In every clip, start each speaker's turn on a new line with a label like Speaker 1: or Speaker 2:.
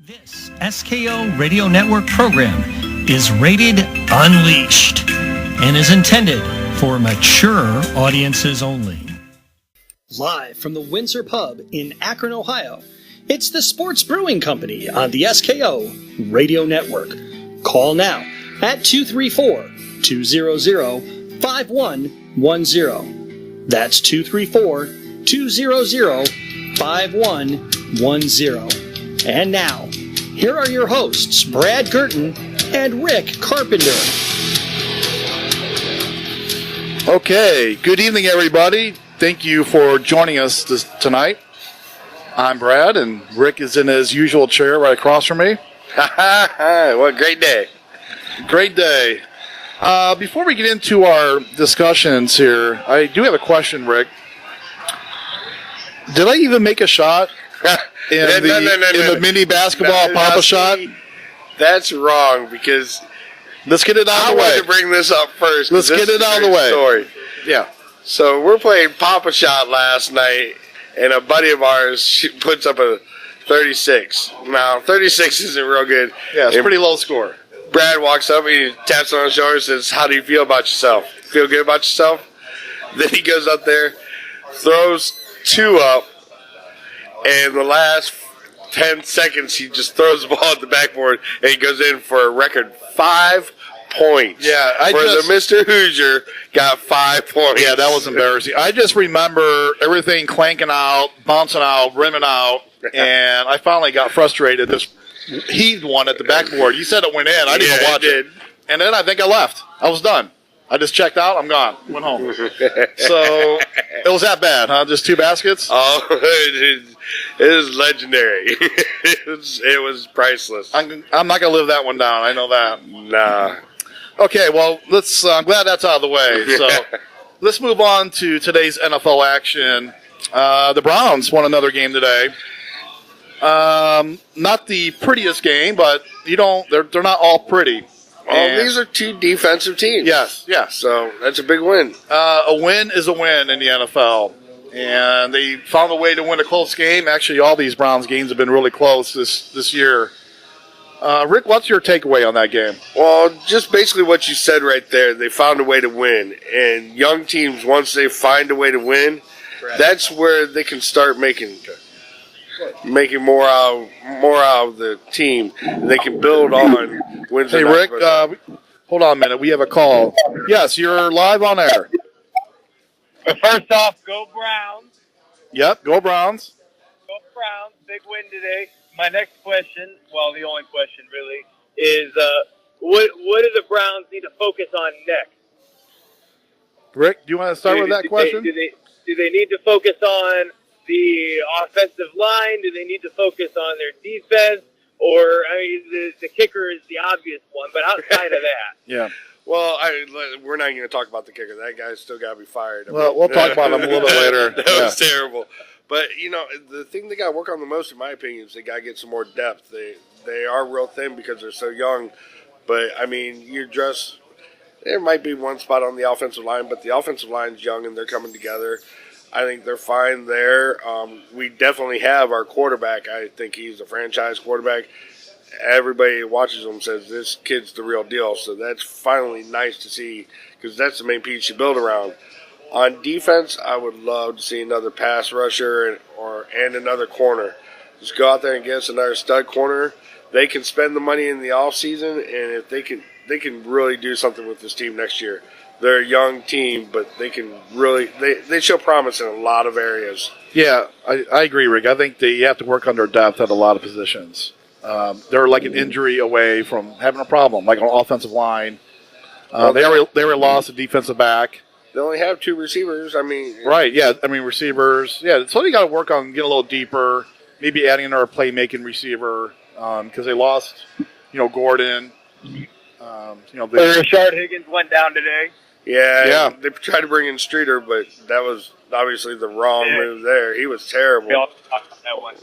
Speaker 1: This SKO Radio Network program is rated Unleashed and is intended for mature audiences only. Live from the Windsor Pub in Akron, Ohio, it's the Sports Brewing Company on the SKO Radio Network. Call now at 234-200-5110. That's 234-200-5110. And now, here are your hosts, Brad Girton and Rick Carpenter.
Speaker 2: Okay, good evening, everybody. Thank you for joining us tonight. I'm Brad, and Rick is in his usual chair right across from me.
Speaker 3: What a great day.
Speaker 2: Great day. Before we get into our discussions here, I do have a question, Rick. Did I even make a shot in the mini basketball pop-up shot?
Speaker 3: That's wrong, because
Speaker 2: let's get it out of the way.
Speaker 3: I wanted to bring this up first.
Speaker 2: Let's get it out of the way.
Speaker 3: Story.
Speaker 2: Yeah.
Speaker 3: So we're playing Papa Shot last night, and a buddy of ours puts up a 36. Now, 36 isn't real good.
Speaker 2: Yeah, it's a pretty low score.
Speaker 3: Brad walks up, he taps on his shoulder and says, "How do you feel about yourself? Feel good about yourself?" Then he goes up there, throws two up, and the last 10 seconds he just throws the ball at the backboard, and he goes in for a record 5 points.
Speaker 2: Yeah,
Speaker 3: the Mr. Hoosier got 5 points.
Speaker 2: Yeah, that was embarrassing. I just remember everything clanking out, bouncing out, rimming out, and I finally got frustrated. This heaved one at the backboard. You said it went in. I didn't even watch it. And then I think I left. I was done. I just checked out. I'm gone. Went home. So it was that bad, huh? Just two baskets?
Speaker 3: Oh, it is legendary. It was priceless.
Speaker 2: I'm not going to live that one down. I know that.
Speaker 3: Nah.
Speaker 2: Okay, well, I'm glad that's out of the way. So let's move on to today's NFL action. The Browns won another game today. Not the prettiest game, but they're not all pretty.
Speaker 3: Well, these are two defensive teams.
Speaker 2: Yes.
Speaker 3: So that's a big win.
Speaker 2: A win is a win in the NFL. And they found a way to win a close game. Actually, all these Browns games have been really close this year. Rick, what's your takeaway on that game?
Speaker 3: Well, just basically what you said right there. They found a way to win. And young teams, once they find a way to win, that's where they can start making more out of the team. They can build on wins.
Speaker 2: Hey, Rick, hold on a minute. We have a call. Yes, you're live on air.
Speaker 4: First off, go Browns.
Speaker 2: Yep, go Browns.
Speaker 4: Go Browns. Big win today. My next question, well, the only question really, is what do the Browns need to focus on next?
Speaker 2: Rick, do you want to start with that question?
Speaker 4: Do they need to focus on the offensive line? Do they need to focus on their defense? Or, I mean, the kicker is the obvious one, but outside of that.
Speaker 2: Yeah.
Speaker 3: Well, we're not going to talk about the kicker. That guy's still got to be fired.
Speaker 2: We'll talk about him a little bit later.
Speaker 3: That was terrible. But, the thing they got to work on the most, in my opinion, is they got to get some more depth. They are real thin because they're so young. But, I mean, there might be one spot on the offensive line, but the offensive line's young and they're coming together. I think they're fine there. We definitely have our quarterback. I think he's a franchise quarterback. Everybody who watches him says this kid's the real deal. So that's finally nice to see because that's the main piece you build around. On defense, I would love to see another pass rusher and another corner. Just go out there and get us another stud corner. They can spend the money in the offseason, and if they can really do something with this team next year. They're a young team, but they can really they show promise in a lot of areas.
Speaker 2: Yeah, I agree, Rick. I think they have to work on their depth at a lot of positions. They're like an injury away from having a problem, like on offensive line. They were lost a defensive back.
Speaker 3: They only have two receivers.
Speaker 2: Right? Yeah. Receivers. Yeah. So you got to work on getting a little deeper. Maybe adding another playmaking receiver because they lost, Gordon.
Speaker 4: Rashard Higgins went down today.
Speaker 3: Yeah. They tried to bring in Streeter, but that was obviously the wrong move there. He was terrible.
Speaker 4: That one.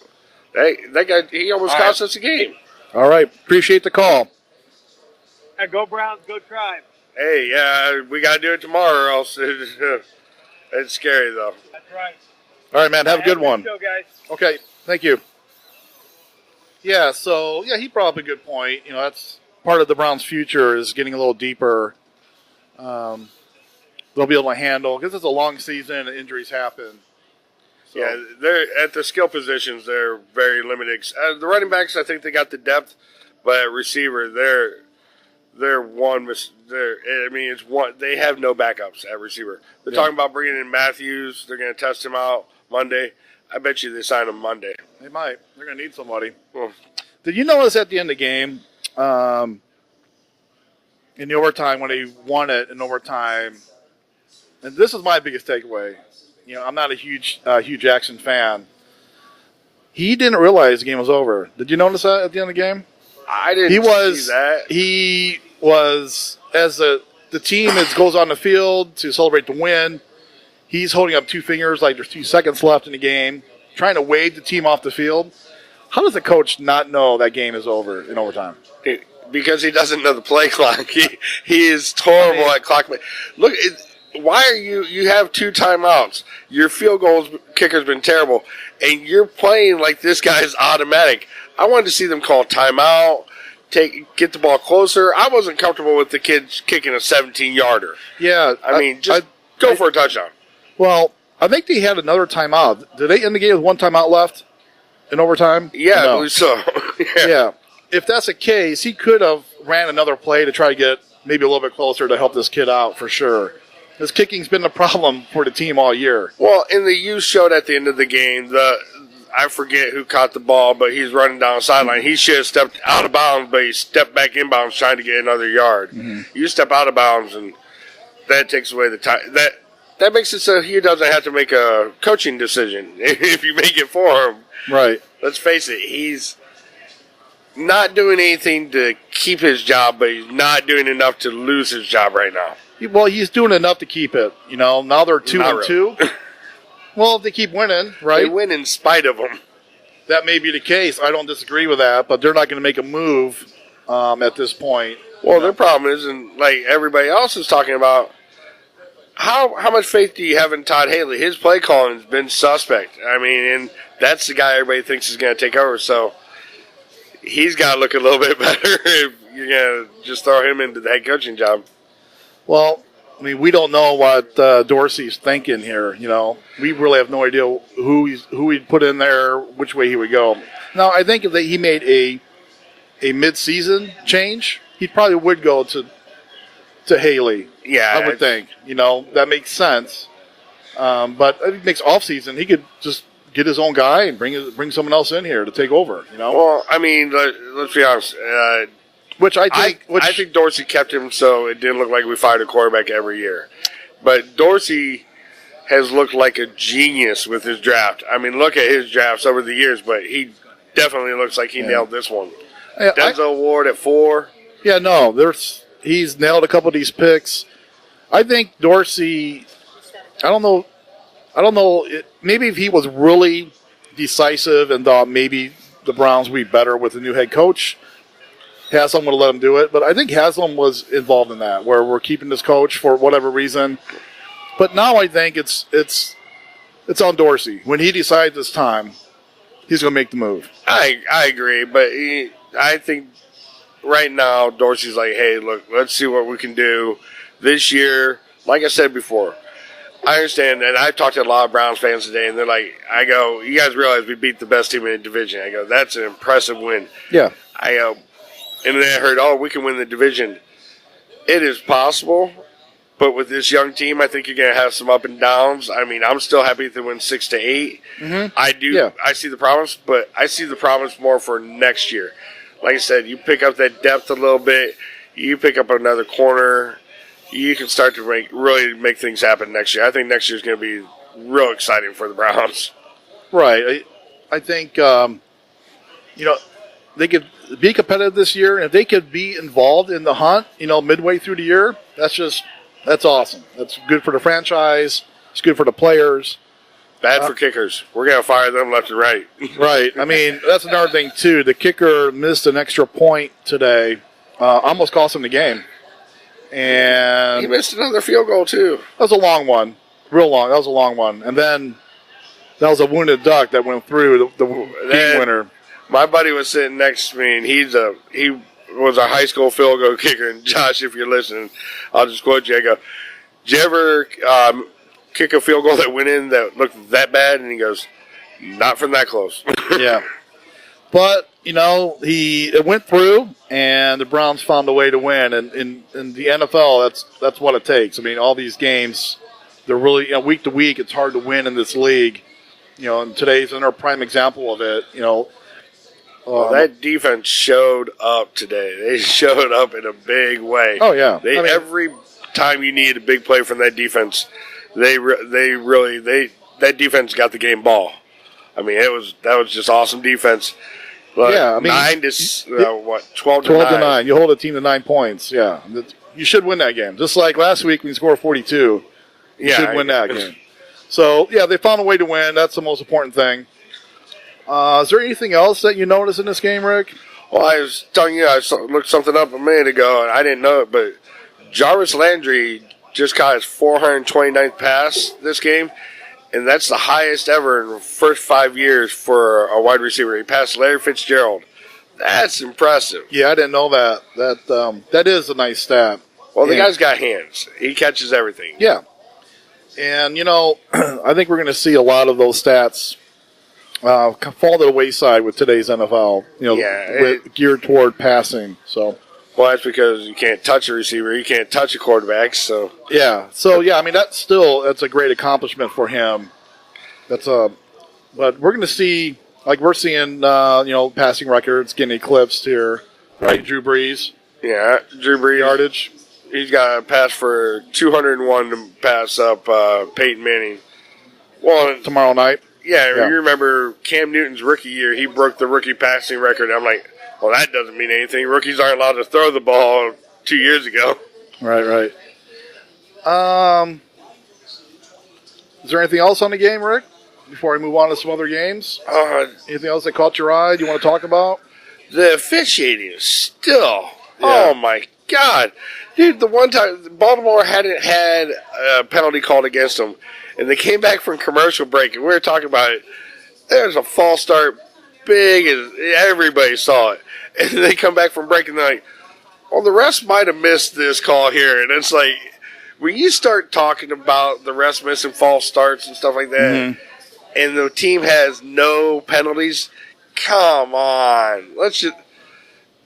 Speaker 3: Hey, that guy, he almost cost us a game.
Speaker 2: All right. Appreciate the call.
Speaker 4: Go Browns, go Tribe.
Speaker 3: Hey, we got to do it tomorrow or else it's scary, though.
Speaker 4: That's right.
Speaker 2: All right, man. Have a good one.
Speaker 4: Show, guys.
Speaker 2: Okay. Thank you. Yeah, so, he brought up a good point. That's part of the Browns' future is getting a little deeper. They'll be able to handle, because it's a long season and injuries happen. So.
Speaker 3: Yeah, they're at the skill positions, they're very limited. The running backs, I think they got the depth, but at receiver, they're one. It's one. They have no backups at receiver. They're talking about bringing in Matthews. They're going to test him out Monday. I bet you they sign him Monday.
Speaker 2: They might. They're going to need somebody. Did you notice at the end of the game, in the overtime, when they won it in overtime, and this is my biggest takeaway. I'm not a huge Hugh Jackson fan. He didn't realize the game was over. Did you notice that at the end of the game?
Speaker 3: I didn't see that.
Speaker 2: He was, as the team goes on the field to celebrate the win, he's holding up two fingers like there's 2 seconds left in the game, trying to wave the team off the field. How does the coach not know that game is over in overtime?
Speaker 3: Because he doesn't know the play clock. He is horrible at clock. Look, why are you have 2 timeouts? Your field goal kicker's been terrible, and you're playing like this guy's automatic. I wanted to see them call timeout, get the ball closer. I wasn't comfortable with the kids kicking a 17-yarder.
Speaker 2: Yeah.
Speaker 3: Go for a touchdown.
Speaker 2: Well, I think they had another timeout. Did they end the game with 1 timeout left in overtime?
Speaker 3: Yeah, I believe so.
Speaker 2: Yeah. If that's the case, he could have ran another play to try to get maybe a little bit closer to help this kid out for sure. His kicking's been a problem for the team all year.
Speaker 3: Well, and the youth showed at the end of the game, I forget who caught the ball, but he's running down the sideline. He should have stepped out of bounds, but he stepped back in bounds trying to get another yard. Mm-hmm. You step out of bounds, and that takes away the time. That makes it so he doesn't have to make a coaching decision if you make it for him.
Speaker 2: Right.
Speaker 3: Let's face it, he's not doing anything to keep his job, but he's not doing enough to lose his job right now.
Speaker 2: Well, he's doing enough to keep it. Now they're 2-2. Well, if they keep winning, right?
Speaker 3: They win in spite of them.
Speaker 2: That may be the case. I don't disagree with that, but they're not going to make a move at this point.
Speaker 3: Well, their problem is, and like everybody else is talking about, how much faith do you have in Todd Haley? His play calling has been suspect. I mean, and that's the guy everybody thinks is going to take over. So he's got to look a little bit better if you're going to just throw him into the head coaching job.
Speaker 2: Well, I mean, we don't know what Dorsey's thinking here. We really have no idea who he'd put in there, which way he would go. Now, I think if he made a mid-season change, he probably would go to Haley.
Speaker 3: Yeah,
Speaker 2: I would think. That makes sense. But if he makes off-season, he could just get his own guy and bring someone else in here to take over.
Speaker 3: Well, I mean, let's be honest. I think Dorsey kept him so it didn't look like we fired a quarterback every year. But Dorsey has looked like a genius with his draft. I mean, look at his drafts over the years, but he definitely looks like he nailed this one. Denzel Ward at 4.
Speaker 2: Yeah, no, he's nailed a couple of these picks. I think Dorsey, I don't know, maybe if he was really decisive and thought maybe the Browns would be better with a new head coach, Haslam would have let him do it, but I think Haslam was involved in that, where we're keeping this coach for whatever reason. But now I think it's on Dorsey. When he decides it's time, he's going to make the move.
Speaker 3: I agree, but I think right now Dorsey's like, hey, look, let's see what we can do this year. Like I said before, I understand, and I've talked to a lot of Browns fans today, and they're like, I go, you guys realize we beat the best team in the division. I go, that's an impressive win.
Speaker 2: Yeah.
Speaker 3: I go, and then I heard, we can win the division. It is possible, but with this young team, I think you're going to have some up and downs. I mean, I'm still happy if they win 6-8. Mm-hmm. I do. Yeah. I see the problems, but I see the problems more for next year. Like I said, you pick up that depth a little bit. You pick up another corner. You can start to really make things happen next year. I think next year is going to be real exciting for the Browns.
Speaker 2: Right. I think, they could be competitive this year, and if they could be involved in the hunt, midway through the year, that's awesome. That's good for the franchise. It's good for the players.
Speaker 3: Bad for kickers. We're going to fire them left and right.
Speaker 2: Right. I mean, that's another thing, too. The kicker missed an extra point today. Almost cost him the game. And
Speaker 3: he missed another field goal, too.
Speaker 2: That was a long one. Real long. That was a long one. And then that was a wounded duck that went through the game winner.
Speaker 3: My buddy was sitting next to me, and he was a high school field goal kicker. And Josh, if you're listening, I'll just quote you. I go, "Did you ever kick a field goal that went in that looked that bad?" And he goes, "Not from that close."
Speaker 2: Yeah. But, it went through, and the Browns found a way to win. And in the NFL, that's what it takes. I mean, all these games, they're really, week to week, it's hard to win in this league. And today's another prime example of it.
Speaker 3: Well, that defense showed up today. They showed up in a big way.
Speaker 2: Oh, yeah.
Speaker 3: Every time you need a big play from that defense, that defense got the game ball. I mean, that was just awesome defense. But
Speaker 2: yeah,
Speaker 3: 12 to 9.
Speaker 2: You hold a team to 9 points. Yeah, you should win that game. Just like last week when you scored 42, you should win that game. So yeah, they found a way to win. That's the most important thing. Is there anything else that you noticed in this game, Rick?
Speaker 3: Well, I was telling you, I looked something up a minute ago, and I didn't know it, but Jarvis Landry just caught his 429th pass this game. And that's the highest ever in the first 5 years for a wide receiver. He passed Larry Fitzgerald. That's impressive.
Speaker 2: Yeah, I didn't know that. That is a nice stat.
Speaker 3: Well, the guy's got hands. He catches everything.
Speaker 2: Yeah. And, I think we're going to see a lot of those stats fall to the wayside with today's NFL, geared toward passing. So.
Speaker 3: Well, that's because you can't touch a receiver. You can't touch a quarterback. So
Speaker 2: yeah. So yeah, I mean that's a great accomplishment for him. But we're going to see, like we're seeing, passing records getting eclipsed here, right? Drew Brees.
Speaker 3: Yeah, Drew Brees
Speaker 2: yardage.
Speaker 3: He's got a pass for 201 to pass up Peyton Manning. Well,
Speaker 2: tomorrow night.
Speaker 3: Yeah, you remember Cam Newton's rookie year? He broke the rookie passing record. I'm like, well, that doesn't mean anything. Rookies aren't allowed to throw the ball 2 years ago.
Speaker 2: Right. Is there anything else on the game, Rick? Before I move on to some other games? Anything else that caught your eye you want to talk about?
Speaker 3: The officiating is still, oh my God. Dude, the one time Baltimore hadn't had a penalty called against them, and they came back from commercial break, and we were talking about it. There's a false start big as everybody saw it. And they come back from break and they're like, well, the refs might have missed this call here. And it's like, when you start talking about the refs missing false starts and stuff like that, and the team has no penalties, come on.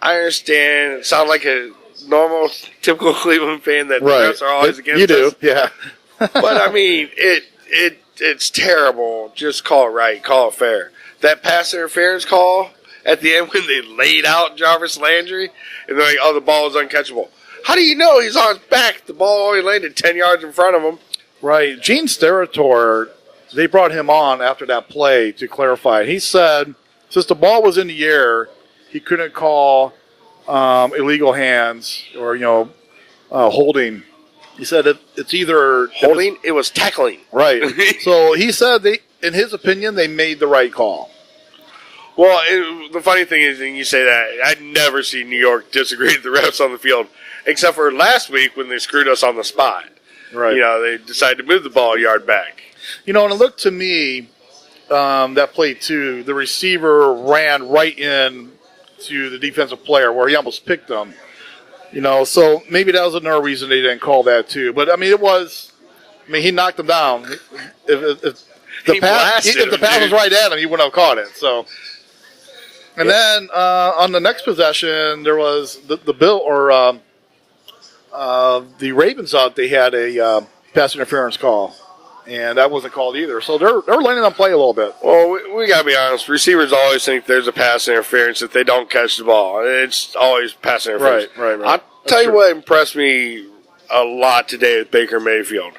Speaker 3: I understand. It sounds like a normal, typical Cleveland fan that the refs are always against us.
Speaker 2: You do, yeah.
Speaker 3: But, I mean, it's terrible. Just call it right. Call it fair. That pass interference call at the end when they laid out Jarvis Landry, and they're like, oh, the ball is uncatchable. How do you know he's on his back? The ball only landed 10 yards in front of him.
Speaker 2: Right. Gene Steratore, they brought him on after that play to clarify. He said, since the ball was in the air, he couldn't call illegal hands or, holding. He said it's either
Speaker 3: holding, it was tackling.
Speaker 2: Right. So he said, in his opinion, they made the right call.
Speaker 3: Well, the funny thing is, when you say that, I'd never see New York disagree with the refs on the field, except for last week when they screwed us on the spot.
Speaker 2: Right.
Speaker 3: They decided to move the ball a yard back.
Speaker 2: And it looked to me, that play too, the receiver ran right in to the defensive player where he almost picked him. So maybe that was another reason they didn't call that too. But, he knocked him down. If the pass was right at him, he wouldn't have caught it. So, and then on the next possession, there was the Ravens thought they had a pass interference call, and that wasn't called either. So they're letting them play a little bit.
Speaker 3: Well, we got to be honest. Receivers always think there's a pass interference if they don't catch the ball. It's always pass interference.
Speaker 2: Right.
Speaker 3: I'll tell you what impressed me a lot today with Baker Mayfield.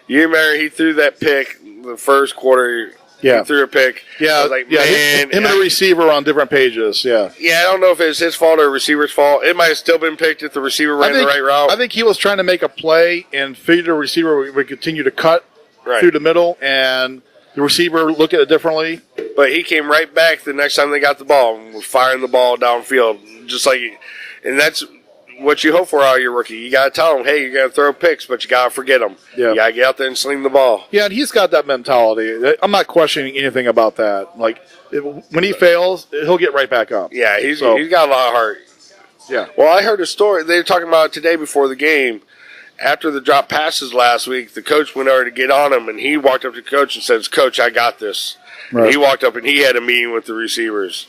Speaker 3: You remember he threw that pick the first quarter.
Speaker 2: Yeah.
Speaker 3: He threw a pick.
Speaker 2: Yeah.
Speaker 3: I was like, man.
Speaker 2: Him and the receiver on different pages. Yeah.
Speaker 3: Yeah, I don't know if it's his fault or receiver's fault. It might have still been picked if the receiver ran the right route.
Speaker 2: I think he was trying to make a play and figured the receiver would continue to cut through the middle, and the receiver looked at it differently.
Speaker 3: But he came right back the next time they got the ball and was firing the ball downfield. And that's what you hope for out of your rookie. You got to tell him, hey, you're going to throw picks, but you got to forget them.
Speaker 2: Yeah.
Speaker 3: You got to get out there and sling the ball.
Speaker 2: Yeah, and he's got that mentality. I'm not questioning anything about that. Like, when he fails, he'll get right back up.
Speaker 3: Yeah, he's got a lot of heart.
Speaker 2: Yeah.
Speaker 3: Well, I heard a story. They were talking about it today before the game. After the drop passes last week, the coach went over to get on him, and he walked up to the coach and says, Coach, I got this.
Speaker 2: Right.
Speaker 3: And he walked up, and he had a meeting with the receivers.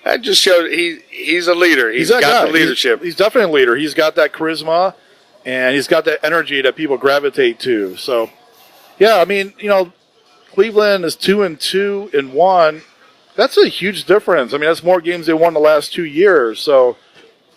Speaker 3: That just shows he's a leader. He's got the leadership.
Speaker 2: He's definitely a leader. He's got that charisma, and he's got that energy that people gravitate to. So, yeah, I mean, Cleveland is 2-2-1. That's a huge difference. I mean, that's more games they won the last 2 years. So,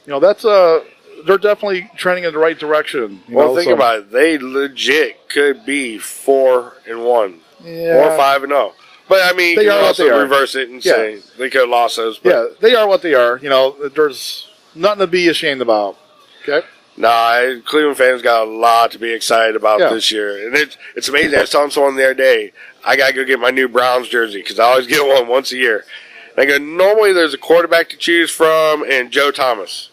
Speaker 2: they're definitely trending in the right direction.
Speaker 3: Think about it. They legit could be 4-1,
Speaker 2: yeah.
Speaker 3: or 5-0. But I mean, you can also reverse it and say they could have lost those. But
Speaker 2: yeah, they are what they are. There's nothing to be ashamed about. Okay.
Speaker 3: Nah, Cleveland fans got a lot to be excited about this year, and it's amazing. I was telling someone the other day, I gotta go get my new Browns jersey because I always get one once a year. And I go, normally there's a quarterback to choose from and Joe Thomas.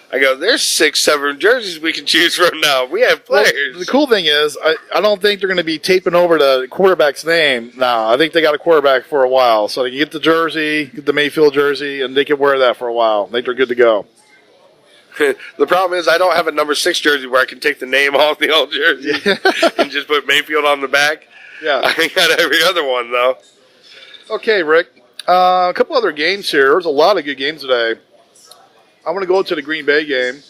Speaker 3: I go, there's 6-7 jerseys we can choose from now. We have players.
Speaker 2: Well, the cool thing is, I don't think they're going to be taping over the quarterback's name now. I think they got a quarterback for a while. So they can get the jersey, get the Mayfield jersey, and they can wear that for a while. I think they're good to go.
Speaker 3: The problem is I don't have a number 6 jersey where I can take the name off the old jersey and just put Mayfield on the back.
Speaker 2: Yeah.
Speaker 3: I got every other one, though.
Speaker 2: Okay, Rick. A couple other games here. There's a lot of good games today. I want to go to the Green Bay game.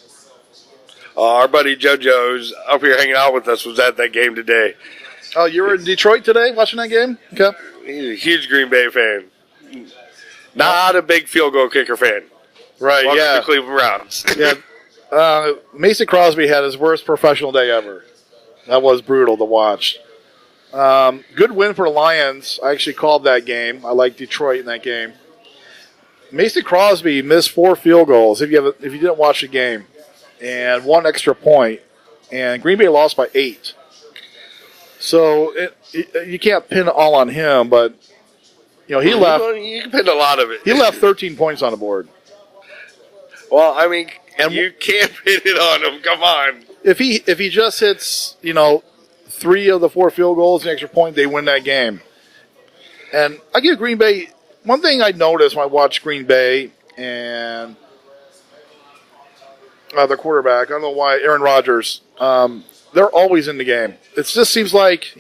Speaker 3: Our buddy JoJo's up here hanging out with us was at that game today.
Speaker 2: Oh, you were in Detroit today watching that game? Okay.
Speaker 3: He's a huge Green Bay fan. Not a big field goal kicker fan.
Speaker 2: Right,
Speaker 3: Welcome
Speaker 2: yeah.
Speaker 3: to Cleveland Browns.
Speaker 2: Yeah. Mason Crosby had his worst professional day ever. That was brutal to watch. Good win for the Lions. I actually called that game. I like Detroit in that game. Mason Crosby missed 4 field goals if you didn't watch the game, and 1 extra point, and Green Bay lost by 8. So you can't pin it all on him, but he left.
Speaker 3: You can pin a lot of it.
Speaker 2: He left 13 points on the board.
Speaker 3: Well, I mean, you can't pin it on him. Come on.
Speaker 2: If he just hits 3 of the 4 field goals and extra point, they win that game. And I give Green Bay. One thing I noticed when I watched Green Bay and the quarterback, I don't know why, Aaron Rodgers, they're always in the game. It just seems like,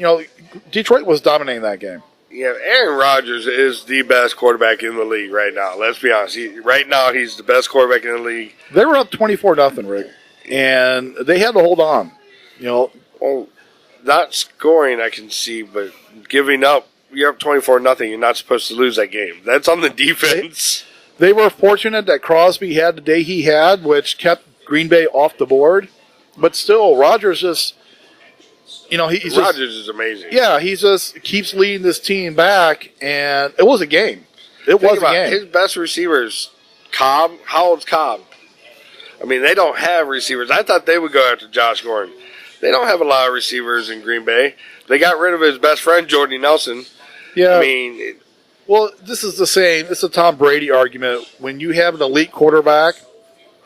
Speaker 2: Detroit was dominating that game.
Speaker 3: Yeah, Aaron Rodgers is the best quarterback in the league right now. Let's be honest. Right now, he's the best quarterback in the league.
Speaker 2: They were up 24-0, Rick, and they had to hold on.
Speaker 3: Well, not scoring, I can see, but giving up. You're up 24-0. You're not supposed to lose that game. That's on the defense.
Speaker 2: They were fortunate that Crosby had the day he had, which kept Green Bay off the board. But still, Rodgers just,
Speaker 3: Rodgers is amazing.
Speaker 2: Yeah, he just keeps leading this team back, and it was a game. It was a game.
Speaker 3: His best receivers, Cobb. How old's Cobb? I mean, they don't have receivers. I thought they would go after Josh Gordon. They don't have a lot of receivers in Green Bay. They got rid of his best friend, Jordy Nelson.
Speaker 2: Yeah.
Speaker 3: I mean,
Speaker 2: well, this is the same. It's a Tom Brady argument. When you have an elite quarterback,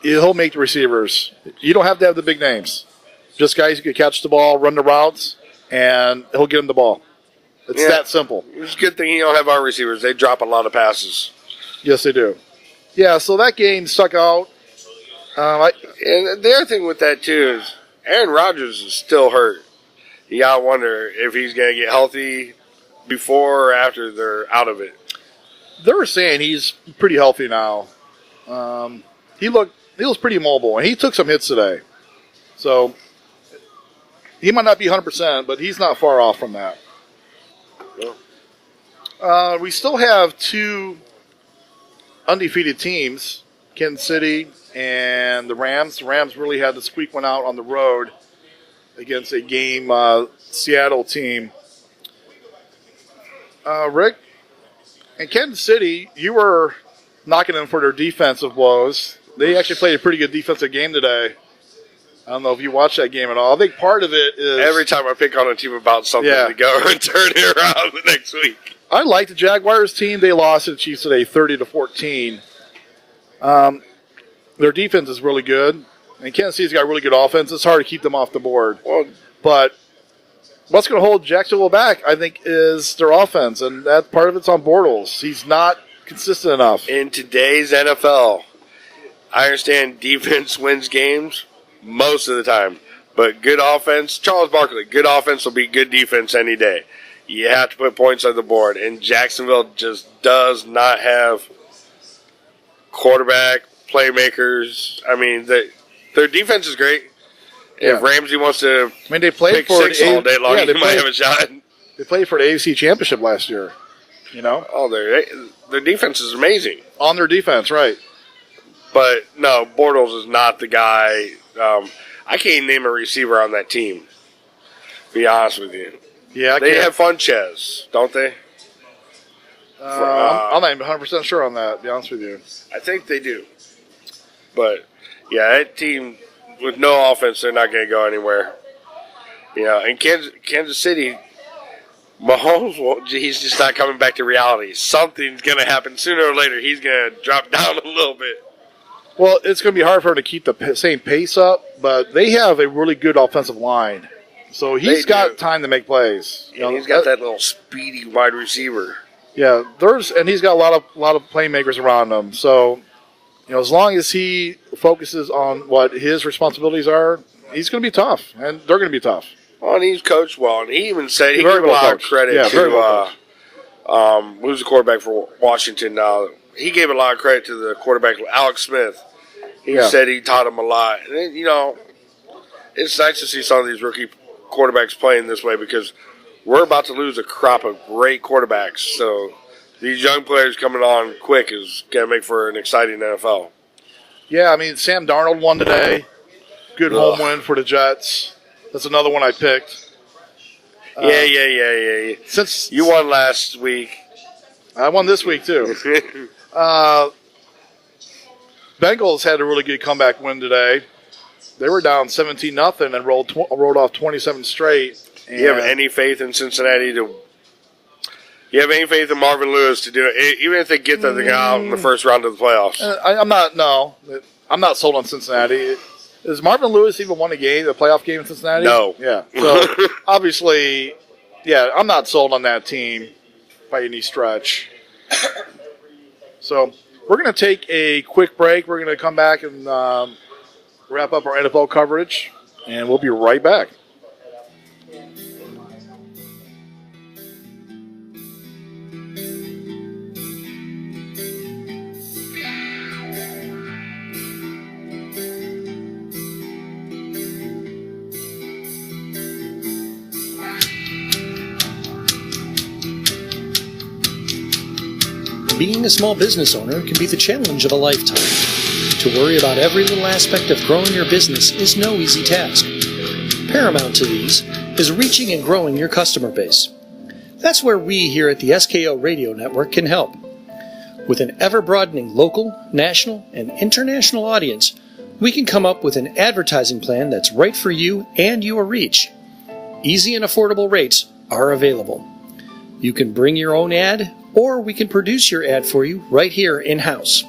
Speaker 2: he'll make the receivers. You don't have to have the big names. Just guys who can catch the ball, run the routes, and he'll get them the ball. It's that simple.
Speaker 3: It's a good thing you don't have our receivers. They drop a lot of passes.
Speaker 2: Yes, they do. Yeah, so that game stuck out.
Speaker 3: And the other thing with that, too, is Aaron Rodgers is still hurt. You got to wonder if he's going to get healthy before or after they're out of it.
Speaker 2: They were saying he's pretty healthy now. He was pretty mobile, and he took some hits today. So he might not be 100%, but he's not far off from that. We still have 2 undefeated teams, Kansas City and the Rams. The Rams really had to squeak one out on the road against a game Seattle team. Rick, in Kansas City, you were knocking them for their defensive woes. They actually played a pretty good defensive game today. I don't know if you watched that game at all. I think part of it is...
Speaker 3: Every time I pick on a team about something, they go and turn it around the next week.
Speaker 2: I like the Jaguars team. They lost to the Chiefs today 30-14. Their defense is really good. And Kansas City's got a really good offense. It's hard to keep them off the board.
Speaker 3: Well,
Speaker 2: But what's going to hold Jacksonville back, I think, is their offense. And that part of it's on Bortles. He's not consistent enough.
Speaker 3: in today's NFL, I understand defense wins games most of the time. But good offense, Charles Barkley, good offense will beat good defense any day. You have to put points on the board. And Jacksonville just does not have quarterback, playmakers. I mean, their defense is great.
Speaker 2: Yeah.
Speaker 3: If Ramsey wants to
Speaker 2: They played
Speaker 3: pick
Speaker 2: for
Speaker 3: six all day long, he might have a shot.
Speaker 2: They played for the AFC Championship last year.
Speaker 3: Oh, their defense is amazing.
Speaker 2: On their defense, right.
Speaker 3: But, no, Bortles is not the guy. I can't name a receiver on that team, to be honest with you.
Speaker 2: Yeah,
Speaker 3: They have Funches, don't they?
Speaker 2: I'm not even 100% sure on that, to be honest with you.
Speaker 3: I think they do. But, yeah, that team, with no offense, they're not going to go anywhere. And Kansas City, Mahomes, he's just not coming back to reality. Something's going to happen sooner or later. He's going to drop down a little bit.
Speaker 2: Well, it's going to be hard for him to keep the same pace up, but they have a really good offensive line. So he's got time to make plays.
Speaker 3: And he's got that little speedy wide receiver.
Speaker 2: Yeah, and he's got a lot of playmakers around him. So, as long as he focuses on what his responsibilities are, he's going to be tough, and they're going to be tough.
Speaker 3: Well, and he's coached well, and he even said he
Speaker 2: Very
Speaker 3: gave a
Speaker 2: well
Speaker 3: lot of
Speaker 2: coached.
Speaker 3: credit
Speaker 2: Yeah, very
Speaker 3: to
Speaker 2: well coached.
Speaker 3: who's the quarterback for Washington now. He gave a lot of credit to the quarterback, Alex Smith. He said he taught him a lot. And, it's nice to see some of these rookie quarterbacks playing this way because we're about to lose a crop of great quarterbacks. So these young players coming on quick is going to make for an exciting NFL.
Speaker 2: Yeah, I mean, Sam Darnold won today. Good home win for the Jets. That's another one I picked.
Speaker 3: Yeah.
Speaker 2: Since
Speaker 3: You won last week.
Speaker 2: I won this week, too. Bengals had a really good comeback win today. They were down 17-0 and rolled off 27 straight. And
Speaker 3: You have any faith in Cincinnati you have any faith in Marvin Lewis to do it, even if they get them to go out in the first round of the playoffs?
Speaker 2: I'm not sold on Cincinnati. Has Marvin Lewis even won a playoff game in Cincinnati?
Speaker 3: No.
Speaker 2: Yeah. So, obviously, I'm not sold on that team by any stretch. So, we're going to take a quick break. We're going to come back and wrap up our NFL coverage, and we'll be right back.
Speaker 1: Being a small business owner can be the challenge of a lifetime. To worry about every little aspect of growing your business is no easy task. Paramount to these is reaching and growing your customer base. That's where we here at the SKO Radio Network can help. With an ever-broadening local, national, and international audience, we can come up with an advertising plan that's right for you and your reach. Easy and affordable rates are available. You can bring your own ad, or we can produce your ad for you right here in-house.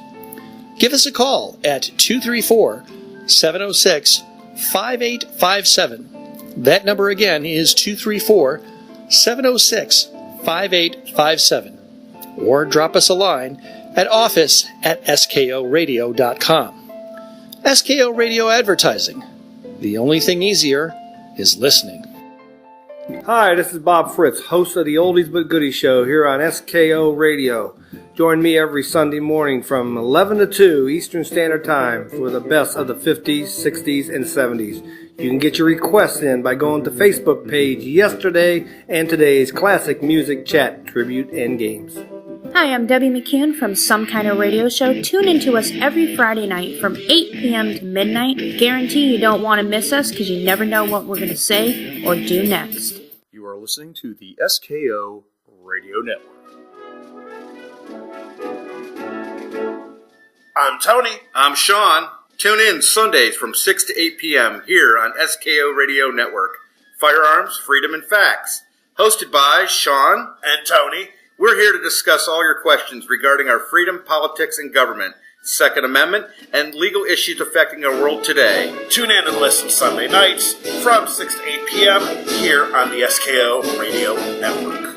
Speaker 1: Give us a call at 234-706-5857. That number again is 234-706-5857. Or drop us a line at office@skoradio.com. SKO Radio Advertising. The only thing easier is listening.
Speaker 5: Hi, this is Bob Fritz, host of the Oldies But Goodies show here on SKO Radio. Join me every Sunday morning from 11 to 2 Eastern Standard Time for the best of the 50s, 60s, and 70s. You can get your requests in by going to Facebook page Yesterday and Today's Classic Music Chat, Tribute, and Games.
Speaker 6: Hi, I'm Debbie McCune from Some Kind of Radio Show. Tune in to us every Friday night from 8 p.m. to midnight. Guarantee you don't want to miss us because you never know what we're going to say or do next.
Speaker 7: You are listening to the SKO Radio Network.
Speaker 8: I'm Tony. I'm Sean. Tune in Sundays from 6 to 8 p.m. here on SKO Radio Network. Firearms, Freedom, and Facts. Hosted by Sean and Tony. We're here to discuss all your questions regarding our freedom, politics, and government. Second Amendment, and legal issues affecting our world today. Tune in and listen Sunday nights from 6 to 8 p.m. here on the SKO Radio Network.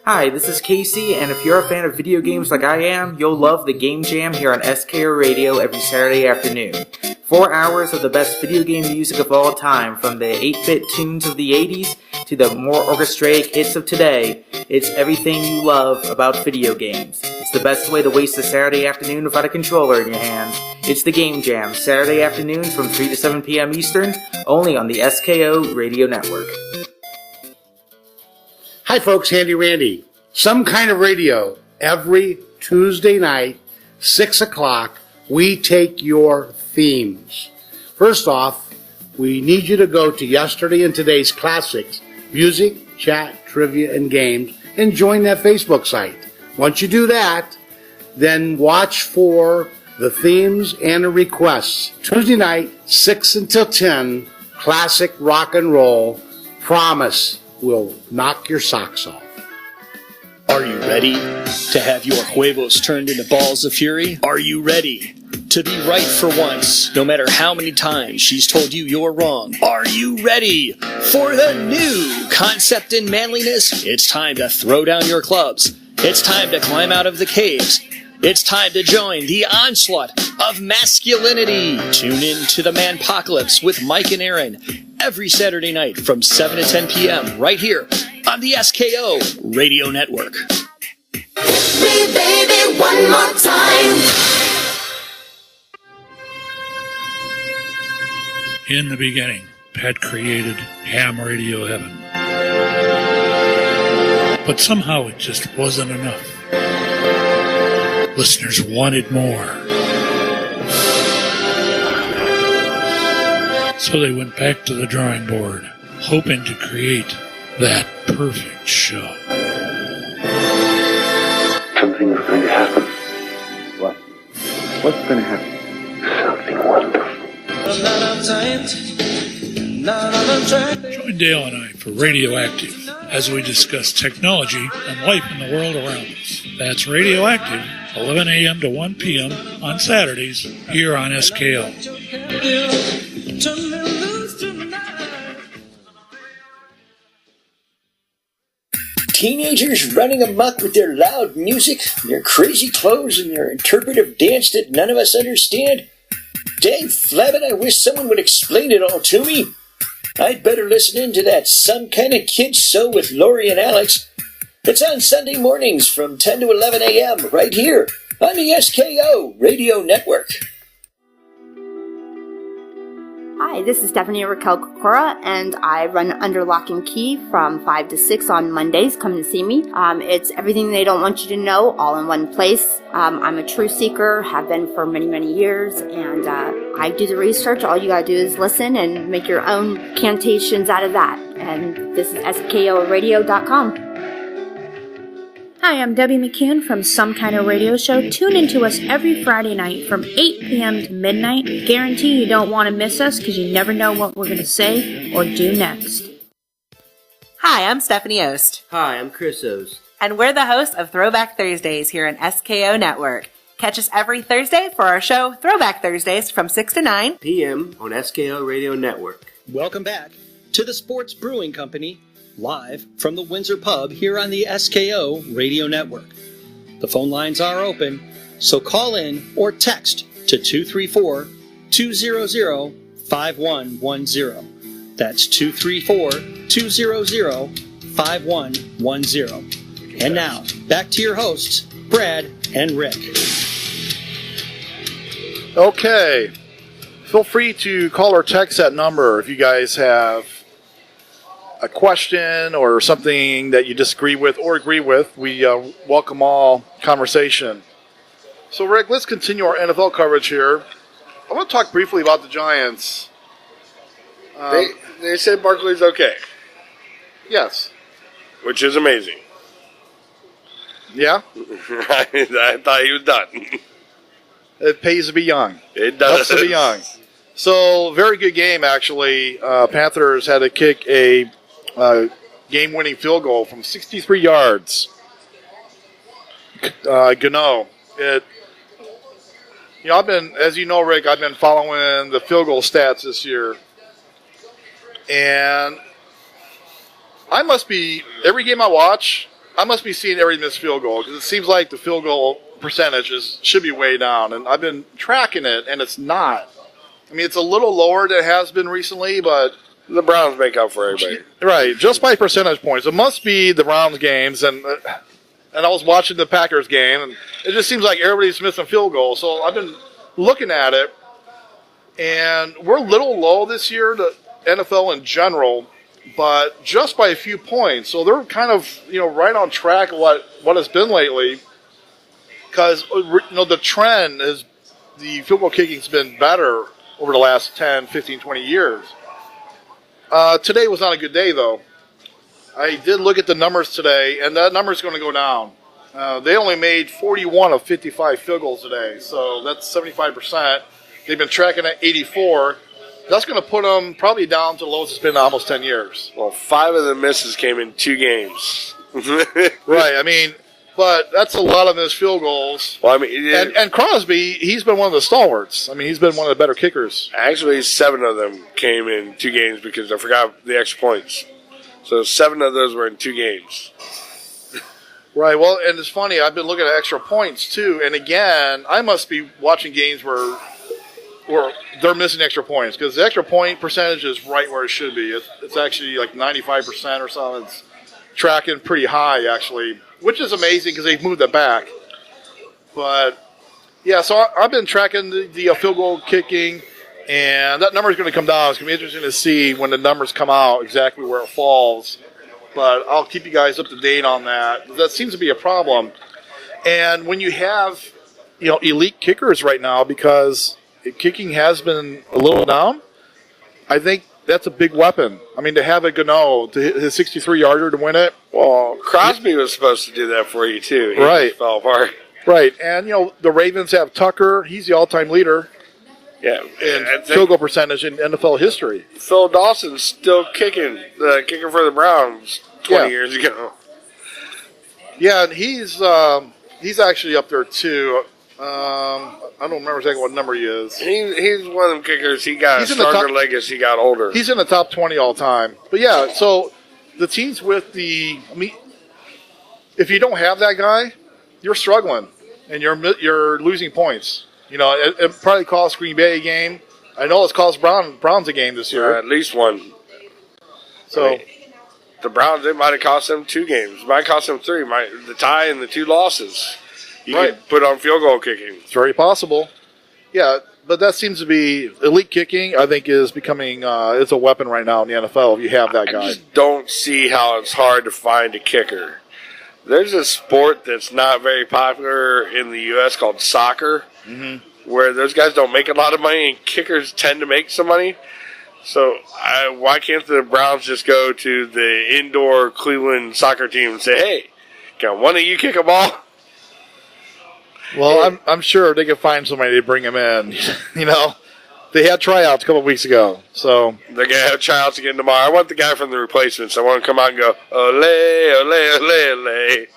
Speaker 9: Hi, this is Casey, and if you're a fan of video games like I am, you'll love the Game Jam here on SKO Radio every Saturday afternoon. 4 hours of the best video game music of all time, from the 8-bit tunes of the 80s to the more orchestrated hits of today. It's everything you love about video games. It's the best way to waste a Saturday afternoon without a controller in your hands. It's the Game Jam, Saturday afternoons from 3 to 7 p.m. Eastern, only on the SKO Radio Network.
Speaker 10: Hi folks, Handy Randy. Some Kind of Radio. Every Tuesday night, 6 o'clock, we take your themes. First off, we need you to go to yesterday and today's classics, music, chat, trivia, and games, and join that Facebook site. Once you do that, then watch for the themes and the requests. Tuesday night, 6 until 10, classic rock and roll. Promise will knock your socks off.
Speaker 1: Are you ready to have your huevos turned into balls of fury? Are you ready to be right for once, no matter how many times she's told you you're wrong? Are you ready for the new concept in manliness? It's time to throw down your clubs. It's time to climb out of the caves. It's time to join the onslaught of masculinity. Tune in to the Manpocalypse with Mike and Aaron every Saturday night from 7 to 10 p.m. right here on the SKO Radio Network.
Speaker 11: Me, baby, one more time.
Speaker 12: In the beginning, Pat created ham radio heaven. But somehow it just wasn't enough. Listeners wanted more. So they went back to the drawing board, hoping to create that perfect show.
Speaker 13: Something's going to happen. What? What's going to happen? Something wonderful.
Speaker 12: Join Dale and I for Radioactive as we discuss technology and life in the world around us. That's Radioactive, 11 a.m. to 1 p.m. on Saturdays here on SKO.
Speaker 14: Teenagers running amok with their loud music, their crazy clothes, and their interpretive dance that none of us understand? Dang flabbit, I wish someone would explain it all to me. I'd better listen in to that Some Kind of Kids Show with Lori and Alex. It's on Sunday mornings from 10 to 11 a.m. right here on the SKO Radio Network.
Speaker 15: Hi, this is Stephanie Raquel Kokora, and I run Under Lock and Key from 5 to 6 on Mondays. Come to see me. It's everything they don't want you to know, all in one place. I'm a truth seeker, have been for many, many years, and I do the research. All you gotta do is listen and make your own cantations out of that. And this is SKORadio.com.
Speaker 6: Hi, I'm Debbie McCune from Some Kind of Radio Show. Tune in to us every Friday night from 8 p.m. to midnight. Guarantee you don't want to miss us because you never know what we're going to say or do next.
Speaker 16: Hi, I'm Stephanie Ost.
Speaker 17: Hi, I'm Chris Ost.
Speaker 16: And we're the hosts of Throwback Thursdays here on SKO Network. Catch us every Thursday for our show Throwback Thursdays from 6 to 9
Speaker 17: p.m. on SKO Radio Network.
Speaker 1: Welcome back to the Sports Brewing Company, live from the Windsor Pub here on the SKO Radio Network. The phone lines are open, so call in or text to 234-200-5110. That's 234-200-5110. And now, back to your hosts, Brad and Rick.
Speaker 2: Okay. Feel free to call or text that number if you guys have a question or something that you disagree with or agree with. We welcome all conversation. So, Rick, let's continue our NFL coverage here. I want to talk briefly about the Giants.
Speaker 3: They said Barkley's okay.
Speaker 2: Yes.
Speaker 3: Which is amazing.
Speaker 2: Yeah?
Speaker 3: I thought he was done.
Speaker 2: It pays to be young.
Speaker 3: It does.
Speaker 2: Helps to be young. So, very good game, actually. Panthers had to kick a game-winning field goal from 63 yards. Gano. I've been, as you know, Rick, I've been following the field goal stats this year. And I must be, every game I watch, I must be seeing every missed field goal because it seems like the field goal percentage should be way down. And I've been tracking it, and it's not. I mean, it's a little lower than it has been recently, but
Speaker 3: the Browns make up for everybody.
Speaker 2: Right, just by percentage points. It must be the Browns games, and I was watching the Packers game, and it just seems like everybody's missing field goals. So I've been looking at it, and we're a little low this year, the NFL in general, but just by a few points. So they're kind of right on track of what it's been lately, because the trend is the field goal kicking's been better over the last 10, 15, 20 years. Today was not a good day, though. I did look at the numbers today, and that number is going to go down. They only made 41 of 55 field goals today, so that's 75%. They've been tracking at 84. That's going to put them probably down to the lowest it's been in almost 10 years.
Speaker 3: Well, 5 of the misses came in 2 games.
Speaker 2: Right, I mean, but that's a lot of missed field goals.
Speaker 3: Well, I mean,
Speaker 2: and Crosby, he's been one of the stalwarts. I mean, he's been one of the better kickers.
Speaker 3: Actually, 7 of them came in 2 games because I forgot the extra points. So 7 of those were in 2 games.
Speaker 2: Right, well, and it's funny, I've been looking at extra points, too. And again, I must be watching games where they're missing extra points because the extra point percentage is right where it should be. It's actually like 95% or something. It's tracking pretty high, actually, which is amazing because they've moved it back. But, yeah, so I've been tracking the field goal kicking, and that number is going to come down. It's going to be interesting to see when the numbers come out exactly where it falls. But I'll keep you guys up to date on that. That seems to be a problem. And when you have, elite kickers right now, because kicking has been a little down, I think that's a big weapon. I mean, to have a Gano, to hit his 63-yarder to win it.
Speaker 3: Well, Crosby was supposed to do that for you, too. He
Speaker 2: right.
Speaker 3: fell apart.
Speaker 2: Right. And, the Ravens have Tucker. He's the all-time leader.
Speaker 3: Yeah.
Speaker 2: In field goal percentage in NFL history.
Speaker 3: Phil Dawson's still kicking for the Browns 20 years ago.
Speaker 2: Yeah, and he's actually up there, too. I don't remember exactly what number he is.
Speaker 3: He's one of them kickers. He got a stronger leg as he got older.
Speaker 2: He's in the top 20 all time. But yeah, so the teams with if you don't have that guy, you're struggling and you're losing points. It probably cost Green Bay a game. I know it's cost Browns a game this year.
Speaker 3: At least one.
Speaker 2: So
Speaker 3: the Browns, it might have cost them 2 games. It might have cost them 3. The tie and the 2 losses. You could put on field goal kicking.
Speaker 2: It's very possible. Yeah, but that seems to be elite kicking. I think is becoming it's a weapon right now in the NFL. If you have that guy,
Speaker 3: I just don't see how it's hard to find a kicker. There's a sport that's not very popular in the U.S. called soccer, where those guys don't make a lot of money and kickers tend to make some money. So why can't the Browns just go to the indoor Cleveland soccer team and say, "Hey, can one of you kick a ball?"
Speaker 2: Well, I'm sure they could find somebody to bring him in. They had tryouts a couple of weeks ago, so
Speaker 3: they're gonna have tryouts again tomorrow. I want the guy from the Replacements. I want to come out and go, "Ole, ole, ole, ole."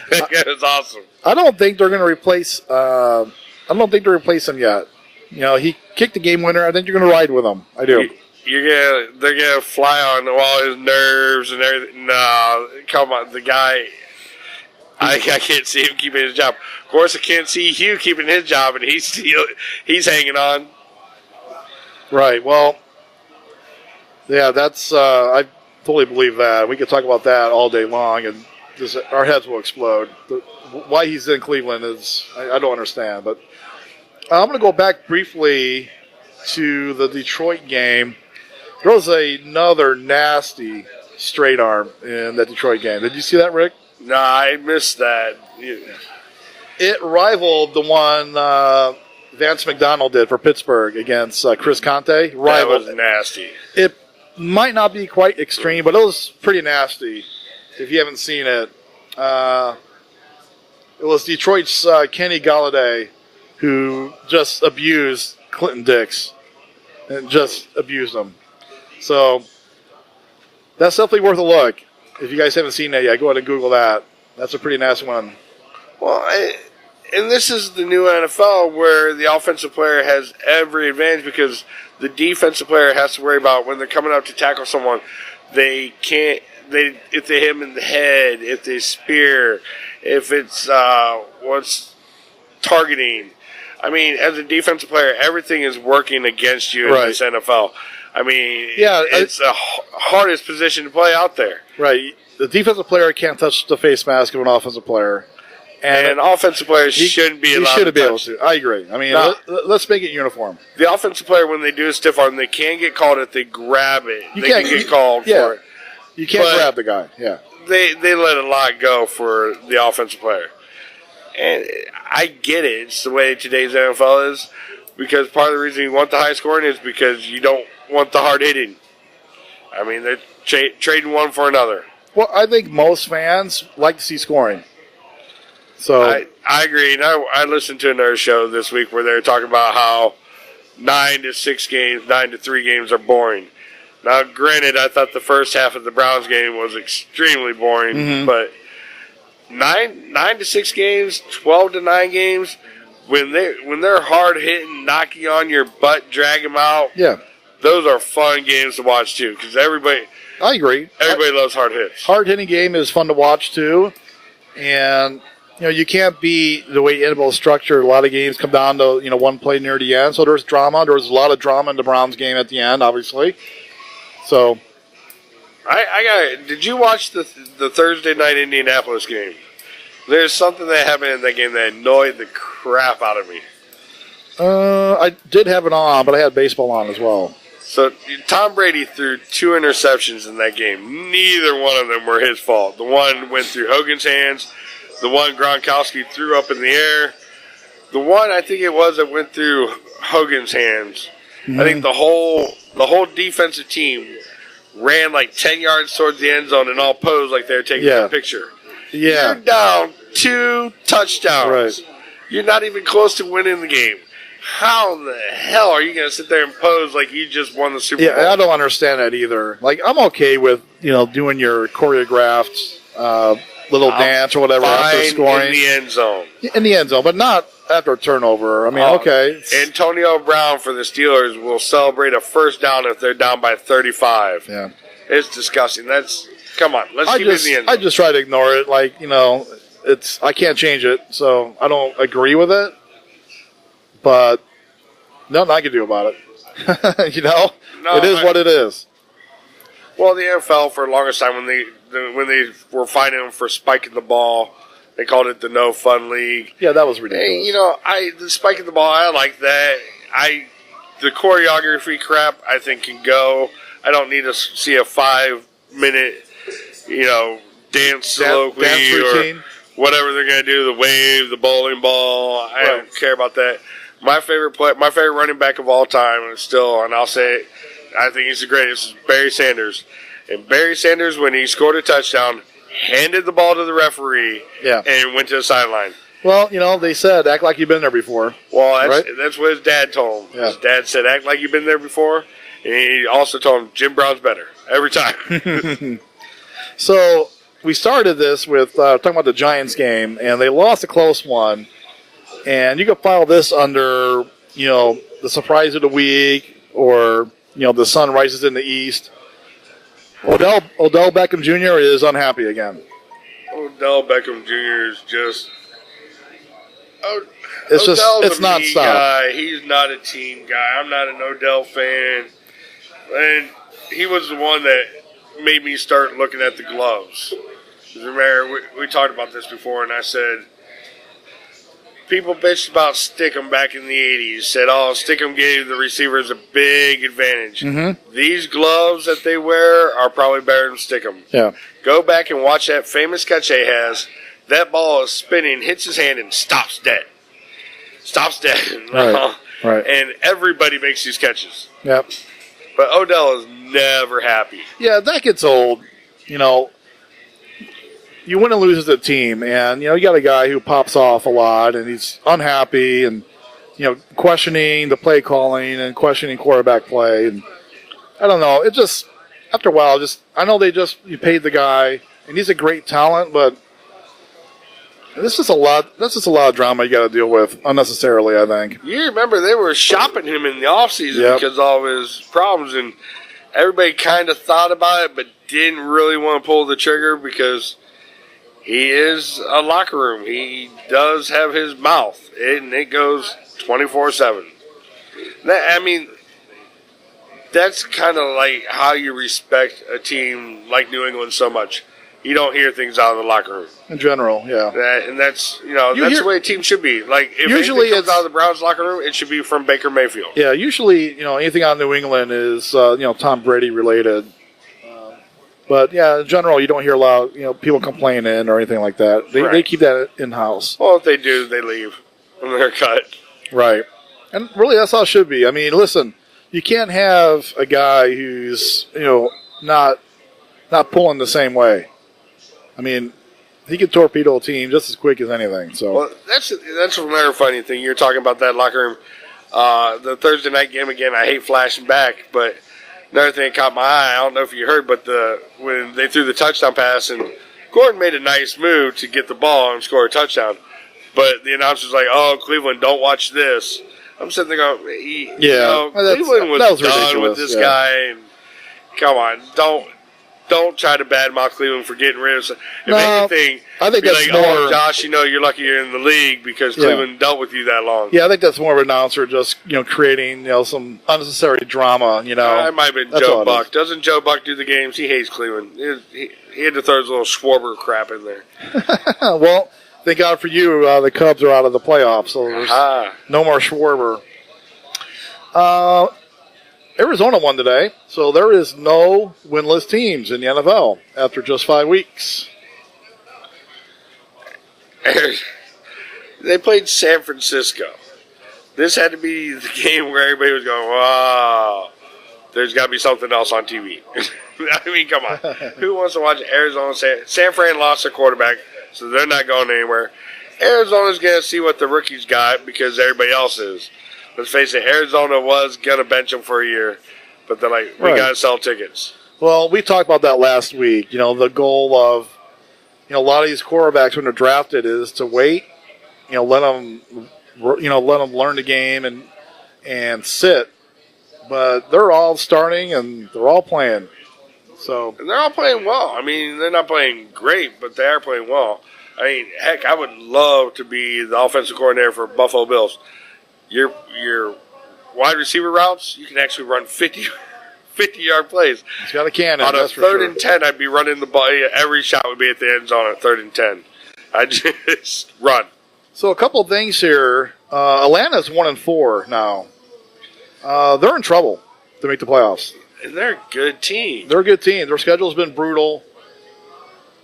Speaker 3: That guy is awesome.
Speaker 2: I don't think they're going to replace. I don't think they're replace him yet. He kicked the game winner. I think you're going to ride with him. I do.
Speaker 3: They're gonna fly on all his nerves and everything. No, come on, the guy. I can't see him keeping his job. Of course, I can't see Hugh keeping his job, and he's hanging on.
Speaker 2: Right. Well, yeah, that's I totally believe that. We could talk about that all day long, and our heads will explode. Why he's in Cleveland is I don't understand. But I'm going to go back briefly to the Detroit game. There was another nasty straight arm in that Detroit game. Did you see that, Rick?
Speaker 3: No, I missed that.
Speaker 2: It rivaled the one Vance McDonald did for Pittsburgh against Chris Conte.
Speaker 3: That was nasty.
Speaker 2: It might not be quite extreme, but it was pretty nasty if you haven't seen it. It was Detroit's Kenny Galladay who just abused Clinton Dix and just abused him. So that's definitely worth a look. If you guys haven't seen that yet, go ahead and Google that. That's a pretty nasty one.
Speaker 3: Well, And this is the new NFL where the offensive player has every advantage because the defensive player has to worry about when they're coming up to tackle someone, if they hit him in the head, if they spear, if it's what's targeting. I mean, as a defensive player, everything is working against you in this NFL. I mean, it's the hardest position to play out there.
Speaker 2: Right. The defensive player can't touch the face mask of an offensive player.
Speaker 3: And offensive players shouldn't be allowed to touch.
Speaker 2: I agree. I mean, let's make it uniform.
Speaker 3: The offensive player, when they do a stiff arm, they can get called if they grab it. They can get called for it.
Speaker 2: You can't grab the guy. Yeah.
Speaker 3: They let a lot go for the offensive player. And I get it. It's the way today's NFL is. Because part of the reason you want the high scoring is because you don't want the hard hitting. I mean, they're trading one for another.
Speaker 2: Well, I think most fans like to see scoring. So
Speaker 3: I agree. And I listened to another show this week where they were talking about how 9 to 6 games, 9 to 3 games are boring. Now, granted, I thought the first half of the Browns game was extremely boring, but 9 to 6 games, 12 to 9 games, when they're hard hitting, knocking on your butt, drag them out.
Speaker 2: Yeah,
Speaker 3: those are fun games to watch too. Because everybody,
Speaker 2: I agree.
Speaker 3: Everybody loves hard hits.
Speaker 2: Hard hitting game is fun to watch too, and you can't be the way NFL is structured. A lot of games come down to one play near the end, so there's drama. There's a lot of drama in the Browns game at the end, obviously. So,
Speaker 3: did you watch the Thursday night Indianapolis game? There's something that happened in that game that annoyed the crap out of me.
Speaker 2: I did have it on, but I had baseball on as well.
Speaker 3: So, Tom Brady threw 2 interceptions in that game. Neither one of them were his fault. The one went through Hogan's hands. The one Gronkowski threw up in the air. The one I think it was that went through Hogan's hands. I think the whole defensive team ran like 10 yards towards the end zone and all posed like they were taking a picture.
Speaker 2: Yeah.
Speaker 3: You're down 2 touchdowns.
Speaker 2: Right.
Speaker 3: You're not even close to winning the game. How in the hell are you going to sit there and pose like you just won the Super Bowl?
Speaker 2: Yeah, I don't understand that either. Like, I'm okay with, doing your choreographed little dance or whatever after scoring.
Speaker 3: In the end zone.
Speaker 2: In the end zone, but not after a turnover. I mean, okay.
Speaker 3: Antonio Brown for the Steelers will celebrate a first down if they're down by 35.
Speaker 2: Yeah.
Speaker 3: It's disgusting. Come on, let's keep it in the end zone.
Speaker 2: I just try to ignore it. Like, I can't change it, so I don't agree with it. But nothing I can do about it. It is what it is.
Speaker 3: Well, the NFL for the longest time when they were fining them for spiking the ball, they called it the No Fun League.
Speaker 2: Yeah, that was ridiculous.
Speaker 3: The spiking the ball, I like that. The choreography crap, I think can go. I don't need to see a 5-minute, dance soliloquy or whatever they're going to do. The wave, the bowling ball. I don't care about that. My favorite running back of all time is still, and I'll say it, I think he's the greatest, is Barry Sanders. And Barry Sanders, when he scored a touchdown, handed the ball to the referee and went to the sideline.
Speaker 2: Well, they said, act like you've been there before.
Speaker 3: Well, that's what his dad told him. Yeah. His dad said, act like you've been there before. And he also told him, Jim Brown's better every time.
Speaker 2: So we started this with talking about the Giants game, and they lost a close one. And you could file this under, the surprise of the week or, the sun rises in the east. Odell Beckham Jr. is unhappy again.
Speaker 3: Odell Beckham Jr. is just...
Speaker 2: It's not
Speaker 3: guy. He's not a team guy. I'm not an Odell fan. And he was the one that made me start looking at the gloves. Remember, we talked about this before, and I said... People bitched about Stickum back in the 80s. Said, Stickum gave the receivers a big advantage.
Speaker 2: Mm-hmm.
Speaker 3: These gloves that they wear are probably better than Stickum.
Speaker 2: Yeah.
Speaker 3: Go back and watch that famous catch he has. That ball is spinning, hits his hand, and stops dead. Stops dead.
Speaker 2: Right.
Speaker 3: And everybody makes these catches.
Speaker 2: Yep.
Speaker 3: But Odell is never happy.
Speaker 2: Yeah, that gets old. You win and lose as a team, and you got a guy who pops off a lot, and he's unhappy, and questioning the play calling and questioning quarterback play, and I don't know. It just after a while, I know you paid the guy, and he's a great talent, but This is a lot. That's just a lot of drama you got to deal with unnecessarily, I think.
Speaker 3: You remember they were shopping him in the offseason because of all of his problems, and everybody kind of thought about it but didn't really want to pull the trigger because he is a locker room. He does have his mouth, and it goes 24/7. I mean, that's kind of like how you respect a team like New England so much. You don't hear things out of the locker room.
Speaker 2: In general, yeah.
Speaker 3: And that's the way a team should be. Like, if
Speaker 2: usually
Speaker 3: anything comes out of the Browns locker room, it should be from Baker Mayfield.
Speaker 2: Yeah, usually, anything out of New England is, Tom Brady related. But, yeah, in general, you don't hear a lot of, people complaining or anything like that. They keep that in-house.
Speaker 3: Well, if they do, they leave when they're cut.
Speaker 2: Right. And really, that's how it should be. I mean, listen, you can't have a guy who's, not pulling the same way. I mean, he could torpedo a team just as quick as anything. So
Speaker 3: well, that's another funny thing. You're talking about that locker room. The Thursday night game again. I hate flashing back, but another thing that caught my eye. I don't know if you heard, but when they threw the touchdown pass and Gordon made a nice move to get the ball and score a touchdown, but the announcer's like, "Oh, Cleveland, don't watch this." I'm sitting there going, Cleveland was done
Speaker 2: ridiculous.
Speaker 3: with this guy. And come on, Don't try to badmouth Cleveland for getting rid of some. If anything,
Speaker 2: I think
Speaker 3: be
Speaker 2: that's
Speaker 3: like,
Speaker 2: more.
Speaker 3: "Oh, Josh, you're lucky you're in the league because Cleveland dealt with you that long."
Speaker 2: Yeah, I think that's more of an announcer just creating some unnecessary drama.
Speaker 3: That might have been Joe Buck. Doesn't Joe Buck do the games? He hates Cleveland. He had to throw his little Schwarber crap in there.
Speaker 2: Well, thank God for you. The Cubs are out of the playoffs, so there's no more Schwarber. Arizona won today, so there is no winless teams in the NFL after just 5 weeks.
Speaker 3: They played San Francisco. This had to be the game where everybody was going, "Wow, there's got to be something else on TV." I mean, come on. Who wants to watch Arizona? San Fran lost their quarterback, so they're not going anywhere. Arizona's going to see what the rookies got because everybody else is. Let's face it, Arizona was going to bench them for a year, but they're like, we got to sell tickets.
Speaker 2: Well, we talked about that last week. The goal of, a lot of these quarterbacks when they're drafted is to wait, let them learn the game and sit. But they're all starting and they're all playing.
Speaker 3: And they're all playing well. I mean, they're not playing great, but they are playing well. I mean, heck, I would love to be the offensive coordinator for Buffalo Bills. Your wide receiver routes, you can actually run 50-yard plays.
Speaker 2: He's got a cannon.
Speaker 3: On a third and 10, I'd be running the ball. Every shot would be at the end zone at 3rd and 10. I just run.
Speaker 2: So a couple of things here. Atlanta's 1-4 now. They're in trouble to make the playoffs.
Speaker 3: And they're a good team.
Speaker 2: They're a good team. Their schedule's been brutal.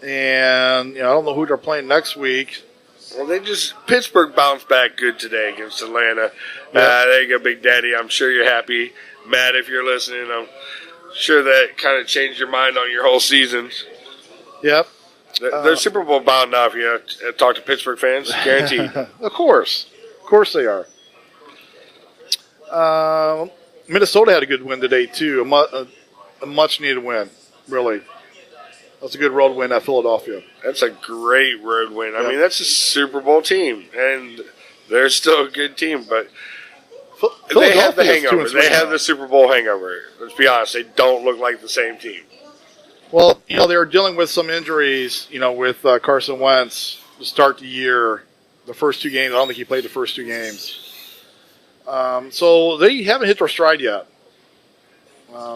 Speaker 2: And I don't know who they're playing next week.
Speaker 3: Well, Pittsburgh bounced back good today against Atlanta. There you go, Big Daddy. I'm sure you're happy. Matt, if you're listening, I'm sure that kind of changed your mind on your whole season.
Speaker 2: Yep.
Speaker 3: They're Super Bowl bound now if you talk to Pittsburgh fans. Guaranteed.
Speaker 2: Of course. Of course they are. Minnesota had a good win today, too. A much-needed win, really. That's a good road win at Philadelphia.
Speaker 3: That's a great road win. I mean, that's a Super Bowl team, and they're still a good team, but they have the hangover. They have the Super Bowl hangover. Let's be honest. They don't look like the same team.
Speaker 2: Well, they were dealing with some injuries, with Carson Wentz to start the year. The first 2 games, I don't think he played the first 2 games. So they haven't hit their stride yet.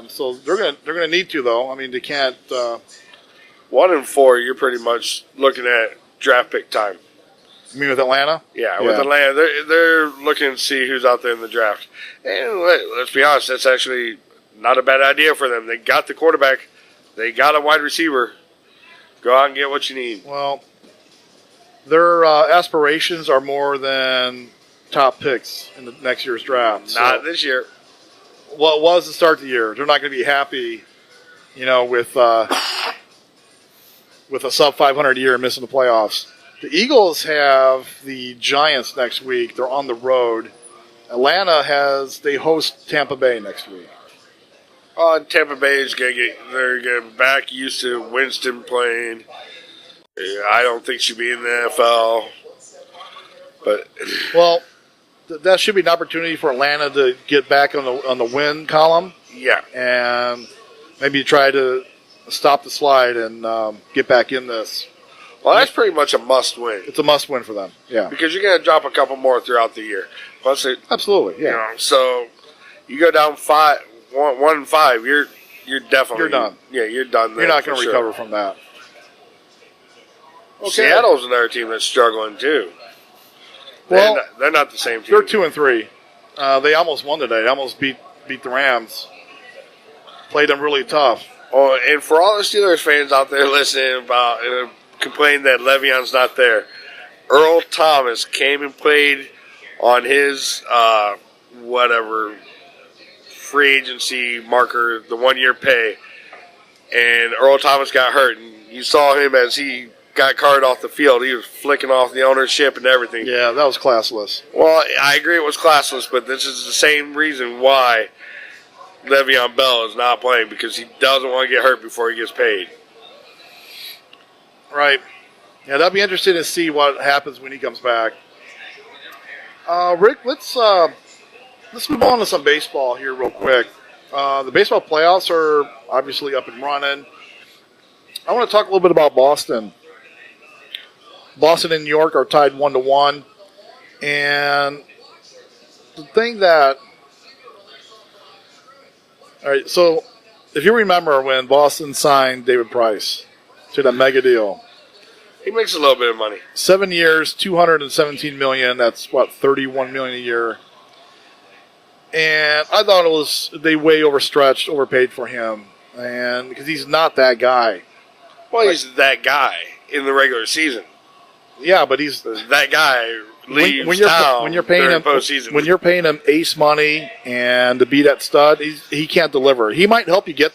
Speaker 2: So they're gonna need to, though. I mean, they can't.
Speaker 3: 1-4, you're pretty much looking at draft pick time.
Speaker 2: You mean with Atlanta?
Speaker 3: Yeah, with Atlanta, they're looking to see who's out there in the draft. And let's be honest, that's actually not a bad idea for them. They got the quarterback, they got a wide receiver. Go out and get what you need.
Speaker 2: Well, their aspirations are more than top picks in the next year's draft.
Speaker 3: Not this year.
Speaker 2: Well, it was to start the year. They're not going to be happy, with a sub-500 year missing the playoffs. The Eagles have the Giants next week. They're on the road. Atlanta they host Tampa Bay next week.
Speaker 3: Tampa Bay is they're getting back used to Winston playing. I don't think she'd be in the NFL. But
Speaker 2: well, that should be an opportunity for Atlanta to get back on the win column.
Speaker 3: Yeah,
Speaker 2: and maybe try to stop the slide and get back in this.
Speaker 3: Well, that's pretty much a must-win.
Speaker 2: It's a must-win for them. Yeah,
Speaker 3: because you're going to drop a couple more throughout the year.
Speaker 2: Absolutely. Yeah.
Speaker 3: You know, so you go down 1-5. You're definitely
Speaker 2: done.
Speaker 3: Yeah, you're done.
Speaker 2: You're not going to recover from that.
Speaker 3: Okay. Seattle's another team that's struggling too.
Speaker 2: Well,
Speaker 3: they're not the same team.
Speaker 2: They're 2-3. They almost won today. They almost beat the Rams. Played them really tough.
Speaker 3: Oh, and for all the Steelers fans out there listening about complaining that Le'Veon's not there, Earl Thomas came and played on his free agency marker, the 1-year pay, and Earl Thomas got hurt, and you saw him as he got carted off the field. He was flicking off the ownership and everything.
Speaker 2: Yeah, that was classless.
Speaker 3: Well, I agree it was classless, but this is the same reason why Le'Veon Bell is not playing, because he doesn't want to get hurt before he gets paid.
Speaker 2: Right. Yeah, that'd be interesting to see what happens when he comes back. Rick, let's move on to some baseball here real quick. The baseball playoffs are obviously up and running. I want to talk a little bit about Boston. Boston and New York are tied 1-1. And the thing that... All right, so if you remember when Boston signed David Price to that mega deal...
Speaker 3: He makes a little bit of money.
Speaker 2: 7 years, $217 million. That's, $31 million a year. And I thought they way overpaid for him. And because he's not that guy.
Speaker 3: Well, he's that guy in the regular season.
Speaker 2: Yeah, but he's
Speaker 3: that guy leaves
Speaker 2: when you're paying him
Speaker 3: postseason.
Speaker 2: When you're paying him ace money and to be that stud, he can't deliver. He might help you get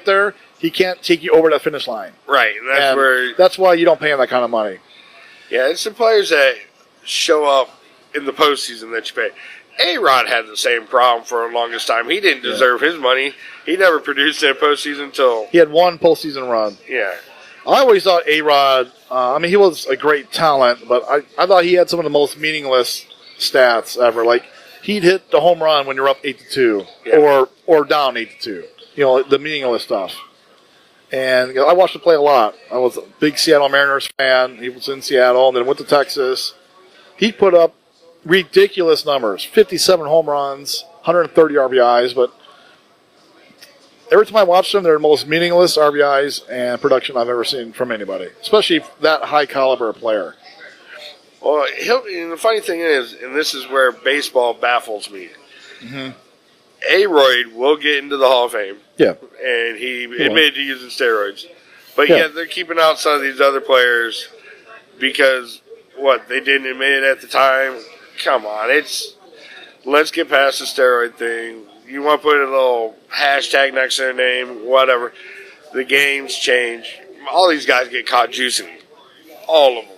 Speaker 2: there. He can't take you over that finish line.
Speaker 3: Right, and
Speaker 2: that's why you don't pay him that kind of money.
Speaker 3: Yeah, it's the players that show up in the postseason that you pay. A-Rod had the same problem for the longest time. He didn't deserve his money. He never produced in a postseason until...
Speaker 2: He had one postseason run.
Speaker 3: Yeah.
Speaker 2: I always thought A-Rod, he was a great talent, but I thought he had some of the most meaningless stats ever. Like, he'd hit the home run when you're up 8-2 or down 8-2. The meaningless stuff. And I watched him play a lot. I was a big Seattle Mariners fan. He was in Seattle and then went to Texas. He put up ridiculous numbers, 57 home runs, 130 RBIs, but every time I watched them, they're the most meaningless RBIs and production I've ever seen from anybody, especially that high caliber player.
Speaker 3: Well, and the funny thing is, and this is where baseball baffles me, A-Royd will get into the Hall of Fame.
Speaker 2: Yeah.
Speaker 3: And he admitted to using steroids. But yet they're keeping out some of these other players because, they didn't admit it at the time. Come on, let's get past the steroid thing. You want to put a little hashtag next to their name, whatever. The games change. All these guys get caught juicing. All of them.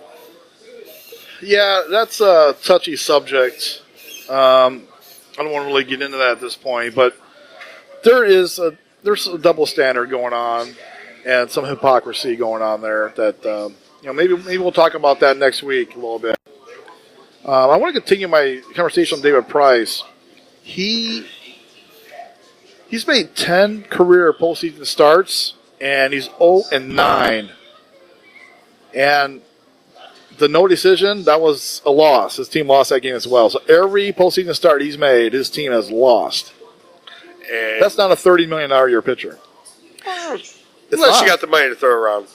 Speaker 2: Yeah, that's a touchy subject. I don't want to really get into that at this point, but there's a double standard going on and some hypocrisy going on there that maybe we'll talk about that next week a little bit. I want to continue my conversation with David Price. He's made 10 career postseason starts, and he's 0-9. And the no decision, that was a loss. His team lost that game as well. So every postseason start he's made, his team has lost. And that's not a $30 million a year pitcher.
Speaker 3: Unless you got the money to throw around.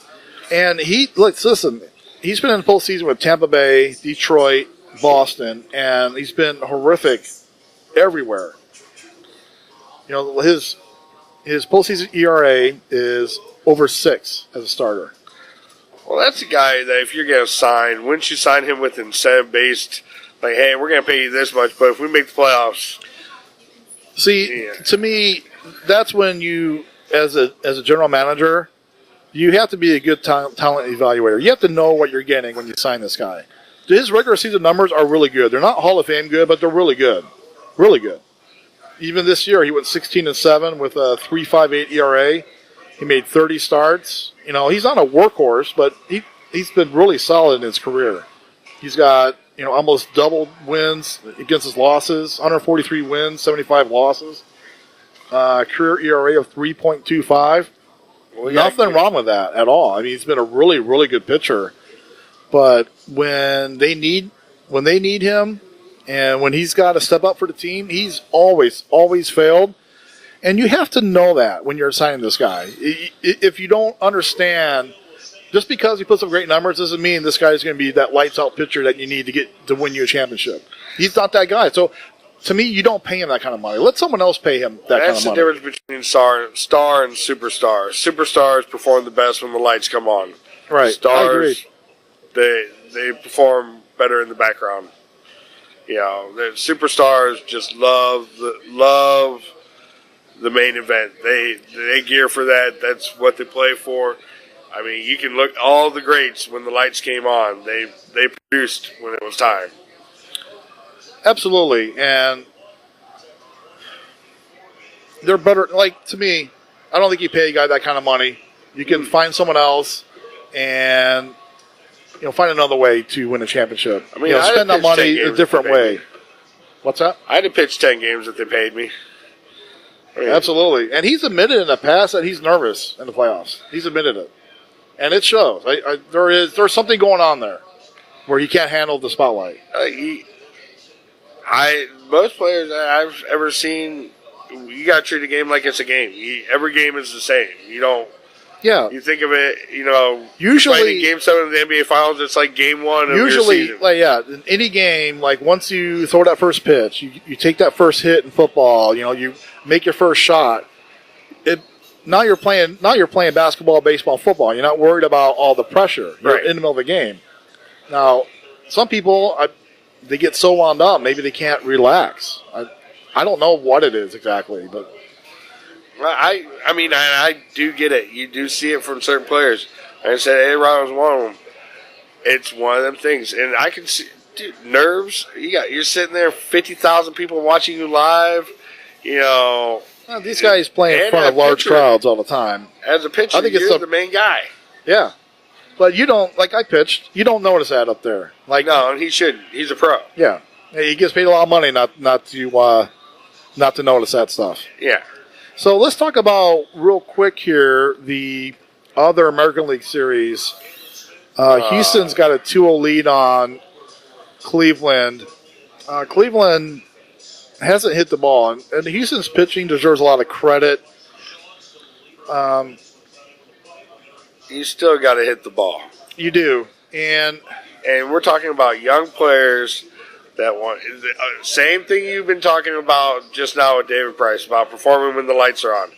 Speaker 2: And listen, he's been in the postseason with Tampa Bay, Detroit, Boston, and he's been horrific everywhere. His postseason ERA is over 6 as a starter.
Speaker 3: Well, that's a guy that if you're going to sign, wouldn't you sign him with incentive-based, like, hey, we're going to pay you this much, but if we make the playoffs...
Speaker 2: See, to me, that's when you, as a general manager, you have to be a good talent evaluator. You have to know what you're getting when you sign this guy. His regular season numbers are really good. They're not Hall of Fame good, but they're really good. Really good. Even this year, he went 16-7 with a 3.58 ERA. He made 30 starts. He's not a workhorse, but he's been really solid in his career. He's got almost double wins against his losses, 143 wins, 75 losses. Career ERA of 3.25. Well, nothing wrong with that at all. I mean, he's been a really, really good pitcher. But when they need him, and when he's got to step up for the team, he's always failed. And you have to know that when you're signing this guy. If you don't understand, just because he puts up great numbers doesn't mean this guy's going to be that lights-out pitcher that you need to win you a championship. He's not that guy. So, to me, you don't pay him that kind of money. Let someone else pay him that kind of money.
Speaker 3: That's the difference between star and superstar. Superstars perform the best when the lights come on.
Speaker 2: Right.
Speaker 3: Stars, they perform better in the background. The superstars just love the main event. They gear for that. That's what they play for. I mean, you can look all the greats when the lights came on. They produced when it was time.
Speaker 2: Absolutely, and they're better. Like, to me, I don't think you pay a guy that kind of money. You can find someone else and find another way to win a championship.
Speaker 3: I mean,
Speaker 2: spend that money a different way. What's that?
Speaker 3: I had to pitch 10 games if they paid me.
Speaker 2: Absolutely, and he's admitted in the past that he's nervous in the playoffs. He's admitted it, and it shows. There's something going on there where he can't handle the spotlight.
Speaker 3: Most players I've ever seen, you got to treat a game like it's a game. Every game is the same. You don't.
Speaker 2: Yeah.
Speaker 3: You think of it,
Speaker 2: usually
Speaker 3: Game 7 of the NBA Finals, it's like Game 1 of your season.
Speaker 2: In any game, like once you throw that first pitch, you take that first hit in football. You make your first shot. Now you're playing basketball, baseball, football. You're not worried about all the pressure. You're in the middle of the game. Now, some people. They get so wound up, maybe they can't relax. I don't know what it is exactly, but
Speaker 3: I do get it. You do see it from certain players. Like I said, A-Rod was one of them. It's one of them things, and I can see, dude, nerves. You're sitting there, 50,000 people watching you live.
Speaker 2: These guys play in front of large crowds all the time.
Speaker 3: As a pitcher, you're the main guy.
Speaker 2: Yeah. But you don't, like I pitched, you don't notice that up there.
Speaker 3: No, and he shouldn't. He's a pro.
Speaker 2: Yeah. He gets paid a lot of money not to notice that stuff.
Speaker 3: Yeah.
Speaker 2: So let's talk about, real quick here, the other American League Series. Houston's got a 2-0 lead on Cleveland. Cleveland hasn't hit the ball, and Houston's pitching deserves a lot of credit.
Speaker 3: You still got to hit the ball.
Speaker 2: You do. And
Speaker 3: we're talking about young players that want same thing you've been talking about just now with David Price, about performing when the lights are on.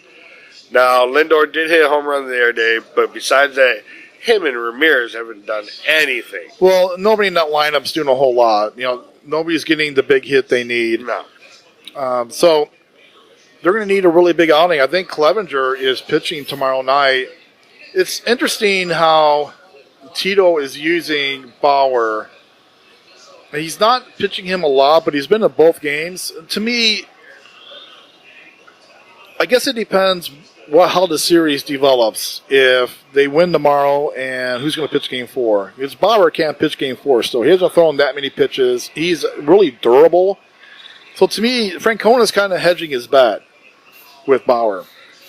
Speaker 3: Now, Lindor did hit a home run the other day, but besides that, him and Ramirez haven't done anything.
Speaker 2: Well, nobody in that lineup's doing a whole lot. Nobody's getting the big hit they need.
Speaker 3: No.
Speaker 2: So they're going to need a really big outing. I think Clevenger is pitching tomorrow night. It's interesting how Tito is using Bauer. He's not pitching him a lot, but he's been in both games. To me, I guess it depends how the series develops. If they win tomorrow, and who's going to pitch Game 4? Because Bauer can't pitch Game 4 still. He hasn't thrown that many pitches. He's really durable. So to me, Francona's kind of hedging his bet with Bauer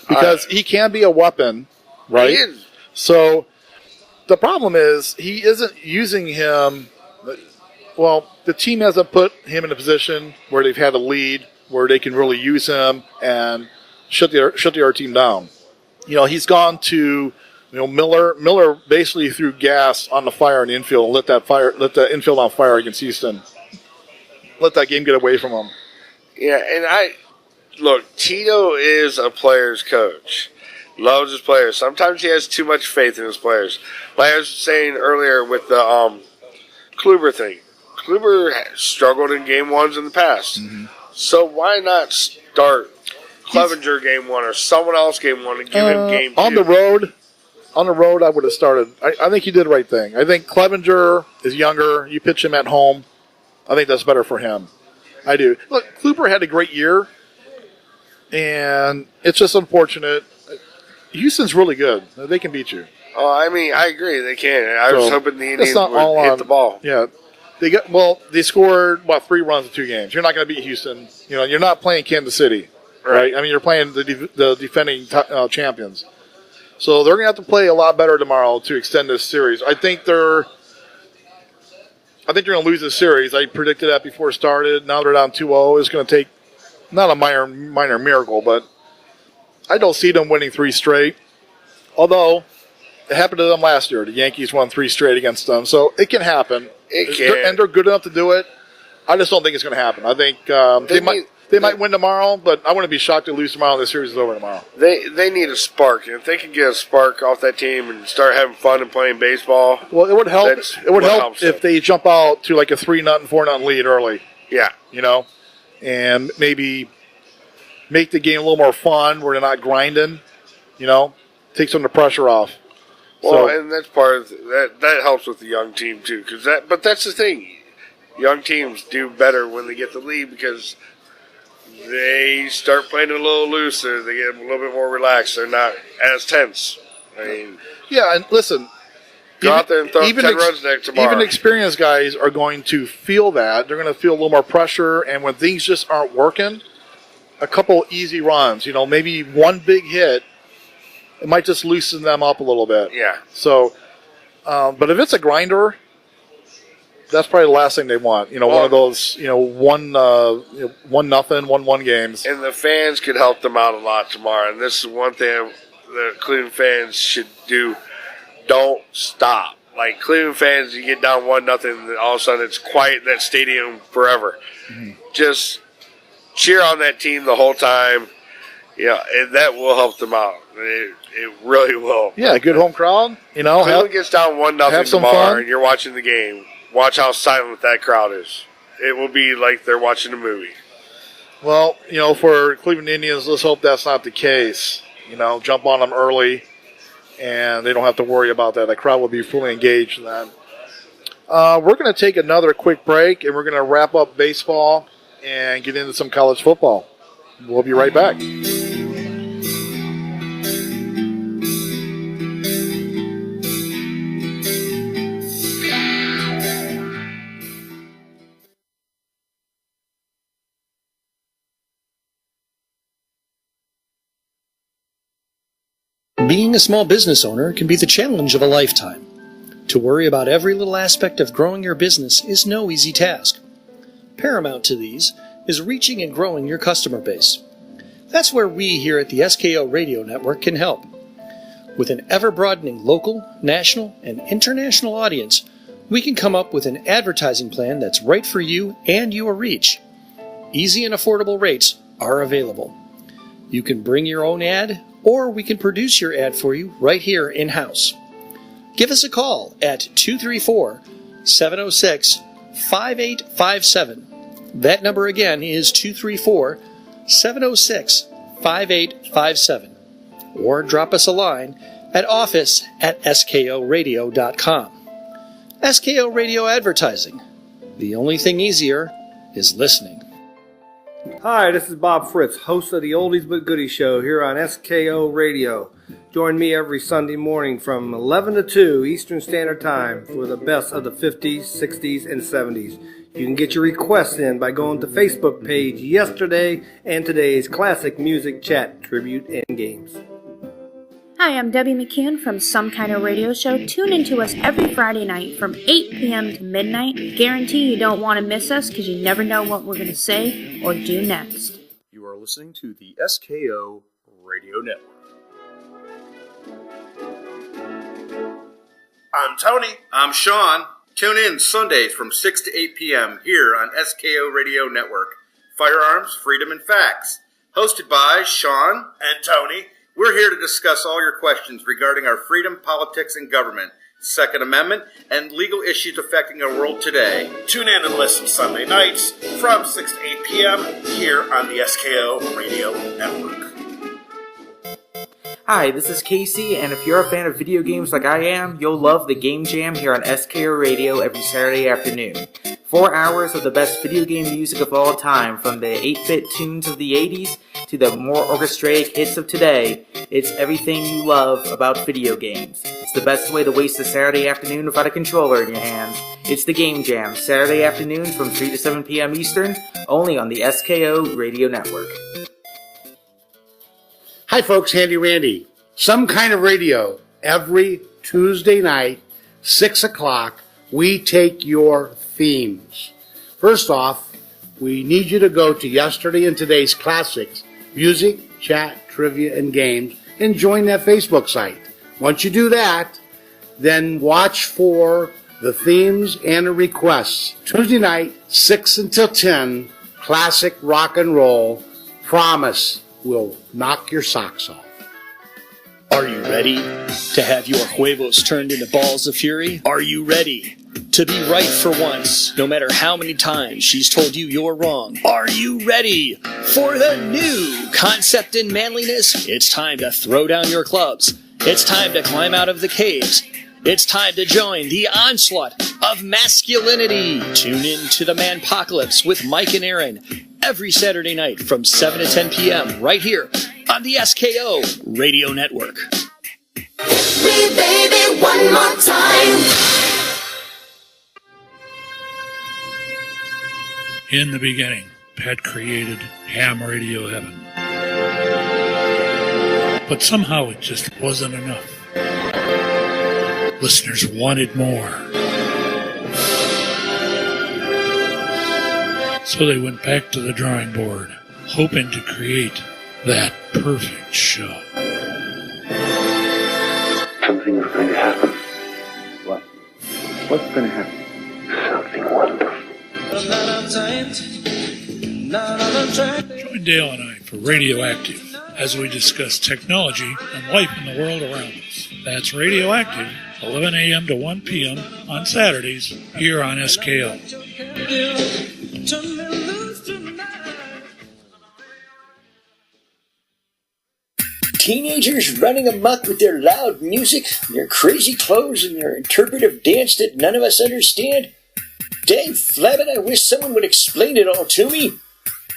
Speaker 2: because he can be a weapon. Right? So the problem is he isn't using him. Well, the team hasn't put him in a position where they've had a lead, where they can really use him and shut the other team down. He's gone to Miller. Miller basically threw gas on the fire in the infield and let the infield on fire against Houston. Let that game get away from him.
Speaker 3: Yeah, and look, Tito is a player's coach. Loves his players. Sometimes he has too much faith in his players. Like I was saying earlier with the Kluber thing. Kluber struggled in Game 1s in the past. Mm-hmm. So why not start Clevenger Game 1 or someone else Game 1 and give him Game 2?
Speaker 2: On the road, I would have started. I think he did the right thing. I think Clevenger is younger. You pitch him at home. I think that's better for him. I do. Look, Kluber had a great year, and it's just unfortunate. Houston's really good. They can beat you.
Speaker 3: Oh, I mean, I agree. They can. I was hoping the Indians
Speaker 2: not
Speaker 3: would
Speaker 2: all
Speaker 3: hit
Speaker 2: on-
Speaker 3: the ball.
Speaker 2: Yeah. They scored, 3 runs in 2 games. You're not going to beat Houston. You're not playing Kansas City, right? I mean, you're playing the defending champions. So they're going to have to play a lot better tomorrow to extend this series. I think they're going to lose this series. I predicted that before it started. Now they're down 2-0. It's going to take not a minor miracle, but I don't see them winning 3 straight. Although it happened to them last year. The Yankees won 3 straight against them, so it can happen.
Speaker 3: It can.
Speaker 2: And they're good enough to do it. I just don't think it's going to happen. I think they might win tomorrow, but I wouldn't be shocked to lose tomorrow. This series is over tomorrow.
Speaker 3: They need a spark. And if they can get a spark off that team and start having fun and playing baseball,
Speaker 2: well, it would help. It would help if they jump out to like a 3-0, 4-0 lead early.
Speaker 3: Yeah,
Speaker 2: and maybe make the game a little more fun where they're not grinding. Take some of the pressure off.
Speaker 3: Well, and that's part of that. That helps with the young team too, but that's the thing. Young teams do better when they get the lead because they start playing a little looser. They get a little bit more relaxed. They're not as tense. I mean,
Speaker 2: yeah, and listen,
Speaker 3: go out there and throw 10 runs next tomorrow.
Speaker 2: Even experienced guys are going to feel that. They're going to feel a little more pressure, and when things just aren't working, a couple easy runs, maybe one big hit, it might just loosen them up a little bit.
Speaker 3: Yeah.
Speaker 2: So, but if it's a grinder, that's probably the last thing they want. One of those, 1-0, 1-1 games.
Speaker 3: And the fans could help them out a lot tomorrow. And this is one thing the Cleveland fans should do. Don't stop. Like Cleveland fans, you get down 1-0, all of a sudden it's quiet in that stadium forever. Mm-hmm. Just cheer on that team the whole time. And that will help them out. It really will.
Speaker 2: Yeah, a good home crowd.
Speaker 3: Cleveland gets down 1-0 tomorrow,
Speaker 2: fun.
Speaker 3: and you're watching the game. Watch how silent that crowd is. It will be like they're watching a movie.
Speaker 2: Well, for Cleveland Indians, let's hope that's not the case. Jump on them early, and they don't have to worry about that. The crowd will be fully engaged in that. We're going to take another quick break, and we're going to wrap up baseball and get into some college football. We'll be right back.
Speaker 1: Being a small business owner can be the challenge of a lifetime. To worry about every little aspect of growing your business is no easy task. Paramount to these is reaching and growing your customer base. That's where we here at the SKO Radio Network can help. With an ever-broadening local, national, and international audience, we can come up with an advertising plan that's right for you and your reach. Easy and affordable rates are available. You can bring your own ad, or we can produce your ad for you right here in-house. Give us a call at 234-706-5857. That number again is 234-706-5857. Or drop us a line at office@skoradio.com. SKO Radio Advertising. The only thing easier is listening.
Speaker 5: Hi, this is Bob Fritz, host of the Oldies But Goodies show here on SKO Radio. Join me every Sunday morning from 11 to 2 Eastern Standard Time for the best of the 50s, 60s, and 70s. You can get your requests in by going to Facebook page yesterday and today's classic music chat, tribute, and games.
Speaker 6: Hi, I'm Debbie McCann from Some Kind of Radio Show. Tune in to us every Friday night from 8 p.m. to midnight. Guarantee you don't want to miss us because you never know what we're going to say or do next.
Speaker 7: You are listening to the SKO Radio Network.
Speaker 8: I'm Tony. I'm Sean. Tune in Sundays from 6 to 8 p.m. here on SKO Radio Network. Firearms, Freedom, and Facts. Hosted by Sean and Tony. We're here to discuss all your questions regarding our freedom, politics, and government, Second Amendment, and legal issues affecting our world today.
Speaker 18: Tune in and listen Sunday nights from 6 to 8 p.m. here on the SKO Radio Network.
Speaker 9: Hi, this is Casey, and if you're a fan of video games like I am, you'll love the Game Jam here on SKO Radio every Saturday afternoon. 4 hours of the best video game music of all time, from the 8-bit tunes of the 80s to the more orchestrated hits of today. It's everything you love about video games. It's It's the best way to waste a Saturday afternoon without a controller in your hands. It's the Game Jam, Saturday afternoons from 3 to 7 p.m. Eastern, only on the SKO Radio Network.
Speaker 10: Hi folks, Handy Randy. Some Kind of Radio. Every Tuesday night, 6 o'clock, we take your themes. First off, we need you to go to Yesterday and Today's Classics, Music, Chat, Trivia, and Games, and join that Facebook site. Once you do that, then watch for the themes and the requests. Tuesday night, 6 until 10, classic rock and roll. Promise will knock your socks off.
Speaker 1: Are you ready to have your huevos turned into balls of fury? Are you ready to be right for once, no matter how many times she's told you you're wrong? Are you ready for the new concept in manliness? It's time to throw down your clubs. It's time to climb out of the caves. It's time to join the onslaught of masculinity. Tune in to the Manpocalypse with Mike and Aaron every Saturday night from 7 to 10 p.m. right here on the SKO Radio Network.
Speaker 11: Me baby one more time.
Speaker 12: In the beginning, Pat created ham radio heaven. But somehow it just wasn't enough. Listeners wanted more. So they went back to the drawing board, hoping to create that perfect show.
Speaker 13: Something's going to happen. What? What's going to happen? Something wonderful.
Speaker 12: Join Dale and I for Radioactive as we discuss technology and life in the world around us. That's Radioactive, 11 a.m. to 1 p.m. on Saturdays here on SKO.
Speaker 14: Teenagers running amok with their loud music, their crazy clothes, and their interpretive dance that none of us understand? Dang flabbit, I wish someone would explain it all to me.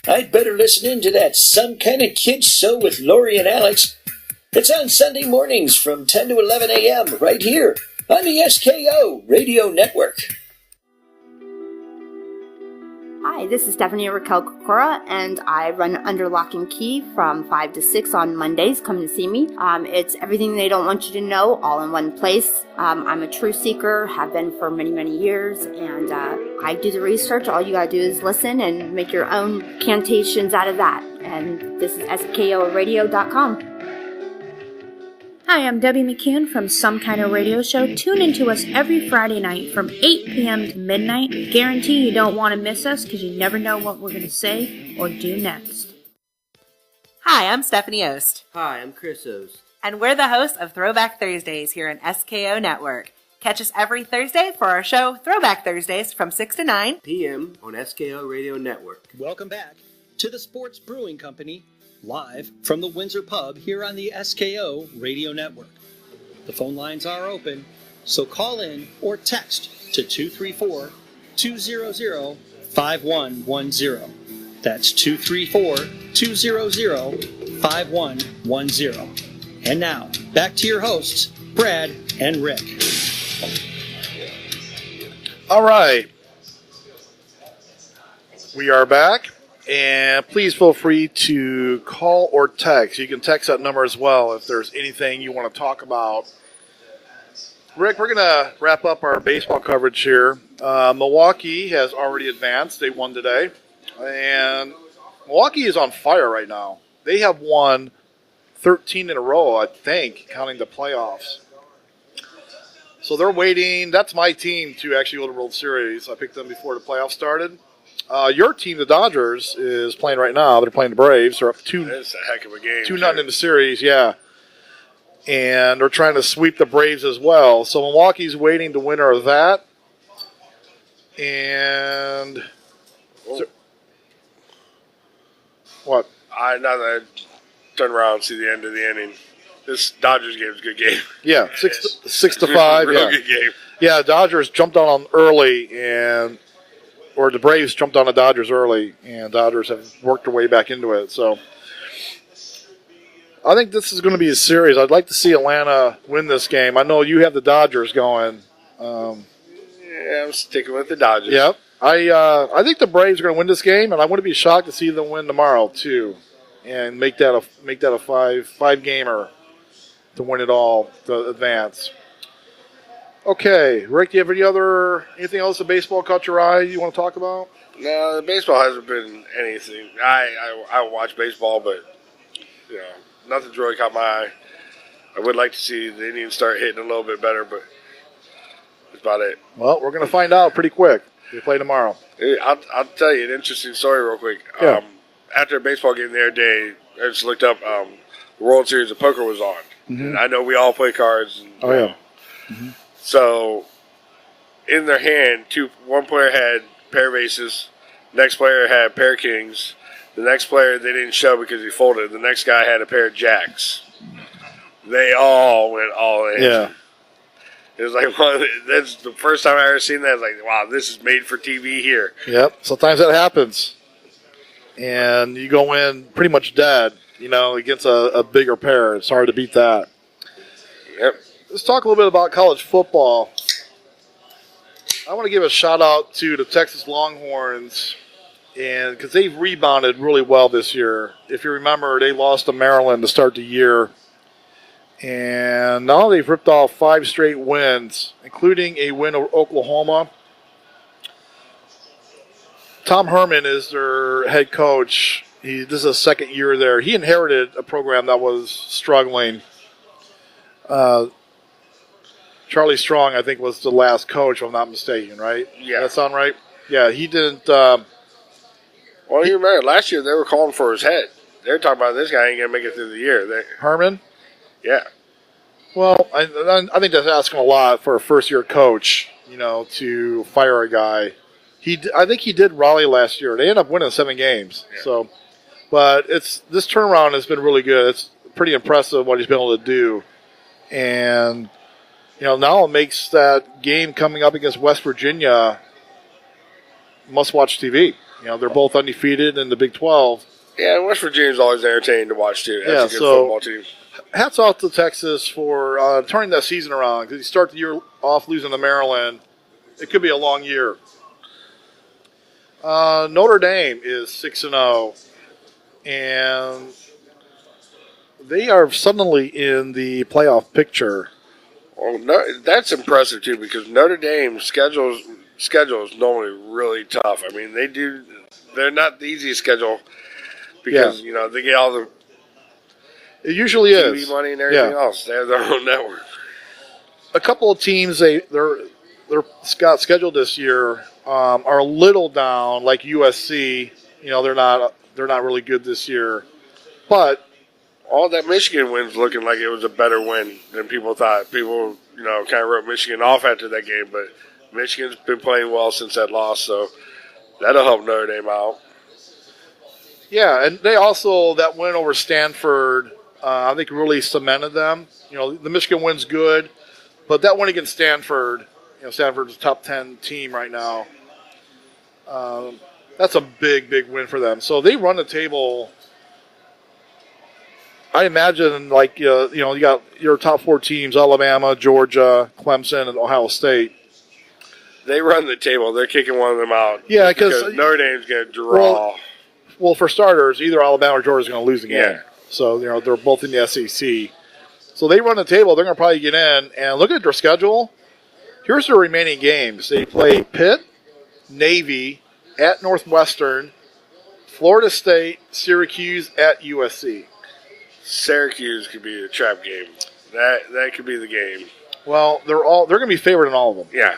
Speaker 14: I'd better listen in to that Some Kind of Kids Show with Lori and Alex. It's on Sunday mornings from 10 to 11 a.m. right here on the SKO Radio Network.
Speaker 15: Hi, this is Stephanie Raquel Kokora, and I run Under Lock and Key from 5 to 6 on Mondays. Come to see me. It's everything they don't want you to know, all in one place. I'm a truth seeker, have been for many, many years, and I do the research. All you gotta do is listen and make your own cantations out of that. And this is SKORadio.com.
Speaker 6: Hi, I'm Debbie McCune from Some Kind of Radio Show. Tune in to us every Friday night from 8 p.m. to midnight. Guarantee you don't want to miss us because you never know what we're going to say or do next.
Speaker 16: Hi, I'm Stephanie Ost.
Speaker 17: Hi, I'm Chris Ost.
Speaker 16: And we're the hosts of Throwback Thursdays here on SKO Network. Catch us every Thursday for our show Throwback Thursdays from 6 to 9
Speaker 17: p.m. on SKO Radio Network.
Speaker 1: Welcome back to the Sports Brewing Company, live from the Windsor Pub here on the SKO Radio Network. The phone lines are open, so call in or text to 234-200-5110. That's 234-200-5110. And now, back to your hosts, Brad and Rick.
Speaker 2: All right. We are back. And please feel free to call or text. You can text that number as well if there's anything you want to talk about. Rick, we're going to wrap up our baseball coverage here. Milwaukee has already advanced. They won today. And Milwaukee is on fire right now. They have won 13 in a row, I think, counting the playoffs. So they're waiting. That's my team to actually go to the World Series. I picked them before the playoffs started. Your team, the Dodgers, is playing right now. They're playing the Braves. They're up 2-0
Speaker 3: That's a heck of a game.
Speaker 2: 2-0 in the series, yeah. And they're trying to sweep the Braves as well. So Milwaukee's waiting the winner of that. And what?
Speaker 3: Now that I turn around and see the end of the inning, this Dodgers game is a good game.
Speaker 2: Yeah, 6-5.
Speaker 3: Real
Speaker 2: Yeah,
Speaker 3: good game.
Speaker 2: Yeah, Dodgers jumped on them early, or the Braves jumped on the Dodgers early, and Dodgers have worked their way back into it. So, I think this is going to be a series. I'd like to see Atlanta win this game. I know you have the Dodgers going.
Speaker 3: Yeah, I'm sticking with the Dodgers.
Speaker 2: Yep. I think the Braves are going to win this game, and I wouldn't be shocked to see them win tomorrow too, and make that a five gamer to win it all to advance. Okay, Rick, do you have anything else that baseball caught your eye you want to talk about?
Speaker 3: No, the baseball hasn't been anything. I watch baseball, but nothing's really caught my eye. I would like to see the Indians start hitting a little bit better, but that's about it.
Speaker 2: Well, we're going to find out pretty quick. They play tomorrow.
Speaker 3: I'll tell you an interesting story real quick.
Speaker 2: Yeah.
Speaker 3: After a baseball game the other day, I just looked up the World Series of Poker was on.
Speaker 2: Mm-hmm.
Speaker 3: And I know we all play cards. And,
Speaker 2: Mm-hmm.
Speaker 3: So, in their hand, one player had a pair of aces, next player had a pair of kings, the next player they didn't show because he folded, the next guy had a pair of jacks. They all went all in.
Speaker 2: Yeah.
Speaker 3: It was like, that's the first time I ever seen that. I was like, wow, this is made for TV here.
Speaker 2: Yep. Sometimes that happens. And you go in pretty much dead, against a bigger pair. It's hard to beat that.
Speaker 3: Yep.
Speaker 2: Let's talk a little bit about college football. I want to give a shout out to the Texas Longhorns, and because they've rebounded really well this year. If you remember, they lost to Maryland to start the year, and now they've ripped off 5 straight wins, including a win over Oklahoma. Tom Herman is their head coach. This is his second year there. He inherited a program that was struggling. Charlie Strong, I think, was the last coach, if I'm not mistaken, right?
Speaker 3: Yeah.
Speaker 2: Does that sound right? Yeah, he didn't.
Speaker 3: Well, you remember, last year they were calling for his head. They were talking about this guy ain't going to make it through the year.
Speaker 2: Herman?
Speaker 3: Yeah.
Speaker 2: Well, I think that's asking a lot for a first-year coach, to fire a guy. I think he did Raleigh last year. They ended up winning 7 games. Yeah. So, but this turnaround has been really good. It's pretty impressive what he's been able to do. And, now it makes that game coming up against West Virginia must-watch TV. They're both undefeated in the Big 12.
Speaker 3: Yeah, West Virginia's always entertaining to watch, too. That's a good football team.
Speaker 2: Hats off to Texas for turning that season around. Because you start the year off losing to Maryland, it could be a long year. Notre Dame is 6-0, and they are suddenly in the playoff picture.
Speaker 3: Well, no, that's impressive too, because Notre Dame's schedule is normally really tough. I mean, they're not the easiest schedule because they get all the
Speaker 2: it usually
Speaker 3: TV
Speaker 2: is
Speaker 3: money and everything else. They have their own network.
Speaker 2: A couple of teams they're scheduled this year are a little down, like USC. They're not really good this year, but
Speaker 3: all that Michigan win's looking like it was a better win than people thought. People, kind of wrote Michigan off after that game, but Michigan's been playing well since that loss, so that'll help Notre Dame out.
Speaker 2: Yeah, and they also, that win over Stanford, I think really cemented them. The Michigan win's good, but that win against Stanford, Stanford's a top 10 team right now. That's a big, big win for them. So they run the table. I imagine, you got your top 4 teams, Alabama, Georgia, Clemson, and Ohio State.
Speaker 3: They run the table. They're kicking one of them out.
Speaker 2: Yeah, because
Speaker 3: Notre Dame's going to draw.
Speaker 2: Well, for starters, either Alabama or Georgia is going to lose the game.
Speaker 3: Yeah.
Speaker 2: So, they're both in the SEC. So they run the table. They're going to probably get in. And look at their schedule. Here's their remaining games. They play Pitt, Navy, at Northwestern, Florida State, Syracuse, at USC.
Speaker 3: Syracuse could be a trap game. That could be the game.
Speaker 2: Well, they're going to be favored in all of them.
Speaker 3: Yeah.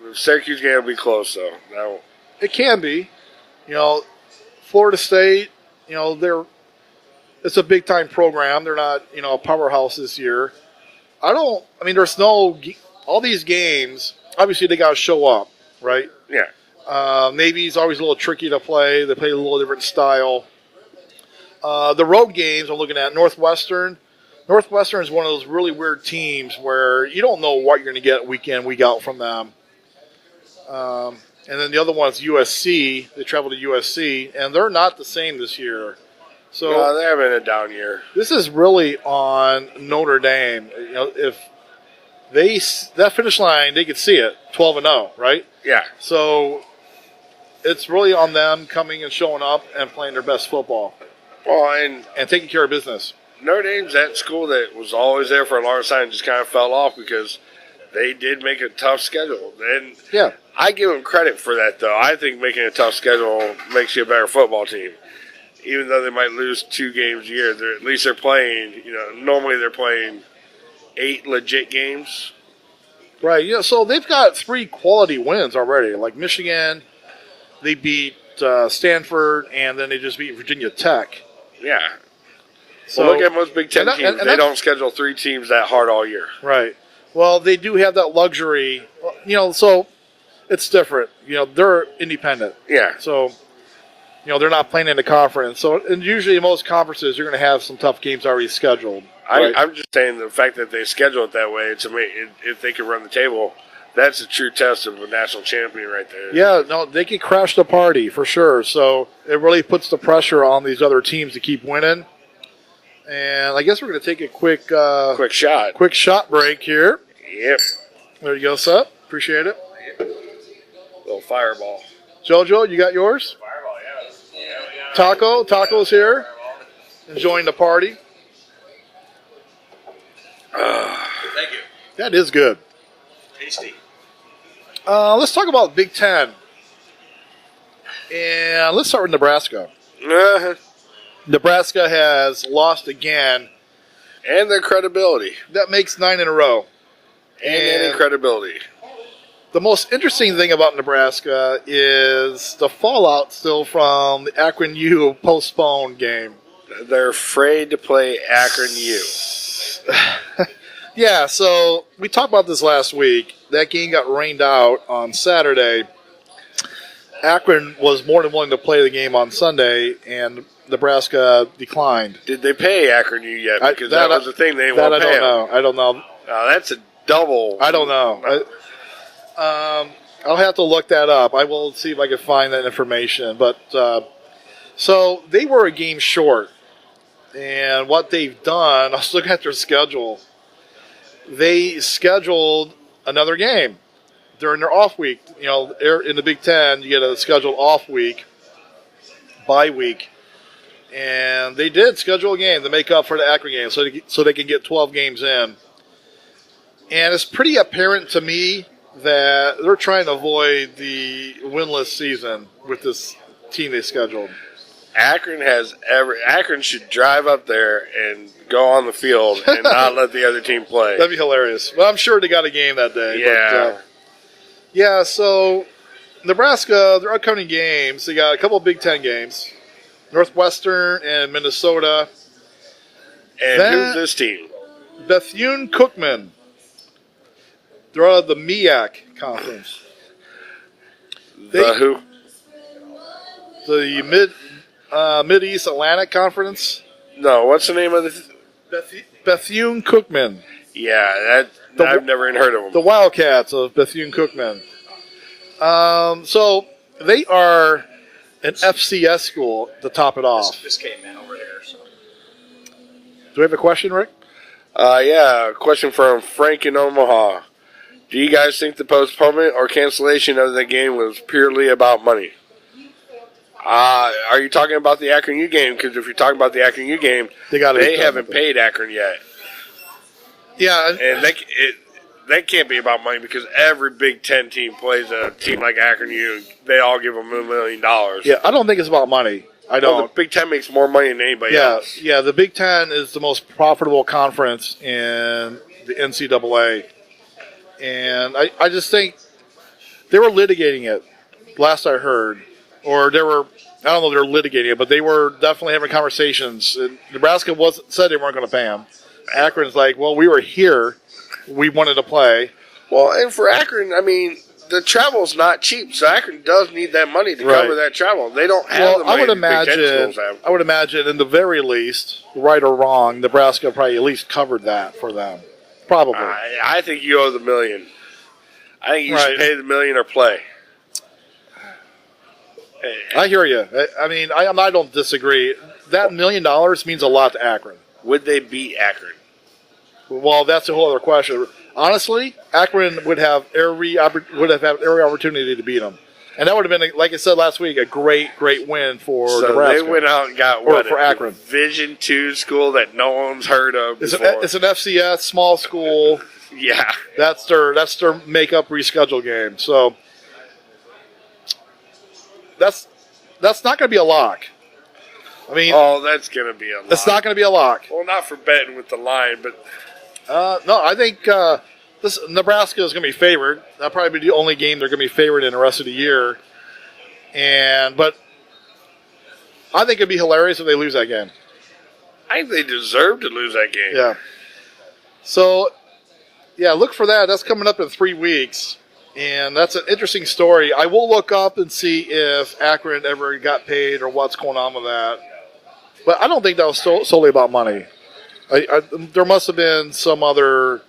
Speaker 3: The Syracuse game will be close, though.
Speaker 2: It can be. Florida State, it's a big-time program. They're not, a powerhouse this year. There's all these games, obviously they got to show up, right?
Speaker 3: Yeah.
Speaker 2: Navy's always a little tricky to play. They play a little different style. The road games, I'm looking at Northwestern. Northwestern is one of those really weird teams where you don't know what you're going to get week in, week out from them. And then the other one is USC. They travel to USC, and they're not the same this year. So
Speaker 3: no, they're having a down year.
Speaker 2: This is really on Notre Dame. If that finish line, they could see it, 12-0, right?
Speaker 3: Yeah.
Speaker 2: So it's really on them coming and showing up and playing their best football.
Speaker 3: Well,
Speaker 2: and taking care of business.
Speaker 3: Notre Dame's that school that was always there for a long time and just kind of fell off because they did make a tough schedule. And
Speaker 2: yeah,
Speaker 3: I give them credit for that, though. I think making a tough schedule makes you a better football team. Even though they might lose 2 games a year, at least they're playing, normally they're playing 8 legit games.
Speaker 2: Right, yeah, so they've got 3 quality wins already. Like Michigan, they beat Stanford, and then they just beat Virginia Tech.
Speaker 3: Yeah.
Speaker 2: So
Speaker 3: Look at most Big Ten teams. They don't schedule 3 teams that hard all year.
Speaker 2: Right. Well, they do have that luxury, so it's different. They're independent.
Speaker 3: Yeah.
Speaker 2: So, they're not playing in the conference. So, and usually in most conferences, you're going to have some tough games already scheduled. Right?
Speaker 3: I'm just saying the fact that they schedule it that way, to me, if they can run the table, that's a true test of a national champion right there.
Speaker 2: Yeah, no, they can crash the party for sure. So it really puts the pressure on these other teams to keep winning. And I guess we're going to take a quick shot break here.
Speaker 3: Yep.
Speaker 2: There you go, Seth. Appreciate it.
Speaker 3: Little fireball.
Speaker 2: JoJo, you got yours?
Speaker 3: Fireball, yeah.
Speaker 2: Taco's here, enjoying the party.
Speaker 18: Thank you.
Speaker 2: That is good.
Speaker 18: Tasty.
Speaker 2: Let's talk about Big Ten. And let's start with Nebraska. Nebraska has lost again.
Speaker 3: And their credibility.
Speaker 2: That makes 9 in a row.
Speaker 3: And any credibility.
Speaker 2: The most interesting thing about Nebraska is the fallout still from the Akron U postponed game.
Speaker 3: They're afraid to play Akron U.
Speaker 2: Yeah, so we talked about this last week. That game got rained out on Saturday. Akron was more than willing to play the game on Sunday, and Nebraska declined.
Speaker 3: Did they pay Akron U yet? Because that was the thing they won't pay.
Speaker 2: I don't know.
Speaker 3: That's a double.
Speaker 2: I don't know. I'll have to look that up. I will see if I can find that information. But so they were a game short, and what they've done, I was looking at their schedule. They scheduled another game during their off week. In the Big Ten, you get a scheduled off week, bye week, and they did schedule a game to make up for the Akron game, so they can get 12 games in. And it's pretty apparent to me that they're trying to avoid the winless season with this team they scheduled.
Speaker 3: Akron should drive up there and go on the field and not let the other team play.
Speaker 2: That'd be hilarious. Well, I'm sure they got a game that day.
Speaker 3: Yeah.
Speaker 2: But, so Nebraska, their upcoming games, they got a couple of Big Ten games. Northwestern and Minnesota.
Speaker 3: And who's this team?
Speaker 2: Bethune-Cookman. They're out of the MEAC conference.
Speaker 3: Who?
Speaker 2: The Mid-East Atlantic Conference.
Speaker 3: No, what's the name of the...
Speaker 2: Bethune-Cookman.
Speaker 3: Yeah, I've never even heard of them.
Speaker 2: The Wildcats of Bethune-Cookman. So they are an FCS school to top it off.
Speaker 18: This came in over there. So.
Speaker 2: Do we have a question, Rick?
Speaker 3: Yeah, a question from Frank in Omaha. Do you guys think the postponement or cancellation of the game was purely about money? Are you talking about the Akron U game? Because if you're talking about the Akron U game, they haven't paid Akron yet.
Speaker 2: Yeah.
Speaker 3: And that can't be about money because every Big Ten team plays a team like Akron U. They all give them $1 million.
Speaker 2: Yeah, I don't think it's about money. I don't.
Speaker 3: Well, the Big Ten makes more money than anybody else.
Speaker 2: Yeah, the Big Ten is the most profitable conference in the NCAA. And I just think they were litigating it, last I heard. Or they were, I don't know if they're litigating it, but they were definitely having conversations. And Nebraska said they weren't going to pay them. Akron's like, well, we were here. We wanted to play.
Speaker 3: Well, and for Akron, I mean, the travel's not cheap, so Akron does need that money to cover that travel. They don't have the money Big Ten schools have.
Speaker 2: I would imagine, in the very least, right or wrong, Nebraska probably at least covered that for them. Probably.
Speaker 3: I think you owe the $1 million. I think you should pay the $1 million or play.
Speaker 2: I hear you. I mean, I don't disagree. that $1 million means a lot to Akron.
Speaker 3: Would they beat Akron?
Speaker 2: Well, that's a whole other question. Honestly, Akron would have every opportunity to beat them, and that would have been, like I said last week, a great win for Nebraska.
Speaker 3: They went out and got
Speaker 2: for Akron,
Speaker 3: Division II school that no one's heard of before.
Speaker 2: It's an FCS small school.
Speaker 3: Yeah,
Speaker 2: that's their make-up reschedule game. So that's not going to be a lock. I mean,
Speaker 3: that's going to be a lock.
Speaker 2: It's not going to be a lock.
Speaker 3: Well, not for betting with the line, but
Speaker 2: no, I think this Nebraska is going to be favored. That'll probably be the only game they're going to be favored in the rest of the year. But I think it'd be hilarious if they lose that game.
Speaker 3: I think they deserve to lose that game.
Speaker 2: Yeah. So, yeah, look for that. That's coming up in 3 weeks. And that's an interesting story. I will look up and see if Akron ever got paid or what's going on with that. But I don't think that was solely about money. There must have been some other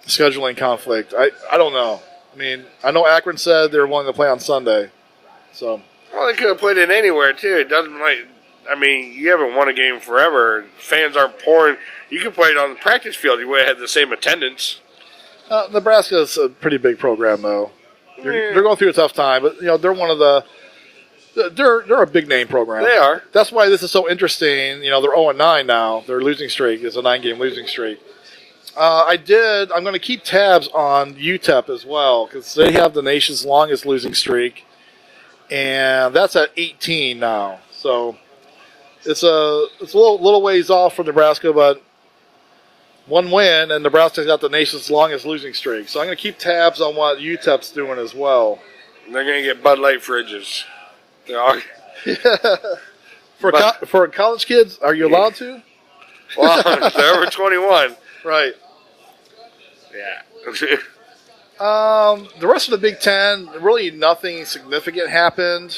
Speaker 2: scheduling conflict. I don't know. I mean, I know Akron said they were willing to play on Sunday. So.
Speaker 3: Well, they could have played it anywhere, too. It doesn't you haven't won a game forever. Fans aren't pouring. You could play it on the practice field. You would have had the same attendance.
Speaker 2: Nebraska is a pretty big program, though. They're going through a tough time, but they're one of the. They're a big name program.
Speaker 3: They are.
Speaker 2: That's why this is so interesting. They're 0-9 now. Their losing streak is a 9-game losing streak. I'm going to keep tabs on UTEP as well because they have the nation's longest losing streak, and that's at 18 now. So it's a little ways off from Nebraska, but one win, and Nebraska's got the nation's longest losing streak. So I'm going to keep tabs on what UTEP's doing as well.
Speaker 3: They're going to get Bud Light fridges.
Speaker 2: For college kids, are you allowed to?
Speaker 3: Well, they're over 21.
Speaker 2: Right.
Speaker 3: Yeah.
Speaker 2: The rest of the Big Ten, really nothing significant happened.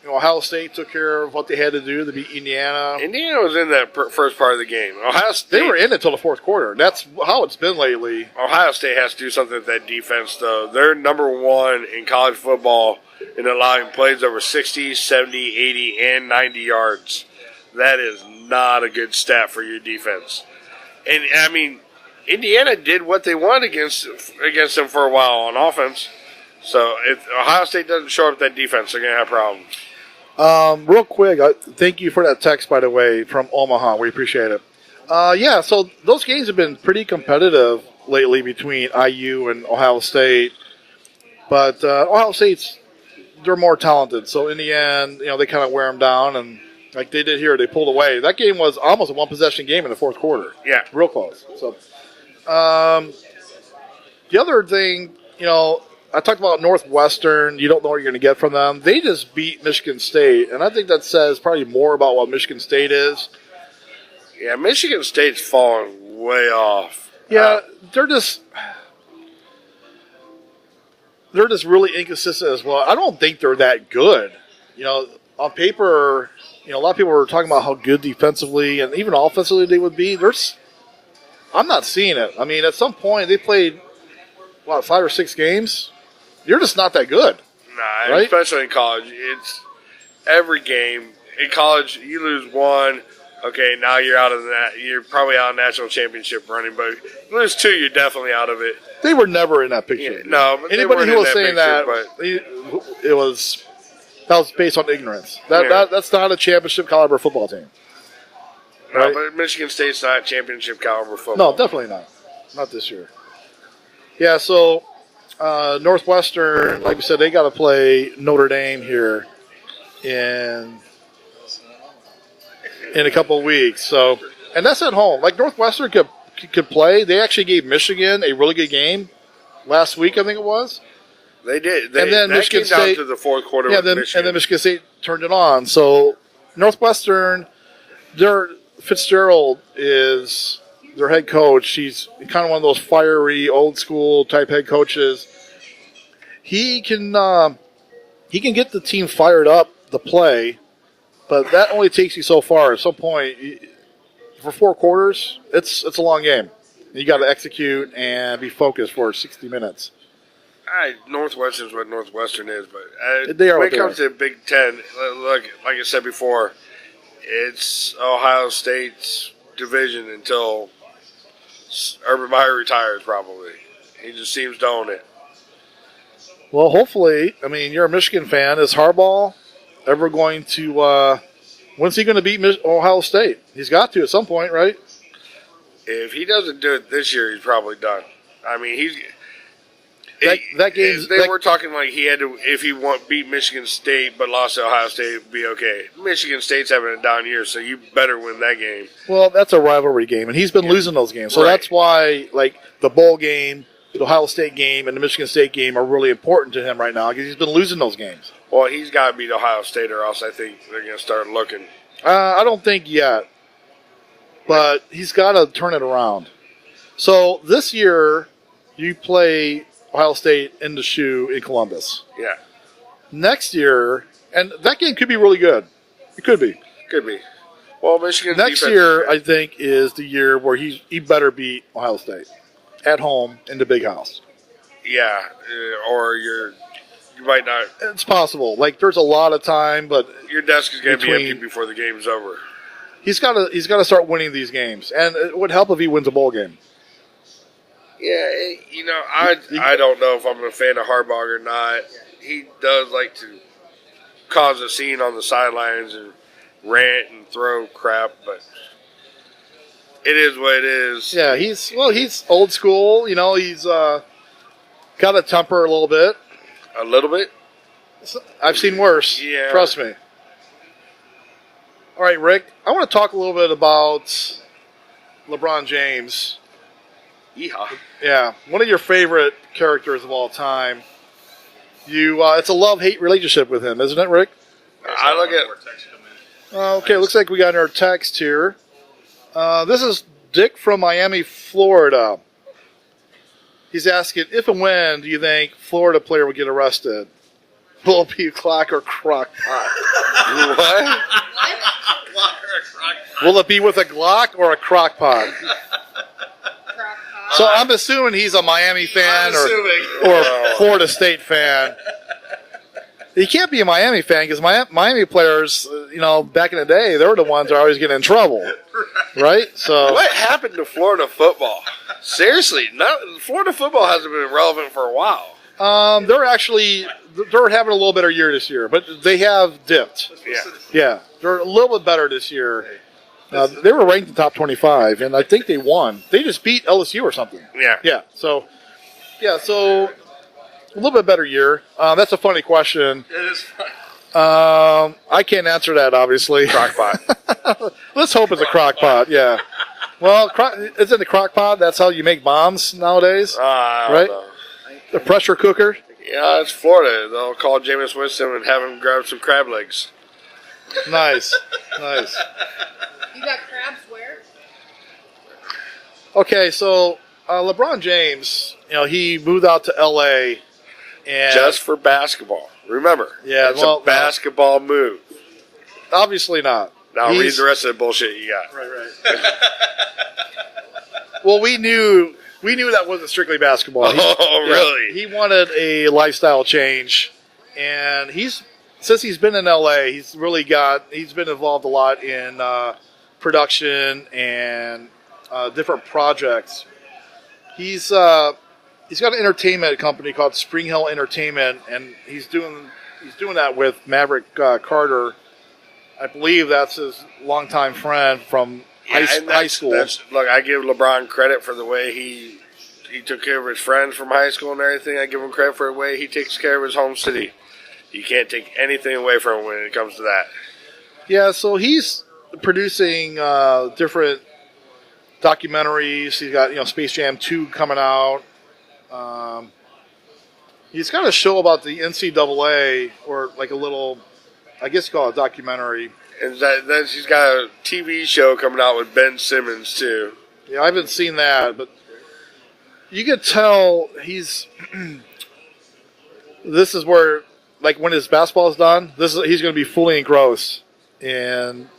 Speaker 2: Ohio State took care of what they had to do to beat Indiana.
Speaker 3: Indiana was in that first part of the game. Ohio State,
Speaker 2: they were in it till the fourth quarter. That's how it's been lately.
Speaker 3: Ohio State has to do something with that defense, though. They're number one in college football in allowing plays over 60, 70, 80, and 90 yards. That is not a good stat for your defense. And, I mean, Indiana did what they wanted against them for a while on offense. So if Ohio State doesn't show up that defense, they're going to have problems.
Speaker 2: Real quick, thank you for that text, by the way, from Omaha. We appreciate it. So those games have been pretty competitive lately between IU and Ohio State. But Ohio State's, they're more talented. So in the end, they kind of wear them down. And like they did here, they pulled away. That game was almost a one-possession game in the fourth quarter.
Speaker 3: Yeah.
Speaker 2: Real close. So the other thing, I talked about Northwestern. You don't know what you're going to get from them. They just beat Michigan State, and I think that says probably more about what Michigan State is.
Speaker 3: Yeah, Michigan State's fallen way off.
Speaker 2: Yeah, they're just really inconsistent as well. I don't think they're that good. On paper, a lot of people were talking about how good defensively and even offensively they would be. I'm not seeing it. I mean, at some point they played 5 or 6 games. You're just not that good.
Speaker 3: Nah,
Speaker 2: right?
Speaker 3: Especially in college. It's every game. In college, you lose one. Okay, now you're out of that. You're probably out of national championship running, but you lose 2, you're definitely out of it.
Speaker 2: They were never in that picture.
Speaker 3: Yeah, no, but
Speaker 2: anybody who was saying that,
Speaker 3: but
Speaker 2: that was based on ignorance. That's not a championship caliber football team.
Speaker 3: Right? No, but Michigan State's not championship caliber football.
Speaker 2: No, definitely not. Not this year. Yeah, so Northwestern, like you said, they got to play Notre Dame here in a couple of weeks. So, and that's at home. Like Northwestern could play. They actually gave Michigan a really good game last week, I think it was.
Speaker 3: They did.
Speaker 2: And then Michigan State
Speaker 3: down to the fourth quarter.
Speaker 2: Yeah,
Speaker 3: with Michigan.
Speaker 2: And then Michigan State turned it on. So Northwestern, Fitzgerald is their head coach. He's kind of one of those fiery, old school type head coaches. He can get the team fired up to play, but that only takes you so far. At some point, for 4 quarters, it's a long game. You got to execute and be focused for 60 minutes.
Speaker 3: Northwestern's what Northwestern is, but
Speaker 2: they are
Speaker 3: when it comes to Big Ten, look, like I said before, It's Ohio State's division until Urban Meyer retires, probably. He just seems to own it.
Speaker 2: Well, hopefully, I mean, you're a Michigan fan. Is Harbaugh ever going to, when's he going to beat Ohio State? He's got to at some point, right?
Speaker 3: If he doesn't do it this year, he's probably done. I mean,
Speaker 2: that game's...
Speaker 3: They were talking like he had to, if he beat Michigan State but lost to Ohio State, it would be okay. Michigan State's having a down year, so you better win that game.
Speaker 2: Well, that's a rivalry game, and he's been losing those games. So that's why, like, the bowl game, the Ohio State game, and the Michigan State game are really important to him right now because he's been losing those games.
Speaker 3: Well, he's got to beat Ohio State or else I think they're going to start looking.
Speaker 2: I don't think yet, but he's got to turn it around. So this year, you play Ohio State in the shoe in Columbus.
Speaker 3: Yeah.
Speaker 2: Next year, and that game could be really good. It could be.
Speaker 3: Could be. Well, Michigan
Speaker 2: next year, I think, is the year where he better beat Ohio State at home in the big house.
Speaker 3: Yeah, or you might not.
Speaker 2: It's possible. Like, there's a lot of time, but
Speaker 3: your desk is going to be empty before the game's over.
Speaker 2: He's got to start winning these games, and it would help if he wins a bowl game.
Speaker 3: Yeah, I don't know if I'm a fan of Harbaugh or not. He does like to cause a scene on the sidelines and rant and throw crap, but it is what it is.
Speaker 2: Yeah, he's old school. He's got a temper a little bit.
Speaker 3: A little bit?
Speaker 2: I've seen worse.
Speaker 3: Yeah.
Speaker 2: Trust me. All right, Rick, I want to talk a little bit about LeBron James.
Speaker 3: Yeehaw.
Speaker 2: Yeah, one of your favorite characters of all time. It's a love-hate relationship with him, isn't it, Rick?
Speaker 3: I look at...
Speaker 2: Okay, looks like we got our text here. This is Dick from Miami, Florida. He's asking, if and when do you think Florida player will get arrested? Will it be a clock or crock pot?
Speaker 3: What?
Speaker 2: Will it be with a Glock or a crock pot? So I'm assuming he's a Miami fan or a Florida State fan. He can't be a Miami fan because Miami players, back in the day, they were the ones that are always getting in trouble, right? So
Speaker 3: what happened to Florida football? Seriously, Florida football hasn't been relevant for a while.
Speaker 2: They're having a little better year this year, but they have dipped. Yeah, they're a little bit better this year. They were ranked in the top 25, and I think they won. They just beat LSU or something.
Speaker 3: Yeah.
Speaker 2: So a little bit better year. That's a funny question.
Speaker 3: It is funny.
Speaker 2: I can't answer that, obviously.
Speaker 3: Crockpot.
Speaker 2: Let's hope it's a crock pot, yeah. Well, isn't the crock pot, that's how you make bombs nowadays? Right?
Speaker 3: Know.
Speaker 2: The pressure cooker?
Speaker 3: Yeah, it's Florida. They'll call Jameis Winston and have him grab some crab legs.
Speaker 2: Nice.
Speaker 19: You got crabs where?
Speaker 2: Okay, so LeBron James, he moved out to L.A. and
Speaker 3: just for basketball. Remember, it's a basketball move.
Speaker 2: Obviously not.
Speaker 3: Now read the rest of the bullshit you got.
Speaker 2: Right. Well, we knew that wasn't strictly basketball.
Speaker 3: Really?
Speaker 2: He wanted a lifestyle change, and since he's been in L.A., he's been involved a lot in production and different projects. He's got an entertainment company called Spring Hill Entertainment, and he's doing that with Maverick Carter. I believe that's his longtime friend from high school.
Speaker 3: Look, I give LeBron credit for the way he took care of his friends from high school and everything. I give him credit for the way he takes care of his home city. You can't take anything away from him when it comes to that.
Speaker 2: Yeah, so he's producing different documentaries. He's got Space Jam 2 coming out. He's got a show about the NCAA, or like a little, I guess you call it a documentary.
Speaker 3: And then she's got a TV show coming out with Ben Simmons too.
Speaker 2: Yeah, I haven't seen that, but you could tell he's. This is where, like, when his basketball is done, he's going to be fully engrossed, and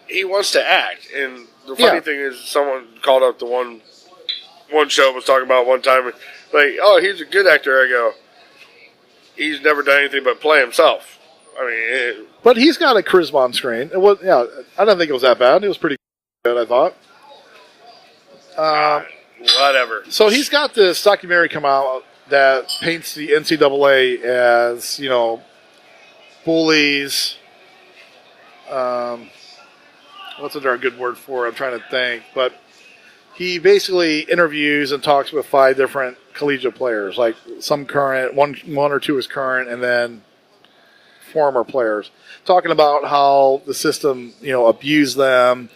Speaker 3: he wants to act. And the funny thing is, someone called up the one show was talking about one time, like, oh, he's a good actor. I go, he's never done anything but play himself. I mean,
Speaker 2: but he's got a charisma on screen. It was, yeah, I don't think it was that bad. It was pretty good, I thought.
Speaker 3: Whatever.
Speaker 2: So he's got this documentary come out that paints the NCAA as, you know, bullies. What's another good word for it? I'm trying to think. But he basically interviews and talks with 5 different collegiate players, like some current, one or two is current, and then former players, talking about how the system, you know, abused them,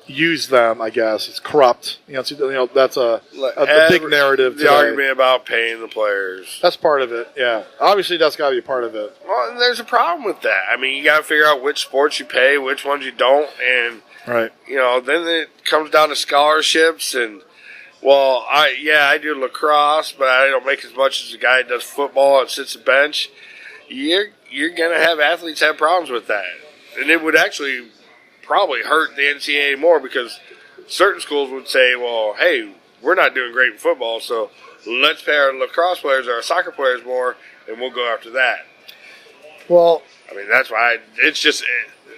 Speaker 2: used them. I guess it's corrupt. You know, that's a big narrative.
Speaker 3: The argument about paying the players.
Speaker 2: That's part of it. Yeah, obviously that's got to be part of it.
Speaker 3: Well, and there's a problem with that. I mean, you got to figure out which sports you pay, which ones you don't, and
Speaker 2: right.
Speaker 3: You know, then it comes down to scholarships and. Well, I do lacrosse, but I don't make as much as a guy that does football and sits a bench. You're gonna have athletes have problems with that, and it would actually probably hurt the NCAA more because certain schools would say, "Well, hey, we're not doing great in football, so let's pay our lacrosse players or our soccer players more, and we'll go after that."
Speaker 2: Well,
Speaker 3: I mean that's why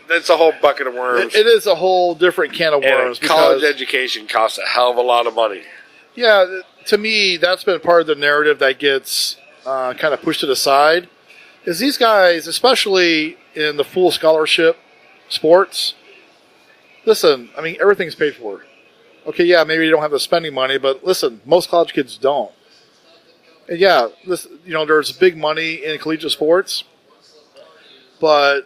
Speaker 3: that's a whole bucket of worms.
Speaker 2: It is a whole different can of worms.
Speaker 3: And college education costs a hell of a lot of money.
Speaker 2: Yeah, to me, that's been part of the narrative that gets kind of pushed to the side. Is these guys, especially in the full scholarship sports, listen, I mean, everything's paid for. Okay, yeah, maybe you don't have the spending money, but listen, most college kids don't. And yeah, listen, you know, there's big money in collegiate sports, but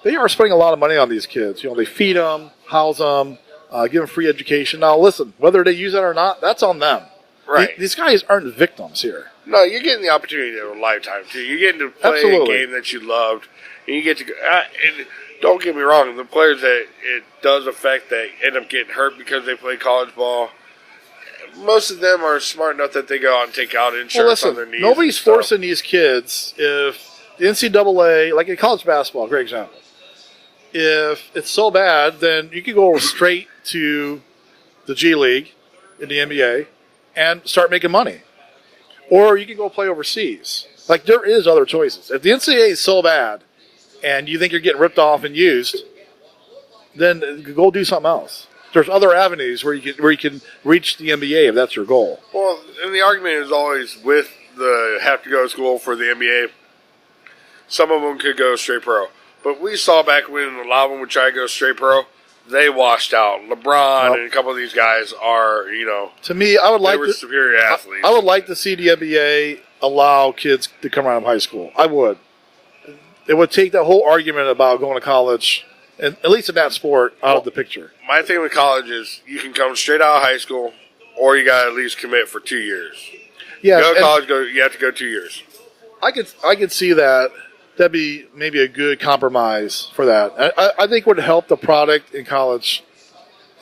Speaker 2: they are spending a lot of money on these kids. You know, they feed them, house them, give them free education. Now, listen, whether they use that or not, that's on them.
Speaker 3: Right.
Speaker 2: These guys aren't victims here.
Speaker 3: No, you're getting the opportunity of a lifetime, too. You're getting to play a game that you loved, and you get to go. And don't get me wrong, the players that it does affect that end up getting hurt because they play college ball, most of them are smart enough that they go out and take out insurance on their knees.
Speaker 2: Nobody's forcing these kids. If the NCAA, like in college basketball, great example, if it's so bad, then you can go straight to the G League in the NBA and start making money. Or you can go play overseas. Like, there is other choices. If the NCAA is so bad and you think you're getting ripped off and used, then go do something else. There's other avenues where you can reach the NBA if that's your goal.
Speaker 3: Well, and the argument is always with the have to go to school for the NBA. Some of them could go straight pro. But we saw back when a lot of them would try to go straight pro, they washed out. LeBron and a couple of these guys are, you know,
Speaker 2: to me, I would like
Speaker 3: they were superior athletes.
Speaker 2: I would like to see the NBA allow kids to come out of high school. I would. It would take that whole argument about going to college, and at least in that sport, out of the picture.
Speaker 3: My thing with college is you can come straight out of high school, or you got to at least commit for 2 years.
Speaker 2: Yeah,
Speaker 3: go to college, you have to go 2 years.
Speaker 2: I could see that. That'd be maybe a good compromise for that. I think would help the product in college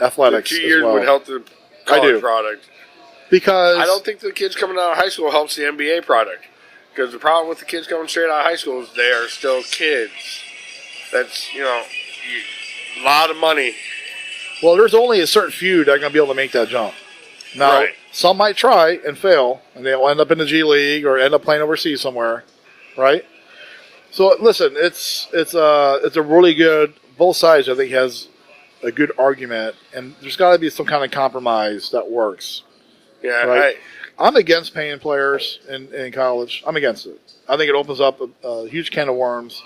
Speaker 2: athletics.
Speaker 3: The 2 years
Speaker 2: as well.
Speaker 3: would help the college product.
Speaker 2: Because
Speaker 3: I don't think the kids coming out of high school helps the NBA product. Because the problem with the kids coming straight out of high school is they are still kids. That's, you know, a lot of money.
Speaker 2: Well, there's only a certain few that are going to be able to make that jump. Now, some might try and fail, and they'll end up in the G League or end up playing overseas somewhere, right? So listen, it's a really good. Both sides, I think, has a good argument, and there's got to be some kind of compromise that works.
Speaker 3: Yeah,
Speaker 2: right? I'm against paying players in college. I'm against it. I think it opens up a huge can of worms,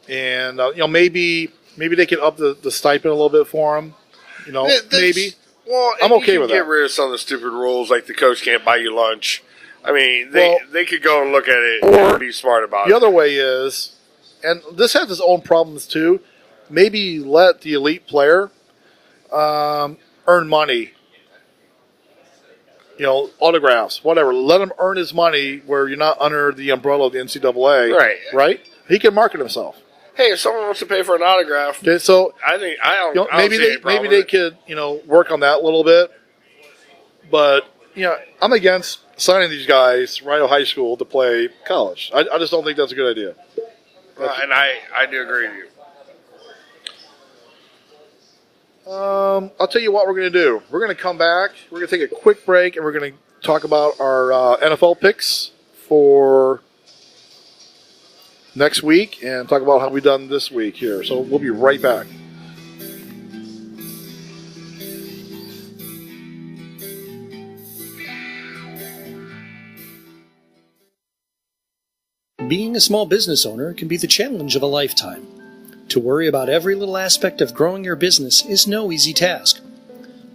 Speaker 2: and you know, maybe they can up the stipend a little bit for them. You know, maybe.
Speaker 3: Well,
Speaker 2: I'm okay with that.
Speaker 3: Get rid of some of the stupid rules, like the coach can't buy you lunch. I mean, they could go and look at it and be smart about it.
Speaker 2: The other way is, and this has its own problems too, maybe let the elite player earn money. You know, autographs, whatever. Let him earn his money where you're not under the umbrella of the NCAA. Right? He can market himself.
Speaker 3: Hey, if someone wants to pay for an autograph,
Speaker 2: okay, so
Speaker 3: I think I don't.
Speaker 2: You know,
Speaker 3: I don't see any problem
Speaker 2: maybe they could, you know, work on that a little bit. But you know, I'm against signing these guys right out of high school to play college. I just don't think that's a good idea.
Speaker 3: And I do agree with you.
Speaker 2: I'll tell you what we're going to do. We're going to come back. We're going to take a quick break, and we're going to talk about our NFL picks for next week and talk about how we've done this week here. So we'll be right back.
Speaker 1: Being a small business owner can be the challenge of a lifetime. To worry about every little aspect of growing your business is no easy task.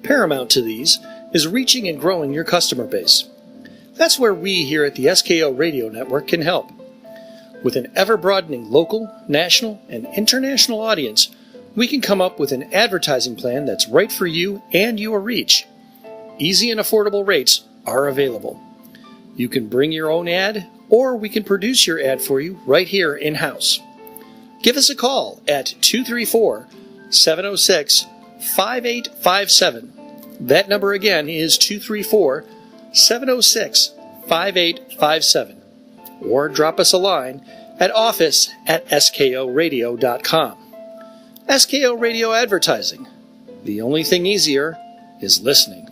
Speaker 1: Paramount to these is reaching and growing your customer base. That's where we here at the SKO Radio Network can help. With an ever-broadening local, national, and international audience, we can come up with an advertising plan that's right for you and your reach. Easy and affordable rates are available. You can bring your own ad, or we can produce your ad for you right here in-house. Give us a call at 234-706-5857. That number again is 234-706-5857. Or drop us a line at office@skoradio.com. SKO Radio Advertising. The only thing easier is listening.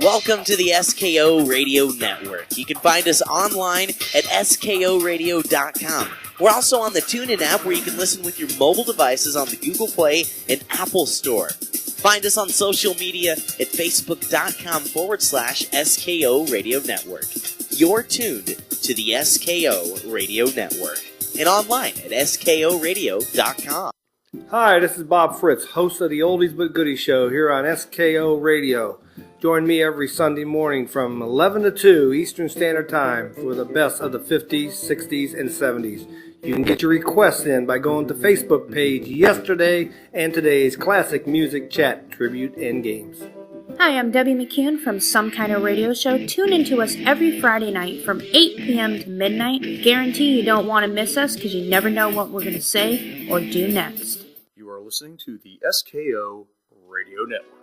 Speaker 20: Welcome to the SKO Radio Network. You can find us online at skoradio.com. We're also on the TuneIn app where you can listen with your mobile devices on the Google Play and Apple Store. Find us on social media at facebook.com/SKO Radio Network. You're tuned to the SKO Radio Network and online at skoradio.com.
Speaker 5: Hi, this is Bob Fritz, host of the Oldies But Goodies show here on SKO Radio. Join me every Sunday morning from 11 to 2 Eastern Standard Time for the best of the 50s, 60s, and 70s. You can get your requests in by going to Facebook page Yesterday and Today's Classic Music Chat, Tribute, and Games.
Speaker 6: Hi, I'm Debbie McCune from Some Kind of Radio Show. Tune in to us every Friday night from 8 p.m. to midnight. Guarantee you don't want to miss us because you never know what we're going to say or do next.
Speaker 7: You are listening to the SKO Radio Network.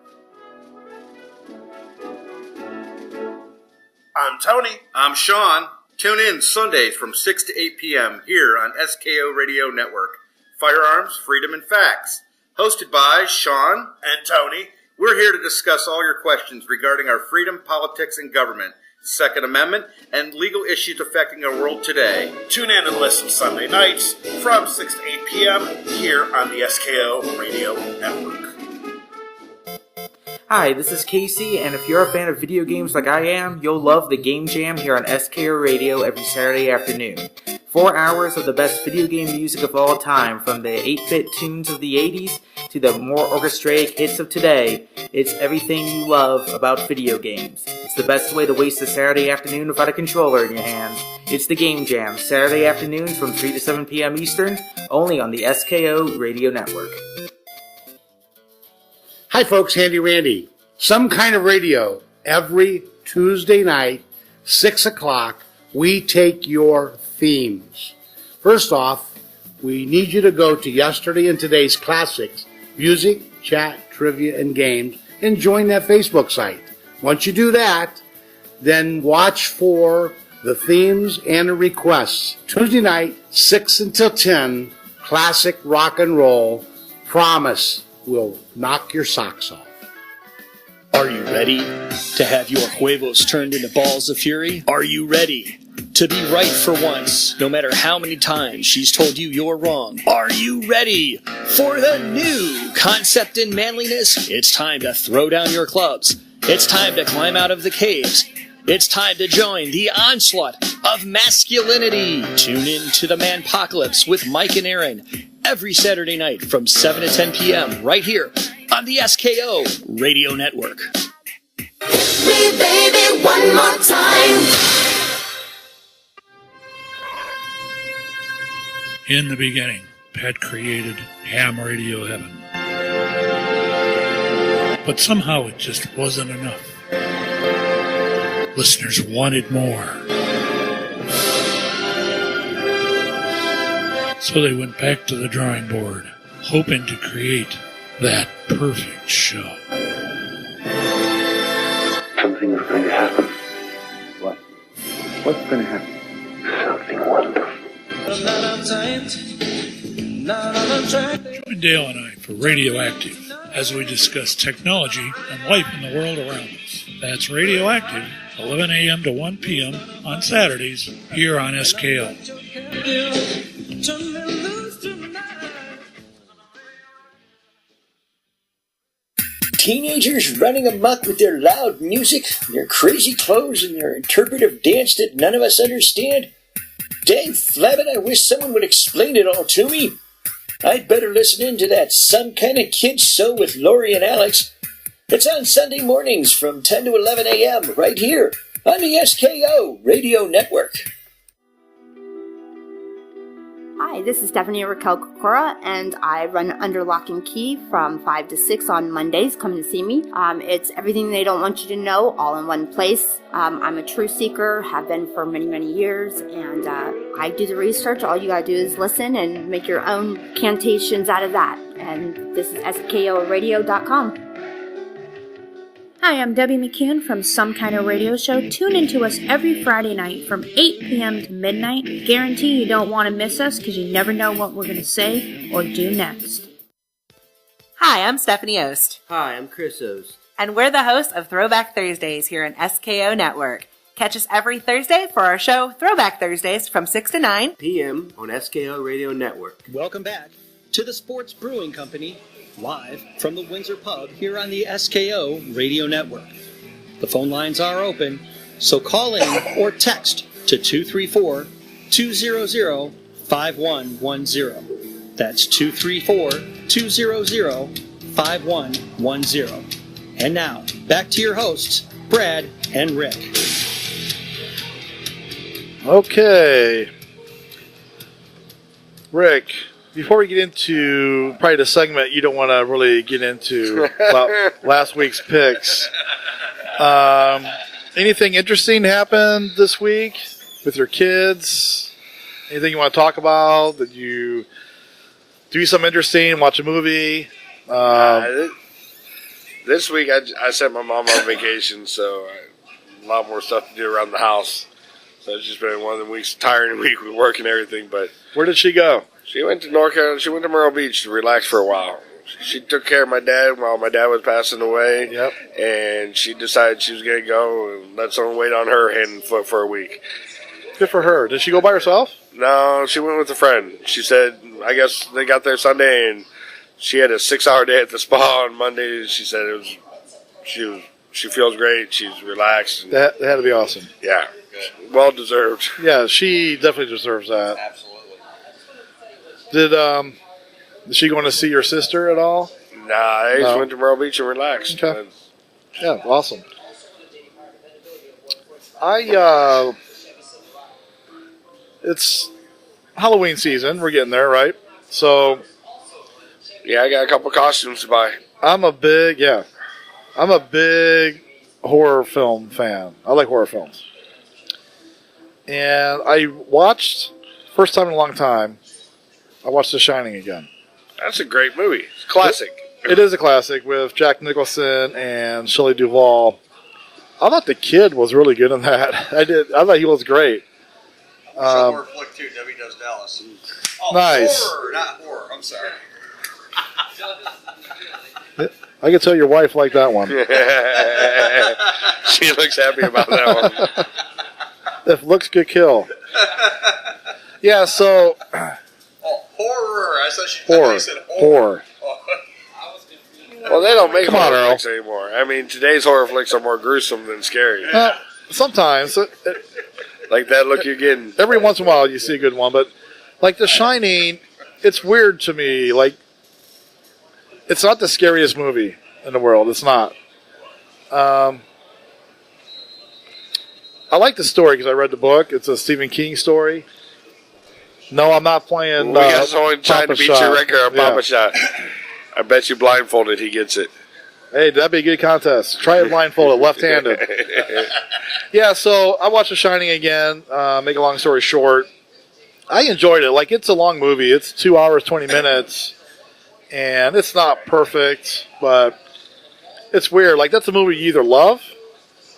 Speaker 18: I'm Tony.
Speaker 8: I'm Sean. Tune in Sundays from 6 to 8 p.m. here on SKO Radio Network. Firearms, Freedom, and Facts. Hosted by Sean
Speaker 18: and Tony.
Speaker 8: We're here to discuss all your questions regarding our freedom, politics, and government, Second Amendment, and legal issues affecting our world today.
Speaker 18: Tune in and listen Sunday nights from 6 to 8 p.m. here on the SKO Radio Network.
Speaker 9: Hi, this is Casey, and if you're a fan of video games like I am, you'll love the Game Jam here on SKO Radio every Saturday afternoon. 4 hours of the best video game music of all time, from the 8-bit tunes of the 80s to the more orchestrated hits of today. It's everything you love about video games. It's the best way to waste a Saturday afternoon without a controller in your hands. It's the Game Jam, Saturday afternoons from 3 to 7 p.m. Eastern, only on the SKO Radio Network.
Speaker 10: Hi folks, Handy Randy. Some Kind of Radio. Every Tuesday night, 6 o'clock, we take your themes. First off, we need you to go to Yesterday and Today's Classics, Music, Chat, Trivia, and Games, and join that Facebook site. Once you do that, then watch for the themes and the requests. Tuesday night, 6 until 10, classic rock and roll. Promise will knock your socks off.
Speaker 1: Are you ready to have your huevos turned into balls of fury? Are you ready to be right for once, no matter how many times she's told you you're wrong? Are you ready for the new concept in manliness? It's time to throw down your clubs. It's time to climb out of the caves. It's time to join the onslaught of masculinity. Tune in to the Manpocalypse with Mike and Aaron every Saturday night from 7 to 10 p.m. right here on the SKO Radio Network.
Speaker 11: Me, baby, one more time.
Speaker 12: In the beginning, Pat created ham radio heaven. But somehow it just wasn't enough. Listeners wanted more. So they went back to the drawing board, hoping to create that perfect show.
Speaker 13: Something's going to happen. What? What's going to happen? Something wonderful.
Speaker 12: Join Dale and I for Radioactive as we discuss technology and life in the world around us. That's Radioactive, 11 a.m. to 1 p.m. on Saturdays here on SKO.
Speaker 14: Teenagers running amok with their loud music, their crazy clothes, and their interpretive dance that none of us understand? Dang flabbit, I wish someone would explain it all to me. I'd better listen in to that Some Kind of Kid Show with Lori and Alex. It's on Sunday mornings from 10 to 11 a.m. right here on the SKO Radio Network.
Speaker 15: Hi, this is Stephanie Raquel Kokora, and I run Under Lock and Key from 5 to 6 on Mondays. Come and see me. It's everything they don't want you to know, all in one place. I'm a truth seeker, have been for many, many years, and I do the research. All you gotta do is listen and make your own cantations out of that. And this is SKORadio.com.
Speaker 6: Hi, I'm Debbie McCune from Some Kind of Radio Show. Tune in to us every Friday night from 8 p.m. to midnight. Guarantee you don't want to miss us because you never know what we're going to say or do next.
Speaker 16: Hi, I'm Stephanie Ost.
Speaker 17: Hi, I'm Chris Ost.
Speaker 16: And we're the hosts of Throwback Thursdays here on SKO Network. Catch us every Thursday for our show Throwback Thursdays from 6 to 9
Speaker 17: p.m. on SKO Radio Network.
Speaker 1: Welcome back to the Sports Brewing Company, live from the Windsor Pub here on the SKO Radio Network. The phone lines are open, so call in or text to 234-200-5110. That's 234-200-5110. And now, back to your hosts, Brad and Rick.
Speaker 2: Okay. Rick, before we get into probably the segment you don't want to really get into about last week's picks, anything interesting happened this week with your kids? Anything you want to talk about? Did you do something interesting, watch a movie?
Speaker 3: This week I sent my mom on vacation, so a lot more stuff to do around the house. So it's just been one of the weeks, tiring week with work and everything. But
Speaker 2: where did she go?
Speaker 3: She went to North Carolina. She went to Myrtle Beach to relax for a while. She took care of my dad while my dad was passing away.
Speaker 2: Yep.
Speaker 3: And she decided she was going to go and let someone wait on her hand and foot for a week.
Speaker 2: Good for her. Did she go by herself?
Speaker 3: No, she went with a friend. She said, I guess they got there Sunday and she had a 6-hour day at the spa on Monday. She said she feels great. She's relaxed.
Speaker 2: That had to be awesome.
Speaker 3: Yeah. Well deserved.
Speaker 2: Yeah, she definitely deserves that.
Speaker 3: Absolutely.
Speaker 2: Is she going to see your sister at all?
Speaker 3: Nah, I just went to Myrtle Beach and relaxed.
Speaker 2: Okay. Yeah, awesome. It's Halloween season. We're getting there, right? So,
Speaker 3: yeah, I got a couple costumes to buy.
Speaker 2: I'm a big horror film fan. I like horror films. And I watched, first time in a long time, I watched The Shining again.
Speaker 3: That's a great movie. It's a classic.
Speaker 2: It is a classic with Jack Nicholson and Shelley Duvall. I thought the kid was really good in that. I thought he was great.
Speaker 8: Horror flick too. Debbie Does Dallas. Oh,
Speaker 2: nice.
Speaker 8: Horror, not horror. I'm sorry.
Speaker 2: I can tell your wife liked that one.
Speaker 3: She looks happy about that one.
Speaker 2: If looks could kill. Yeah, so...
Speaker 8: horror. I said
Speaker 2: horror.
Speaker 8: Said
Speaker 2: horror.
Speaker 3: Well, they don't make
Speaker 2: Come on,
Speaker 3: horror
Speaker 2: Earl.
Speaker 3: flicks anymore. I mean, today's horror flicks are more gruesome than scary.
Speaker 2: Sometimes.
Speaker 3: Like that look you're getting.
Speaker 2: Every once in a while you see a good one, but like The Shining, it's weird to me. Like, it's not the scariest movie in the world. It's not. I like the story because I read the book. It's a Stephen King story. No, I'm not playing.
Speaker 3: We got someone trying to beat your record on Papa
Speaker 2: Yeah.
Speaker 3: Shot. I bet you blindfolded he gets it.
Speaker 2: Hey, that'd be a good contest. Try it blindfolded, left-handed. Yeah, so I watched The Shining again. Make a long story short, I enjoyed it. Like, it's a long movie. It's 2 hours, 20 minutes, and it's not perfect, but it's weird. Like, that's a movie you either love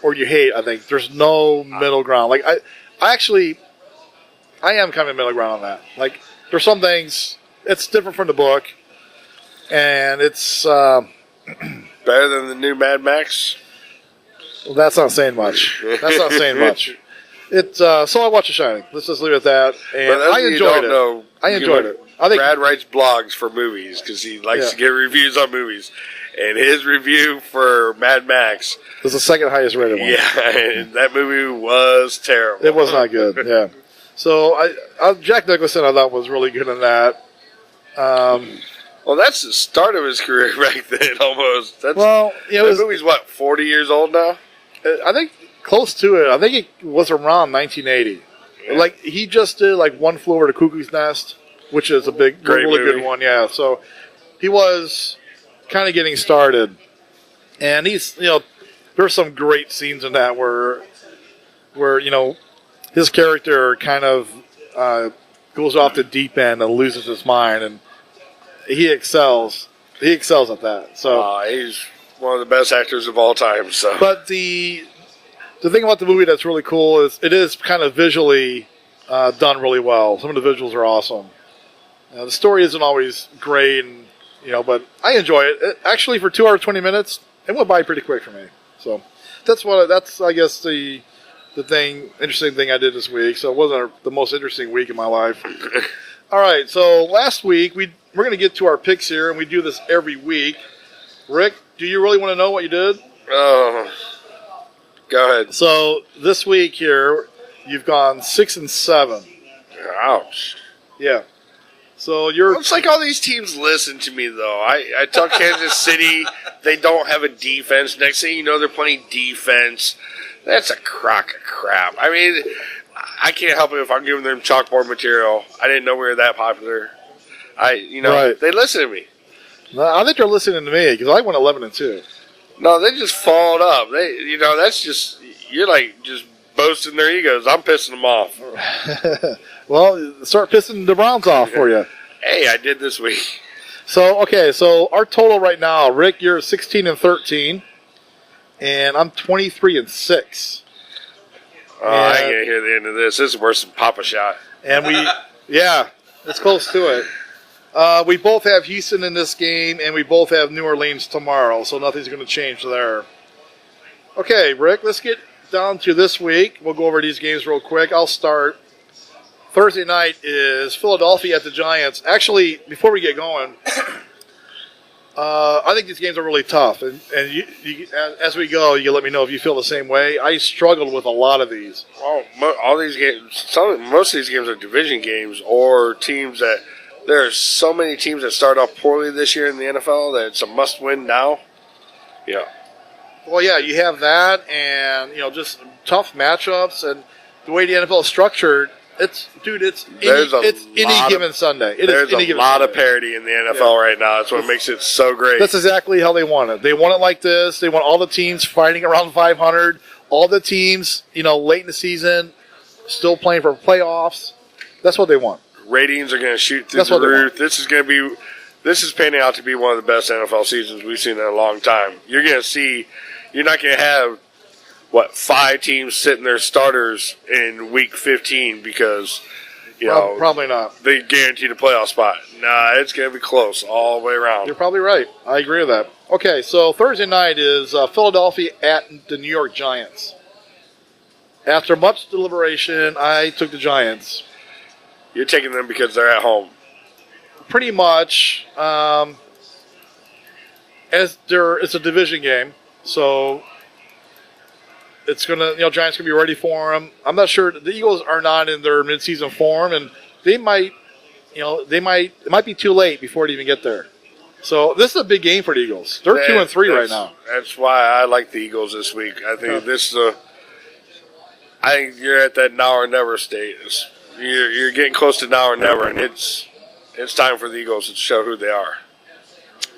Speaker 2: or you hate, I think. There's no middle ground. Like, I am kind of middle ground on that. Like, there's some things, it's different from the book, and it's...
Speaker 3: Better than the new Mad Max?
Speaker 2: Well, that's not saying much. That's not saying much. So I watched The Shining. Let's just leave it at that. And I enjoyed it. I enjoyed it. I think
Speaker 3: Brad writes blogs for movies because he likes to get reviews on movies. And his review for Mad Max
Speaker 2: was the second highest rated one.
Speaker 3: Yeah, and that movie was terrible.
Speaker 2: It was not good, yeah. So Jack Nicholson, I thought, was really good in that.
Speaker 3: Well, that's the start of his career back then, almost. That movie's, 40 years old now?
Speaker 2: I think close to it. I think it was around 1980. Yeah. Like, he just did, One Flew Over the Cuckoo's Nest, which is a really good one, yeah. So he was kind of getting started. And he's, there's some great scenes in that where his character kind of goes off the deep end and loses his mind, and he excels. He excels at that. So
Speaker 3: he's one of the best actors of all time. So,
Speaker 2: but the thing about the movie that's really cool is it is kind of visually done really well. Some of the visuals are awesome. The story isn't always great, and but I enjoy it. Actually, for 2 hours 20 minutes, it went by pretty quick for me. So that's I guess the interesting thing I did this week. So it wasn't the most interesting week in my life. All right, so last week we're going to get to our picks here, and we do this every week. Rick, do you really want to know what you did?
Speaker 3: Go ahead.
Speaker 2: So this week here, you've gone 6 and 7.
Speaker 3: Ouch.
Speaker 2: Yeah. So you're.
Speaker 3: It's like all these teams listen to me, though. I tell Kansas City they don't have a defense. Next thing you know, they're playing defense. That's a crock of crap. I mean, I can't help it if I'm giving them chalkboard material. I didn't know we were that popular. Right. They listen to me.
Speaker 2: No, I think they're listening to me because I went 11 and 2.
Speaker 3: No, they just followed up. That's just you're just boasting their egos. I'm pissing them off.
Speaker 2: Well, start pissing the Browns off for you.
Speaker 3: Hey, I did this week.
Speaker 2: So our total right now, Rick, you're 16 and 13, and I'm 23 and 6.
Speaker 3: Oh, I ain't gonna hear the end of this. This is worse than Papa Shot.
Speaker 2: And it's close to it. We both have Houston in this game, and we both have New Orleans tomorrow, so nothing's going to change there. Okay, Rick, let's get down to this week. We'll go over these games real quick. I'll start. Thursday night is Philadelphia at the Giants. Actually, before we get going, I think these games are really tough. And as we go, you can let me know if you feel the same way. I struggled with a lot of these.
Speaker 3: Well, all these games, most of these games are division games or teams that there are so many teams that start off poorly this year in the NFL that it's a must-win now. Yeah.
Speaker 2: Well, yeah, you have that, and just tough matchups, and the way the NFL is structured. It's any given Sunday.
Speaker 3: There's a lot of parity in the NFL right now. That's what makes it so great.
Speaker 2: That's exactly how they want it. They want it like this. They want all the teams fighting around 500. All the teams, late in the season, still playing for playoffs. That's what they want.
Speaker 3: Ratings are going to shoot through the roof. This is panning out to be one of the best NFL seasons we've seen in a long time. You're not going to have 5 teams sitting their starters in week 15 because,
Speaker 2: probably not.
Speaker 3: They guaranteed a playoff spot. Nah, it's going to be close all the way around.
Speaker 2: You're probably right. I agree with that. Okay, so Thursday night is Philadelphia at the New York Giants. After much deliberation, I took the Giants.
Speaker 3: You're taking them because they're at home.
Speaker 2: Pretty much. It's a division game, so it's gonna, Giants gonna be ready for them. I'm not sure. The Eagles are not in their midseason form, and it might be too late before they even get there. So this is a big game for the Eagles. They're 2 and 3 right now.
Speaker 3: That's why I like the Eagles this week. I think I think you're at that now or never state. You're getting close to now or never, and it's time for the Eagles to show who they are.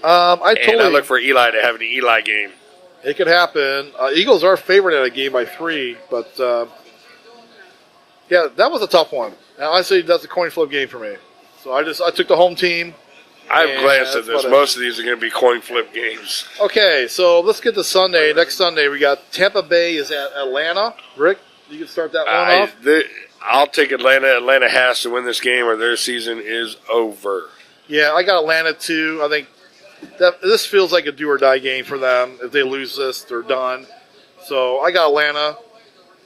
Speaker 3: I look for Eli to have an Eli game.
Speaker 2: It could happen. Eagles are favored in a game by 3, but that was a tough one. Now, I say that's a coin flip game for me. So I took the home team.
Speaker 3: I've glanced at this. Most of these are going to be coin flip games.
Speaker 2: Okay, so let's get to Sunday. Next Sunday, we got Tampa Bay is at Atlanta. Rick, you can start that one off.
Speaker 3: I'll take Atlanta. Atlanta has to win this game or their season is over.
Speaker 2: Yeah, I got Atlanta too. I think this feels like a do or die game for them. If they lose this, they're done. So I got Atlanta.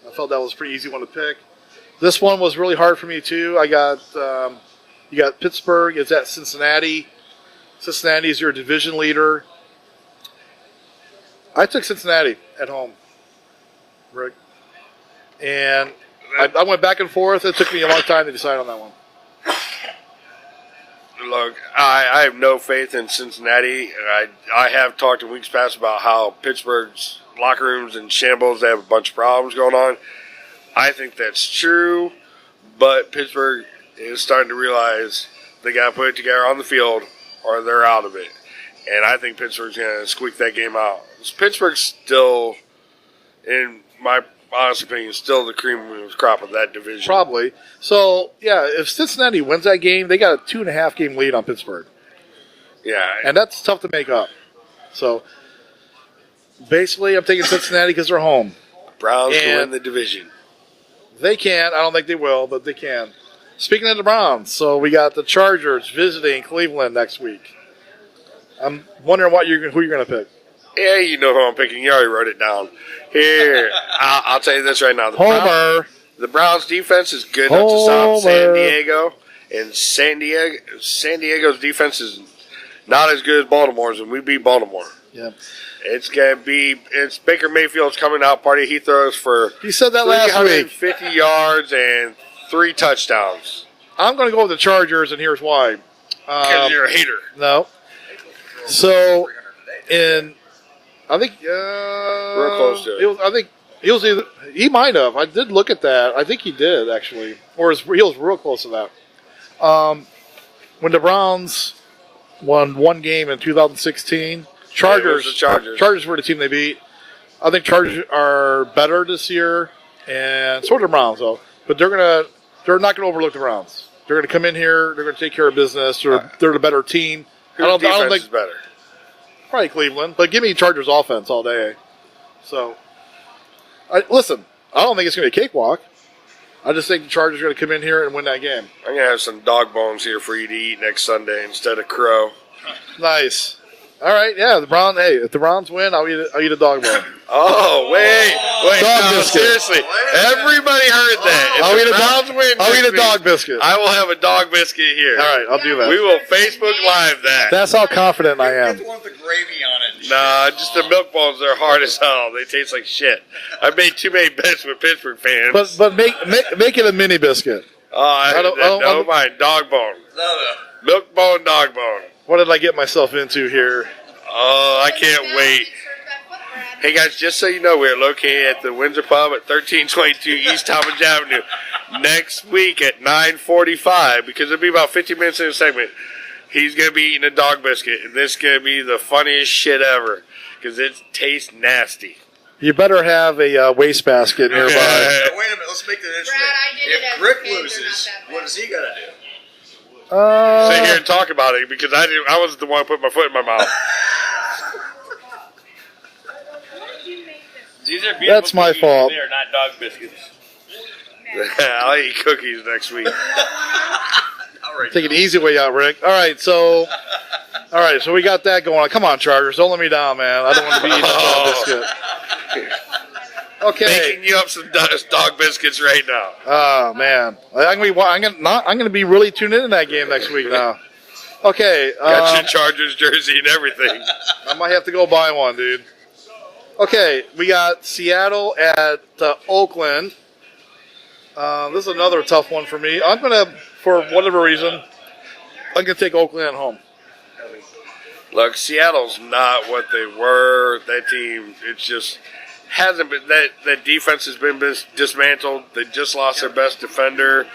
Speaker 2: I felt that was a pretty easy one to pick. This one was really hard for me too. I got you got Pittsburgh. It's at Cincinnati. Cincinnati is your division leader. I took Cincinnati at home, Rick, and I went back and forth. It took me a long time to decide on that one.
Speaker 3: Look, I have no faith in Cincinnati. I have talked in weeks past about how Pittsburgh's locker rooms in shambles. They have a bunch of problems going on. I think that's true, but Pittsburgh is starting to realize they got to put it together on the field or they're out of it. And I think Pittsburgh's going to squeak that game out. Pittsburgh's still, in my honest opinion, still the cream of the crop of that division.
Speaker 2: Probably. So, yeah, if Cincinnati wins that game, they got a 2.5 game lead on Pittsburgh.
Speaker 3: Yeah.
Speaker 2: And that's tough to make up. So, basically, I'm taking Cincinnati because they're home.
Speaker 3: Browns can win the division.
Speaker 2: They can. I don't think they will, but they can. Speaking of the Browns, so we got the Chargers visiting Cleveland next week. I'm wondering who you're going to pick.
Speaker 3: Yeah, you know who I'm picking. You already wrote it down. Here, I'll tell you this right now. The Browns defense is good enough to stop San Diego, and San Diego's defense is not as good as Baltimore's, and we beat Baltimore.
Speaker 2: Yeah.
Speaker 3: It's Baker Mayfield's coming out party. He throws for
Speaker 2: he said that last week.
Speaker 3: 350 yards and 3 touchdowns.
Speaker 2: I'm going to go with the Chargers, and here's why.
Speaker 3: Because you're a hater.
Speaker 2: No. So, I think
Speaker 3: real close to it.
Speaker 2: I think he might have. I did look at that. I think he did actually, or he was real close to that. When the Browns won one game in 2016, Chargers were the team they beat. I think Chargers are better this year, and so are the Browns though. But they're not gonna overlook the Browns. They're gonna come in here. They're gonna take care of business. They're the better team. I don't think
Speaker 3: is better.
Speaker 2: Probably Cleveland, but give me Chargers offense all day. So, listen, I don't think it's going to be a cakewalk. I just think the Chargers are going to come in here and win that game.
Speaker 3: I'm going to have some dog bones here for you to eat next Sunday instead of crow.
Speaker 2: Nice. All right, yeah, if the Browns win, I'll eat a dog bone.
Speaker 3: Oh, wait. No, seriously. Everybody heard that.
Speaker 2: I'll eat a dog biscuit.
Speaker 3: I will have a dog biscuit here.
Speaker 2: All right, I'll do that.
Speaker 3: We will Facebook Live that.
Speaker 2: That's how confident I am.
Speaker 8: want the gravy on it.
Speaker 3: Nah, just the milk bones are hard as hell. They taste like shit. I made too many bets with Pittsburgh fans.
Speaker 2: But make it a mini biscuit.
Speaker 3: I don't mind. Dog bone.
Speaker 8: No.
Speaker 3: Milk bone, dog bone.
Speaker 2: What did I get myself into here?
Speaker 3: Oh, I can't wait. Hey, guys, just so you know, we're located at the Windsor Pub at 1322 East Talmadge Avenue. Next week at 9:45, because it'll be about 15 minutes in a segment, he's going to be eating a dog biscuit, and this is going to be the funniest shit ever, because it tastes nasty.
Speaker 2: You better have a wastebasket nearby.
Speaker 8: Wait a minute, let's make it interesting. If Rick loses, what is he going to do?
Speaker 3: Sit here and talk about it, because I was the one who put my foot in my mouth.
Speaker 8: These are beautiful.
Speaker 2: That's my fault.
Speaker 8: They are not dog biscuits.
Speaker 3: I'll eat cookies next week.
Speaker 2: Take an easy way out, Rick. All right, so we got that going on. Come on, Chargers, don't let me down, man. I don't want to be eating a dog biscuit. Okay,
Speaker 3: making you up some dog biscuits right now.
Speaker 2: Oh man, I'm gonna be really tuned into that game next week now. Okay,
Speaker 3: got your Chargers jersey and everything.
Speaker 2: I might have to go buy one, dude. Okay, we got Seattle at Oakland. This is another tough one for me. I'm gonna, for whatever reason, I'm gonna take Oakland at home.
Speaker 3: Look, Seattle's not what they were. That team, it's just hasn't been. That defense has been dismantled. They just lost their best defender.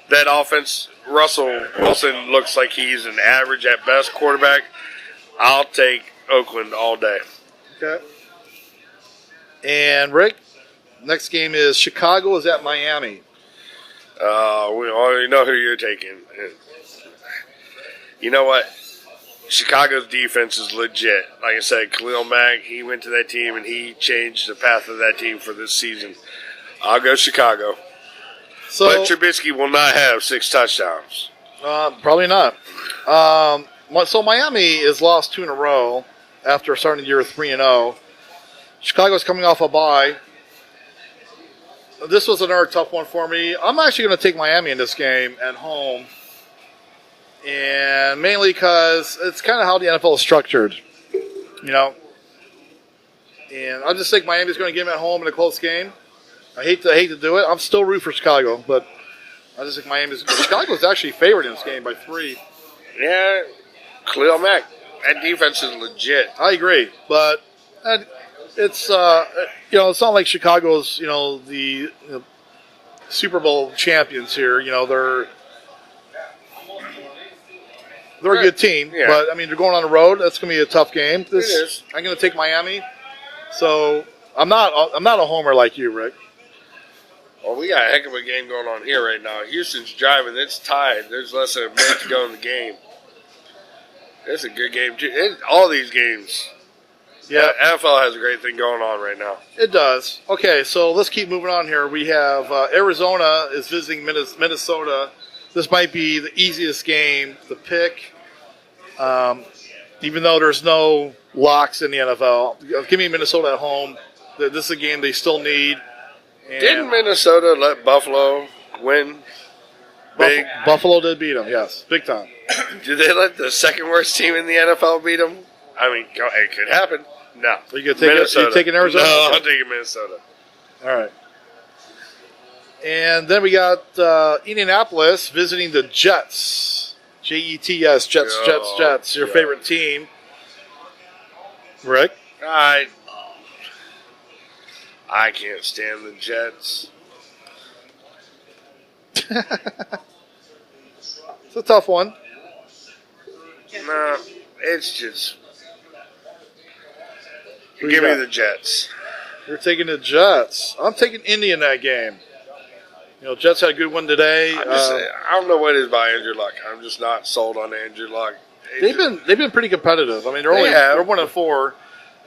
Speaker 3: That offense, Russell Wilson looks like he's an average at best quarterback. I'll take Oakland all day.
Speaker 2: Okay. And Rick, next game is Chicago is at Miami.
Speaker 3: We already know who you're taking. You know what? Chicago's defense is legit. Like I said, Khalil Mack, he went to that team and he changed the path of that team for this season. I'll go Chicago. But Trubisky will not have 6 touchdowns.
Speaker 2: Probably not. So Miami has lost 2 in a row after starting the year 3-0. Chicago's coming off a bye. this was another tough one for me. I'm actually going to take Miami in this game at home. And mainly because it's kind of how the NFL is structured. You know? And I just think Miami's going to get them at home in a close game. I hate to do it. I'm still rooting for Chicago, but I just think Chicago's actually favored in this game by 3.
Speaker 3: Yeah, Khalil Mack. That defense is legit.
Speaker 2: I agree, but it's it's not like Chicago's the Super Bowl champions here. They're a good team, but I mean they're going on the road. That's going to be a tough game.
Speaker 3: It is.
Speaker 2: I'm going to take Miami, so I'm not a homer like you, Rick.
Speaker 3: Well, we got a heck of a game going on here right now. Houston's driving. It's tied. There's less than a minute to go in the game. It's a good game, too. All these games. Yeah, NFL has a great thing going on right now.
Speaker 2: It does. Okay, so let's keep moving on here. We have Arizona is visiting Minnesota. This might be the easiest game to pick, even though there's no locks in the NFL. Give me Minnesota at home. This is a game they still need. And
Speaker 3: Didn't Minnesota let Buffalo win big?
Speaker 2: Buffalo did beat them, yes. Big time.
Speaker 3: Did they let the second worst team in the NFL beat them? I mean, it could happen. No.
Speaker 2: So you taking Arizona?
Speaker 3: No, I'm taking Minnesota.
Speaker 2: All right. And then we got Indianapolis visiting the Jets. Jets, Jets. Your favorite team. Rick?
Speaker 3: I can't stand the Jets.
Speaker 2: It's a tough one.
Speaker 3: No, it's just... Give me the Jets.
Speaker 2: You're taking the Jets. I'm taking Indy in that game. Jets had a good one today.
Speaker 3: I don't know what it is by Andrew Luck. I'm just not sold on Andrew Luck.
Speaker 2: They've been pretty competitive. I mean, they're 1-4.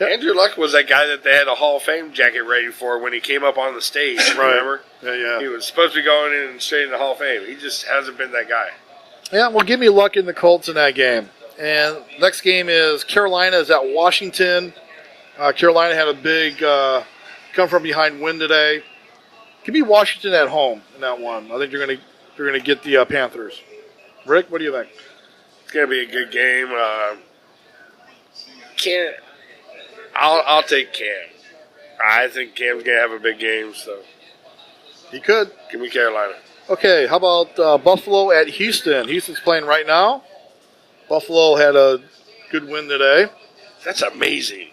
Speaker 3: Andrew Luck was that guy that they had a Hall of Fame jacket ready for when he came up on the stage. Remember?
Speaker 2: Yeah.
Speaker 3: He was supposed to be going in straight in the Hall of Fame. He just hasn't been that guy.
Speaker 2: Yeah, well, give me Luck in the Colts in that game. And next game is Carolina is at Washington. Carolina had a big come from behind win today. Give me Washington at home in that one. I think you're gonna get the Panthers. Rick, what do you think?
Speaker 3: It's gonna be a good game. I'll take Cam. I think Cam's gonna have a big game, so
Speaker 2: he could.
Speaker 3: Give me Carolina.
Speaker 2: Okay, how about Buffalo at Houston? Houston's playing right now. Buffalo had a good win today.
Speaker 3: That's amazing.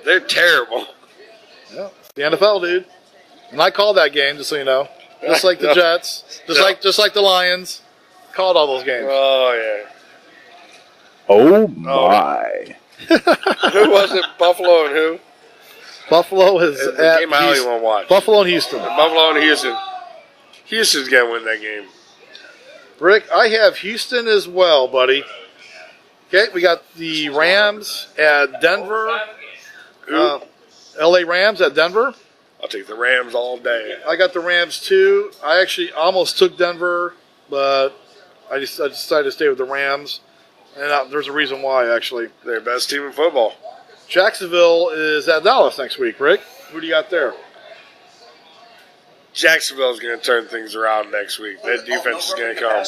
Speaker 3: They're terrible.
Speaker 2: Yeah, the NFL, dude. And I called that game, just so you know. Just like the Jets, just like the Lions. Called all those games.
Speaker 3: Oh yeah.
Speaker 21: Oh my.
Speaker 3: Who was it? Buffalo and who?
Speaker 2: Buffalo is at
Speaker 3: game I only want to watch.
Speaker 2: Buffalo and Houston.
Speaker 3: Buffalo and Houston. Houston's gonna win that game.
Speaker 2: Rick, I have Houston as well, buddy. Okay, we got the Rams at Denver. LA Rams at Denver.
Speaker 3: I'll take the Rams all day.
Speaker 2: I got the Rams too. I actually almost took Denver, but I decided to stay with the Rams. And there's a reason why, actually.
Speaker 3: They're the best team in football.
Speaker 2: Jacksonville is at Dallas next week, Rick. Who do you got there?
Speaker 3: Jacksonville's going to turn things around next week. That defense is going to come.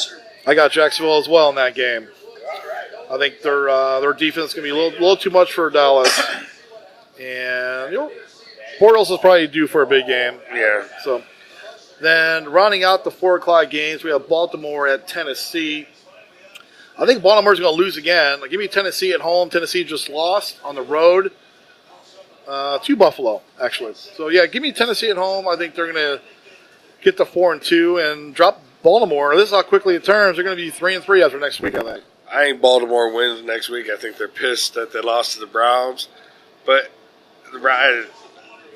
Speaker 2: I got Jacksonville as well in that game. I think their defense is going to be a little too much for Dallas. And Bortles is probably due for a big game.
Speaker 3: Yeah.
Speaker 2: So then rounding out the 4 o'clock games, we have Baltimore at Tennessee. I think Baltimore's going to lose again. Give me Tennessee at home. Tennessee just lost on the road to Buffalo, actually. So, yeah, give me Tennessee at home. I think they're going to get to 4-2 and drop Baltimore. This is how quickly it turns. They're going to be 3-3 after next week, I think.
Speaker 3: I think Baltimore wins next week. I think they're pissed that they lost to the Browns. But the Browns,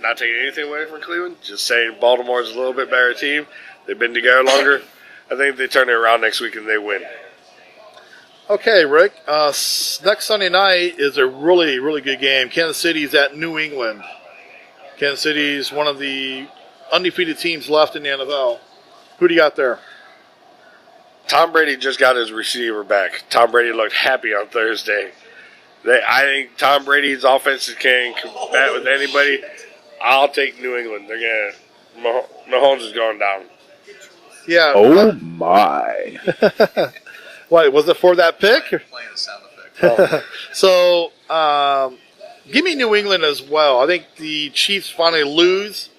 Speaker 3: not taking anything away from Cleveland, just saying Baltimore's a little bit better team. They've been together longer. I think they turn it around next week and they win.
Speaker 2: Okay, Rick. Next Sunday night is a really, really good game. Kansas City's at New England. Kansas City's one of the undefeated teams left in the NFL. Who do you got there?
Speaker 3: Tom Brady just got his receiver back. Tom Brady looked happy on Thursday. I think Tom Brady's offense can combat with anybody. I'll take New England. They're Mahomes is going down.
Speaker 2: Yeah.
Speaker 21: Oh, my.
Speaker 2: What, was it for that pick?
Speaker 8: Playing a sound effect.
Speaker 2: So, give me New England as well. I think the Chiefs finally lose,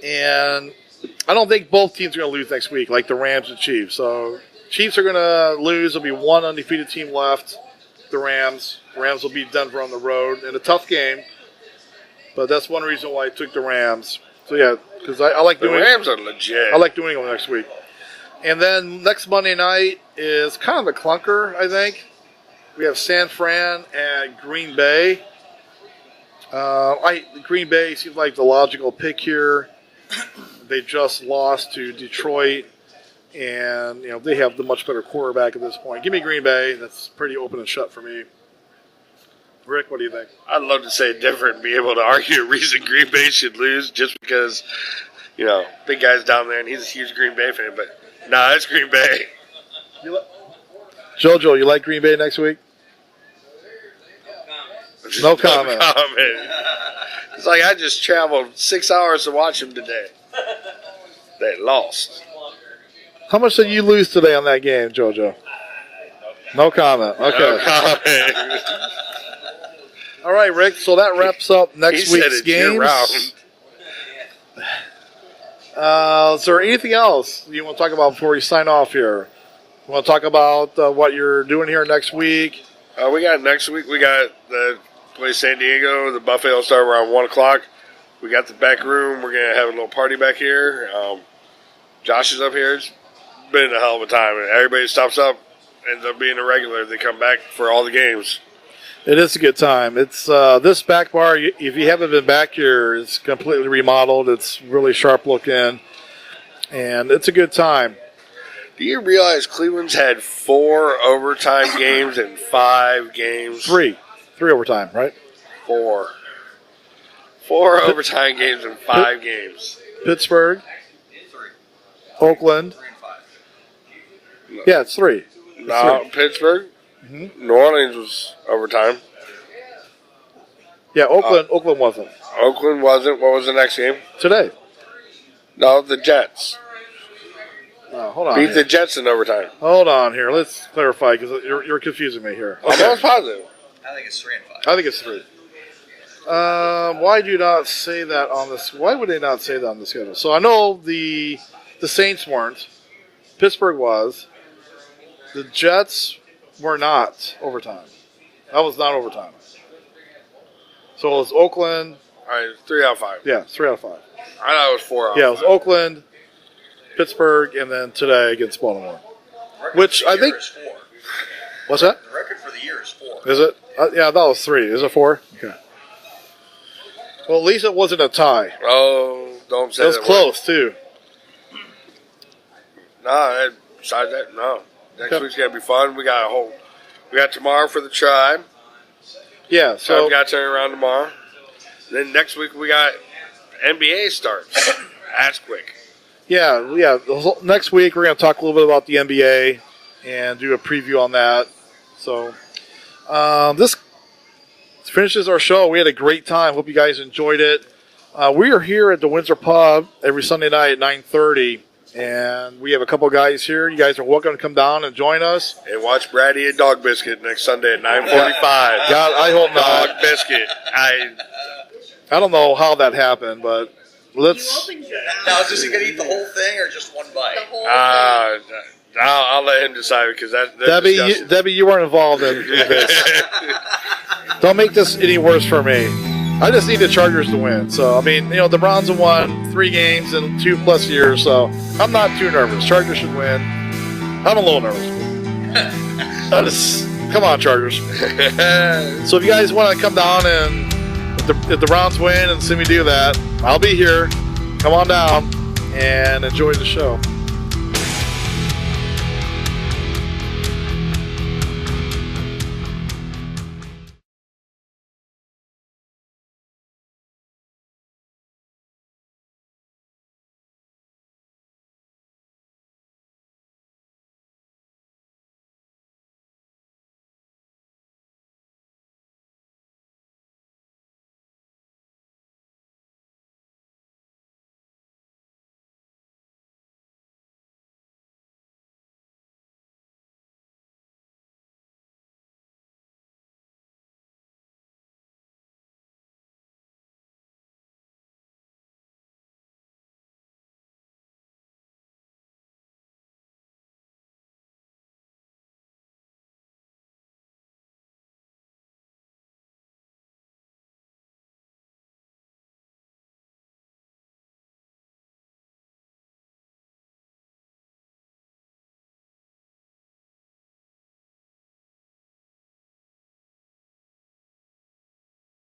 Speaker 2: and I don't think both teams are going to lose next week, like the Rams and Chiefs. So, Chiefs are going to lose. There'll be one undefeated team left, the Rams. The Rams will beat Denver on the road in a tough game, but that's one reason why I took the Rams. So, yeah, because I like
Speaker 3: The
Speaker 2: doing
Speaker 3: Rams are legit.
Speaker 2: I like New England next week. And then next Monday night is kind of a clunker, I think. We have San Fran and Green Bay. Green Bay seems like the logical pick here. They just lost to Detroit, and they have the much better quarterback at this point. Give me Green Bay. That's pretty open and shut for me. Rick, what do you think?
Speaker 3: I'd love to say different and be able to argue a reason Green Bay should lose just because, big guy's down there and he's a huge Green Bay fan. But, nah, it's Green Bay.
Speaker 2: JoJo, you like Green Bay next week? No comment.
Speaker 3: No comment. It's like I just traveled 6 hours to watch them today. They lost.
Speaker 2: How much did you lose today on that game, JoJo? No comment. Okay.
Speaker 3: No comment.
Speaker 2: All right, Rick. So that wraps up next week's games. Is there anything else you want to talk about before we sign off here? You want to talk about what you're doing here next week?
Speaker 3: We got next week. We got the play San Diego. The buffet will start around 1 o'clock. We got the back room. We're gonna have a little party back here. Josh is up here. It's been a hell of a time. And everybody stops up, ends up being a regular. They come back for all the games.
Speaker 2: It is a good time. It's this back bar. If you haven't been back here, it's completely remodeled. It's really sharp looking, and it's a good time.
Speaker 3: Do you realize Cleveland's had 4 overtime games in 5 games?
Speaker 2: 3 overtime, right?
Speaker 3: 4 overtime games in 5 games.
Speaker 2: Pittsburgh, Oakland. Yeah, it's 3.
Speaker 3: No, Pittsburgh.
Speaker 2: Mm-hmm.
Speaker 3: New Orleans was overtime.
Speaker 2: Yeah, Oakland wasn't.
Speaker 3: Oakland wasn't. What was the next game?
Speaker 2: Today.
Speaker 3: No, the Jets.
Speaker 2: Hold on.
Speaker 3: Beat the Jets in overtime.
Speaker 2: Hold on here. Let's clarify because you're confusing me here.
Speaker 3: Okay. I was positive.
Speaker 8: I think it's 3 and 5.
Speaker 2: I think it's 3. Why do you not say that on this? Why would they not say that on the schedule? So I know the Saints weren't. Pittsburgh was. The Jets were not overtime. That was not overtime. So it was Oakland.
Speaker 3: All right, 3 out of 5.
Speaker 2: Yeah, 3 out of 5.
Speaker 3: I thought it was 4 out of 5.
Speaker 2: Yeah, it was Oakland, Pittsburgh, and then today against Baltimore. Which I think. What's that?
Speaker 8: The record for the year is 4.
Speaker 2: Is it? Yeah, that was 3. Is it 4? Okay. Well, at least it wasn't a tie.
Speaker 3: Oh, don't say that.
Speaker 2: It was close, too.
Speaker 3: No, besides that, no. Next week's gonna be fun. We got tomorrow for the Tribe.
Speaker 2: Yeah, so
Speaker 3: we got to turn around tomorrow. Then next week we got NBA starts. That's quick.
Speaker 2: Yeah. Next week we're going to talk a little bit about the NBA and do a preview on that. So this finishes our show. We had a great time. Hope you guys enjoyed it. We are here at the Windsor Pub every Sunday night at 9:30. And we have a couple guys here. You guys are welcome to come down and join us.
Speaker 3: And watch Brady and Dog Biscuit next Sunday at 9:45.
Speaker 2: God, I hope not.
Speaker 3: Dog Biscuit. I
Speaker 2: don't know how that happened, but let's.
Speaker 8: Now, is he going to eat the whole thing or just one bite?
Speaker 3: I'll let him decide because that's
Speaker 2: Debbie, you weren't involved in this. Don't make this any worse for me. I just need the Chargers to win. So, I mean, the Browns have won 3 games in 2+ years, so I'm not too nervous. Chargers should win. I'm a little nervous. Come on, Chargers. So if you guys want to come down and if the Browns win and see me do that, I'll be here. Come on down and enjoy the show.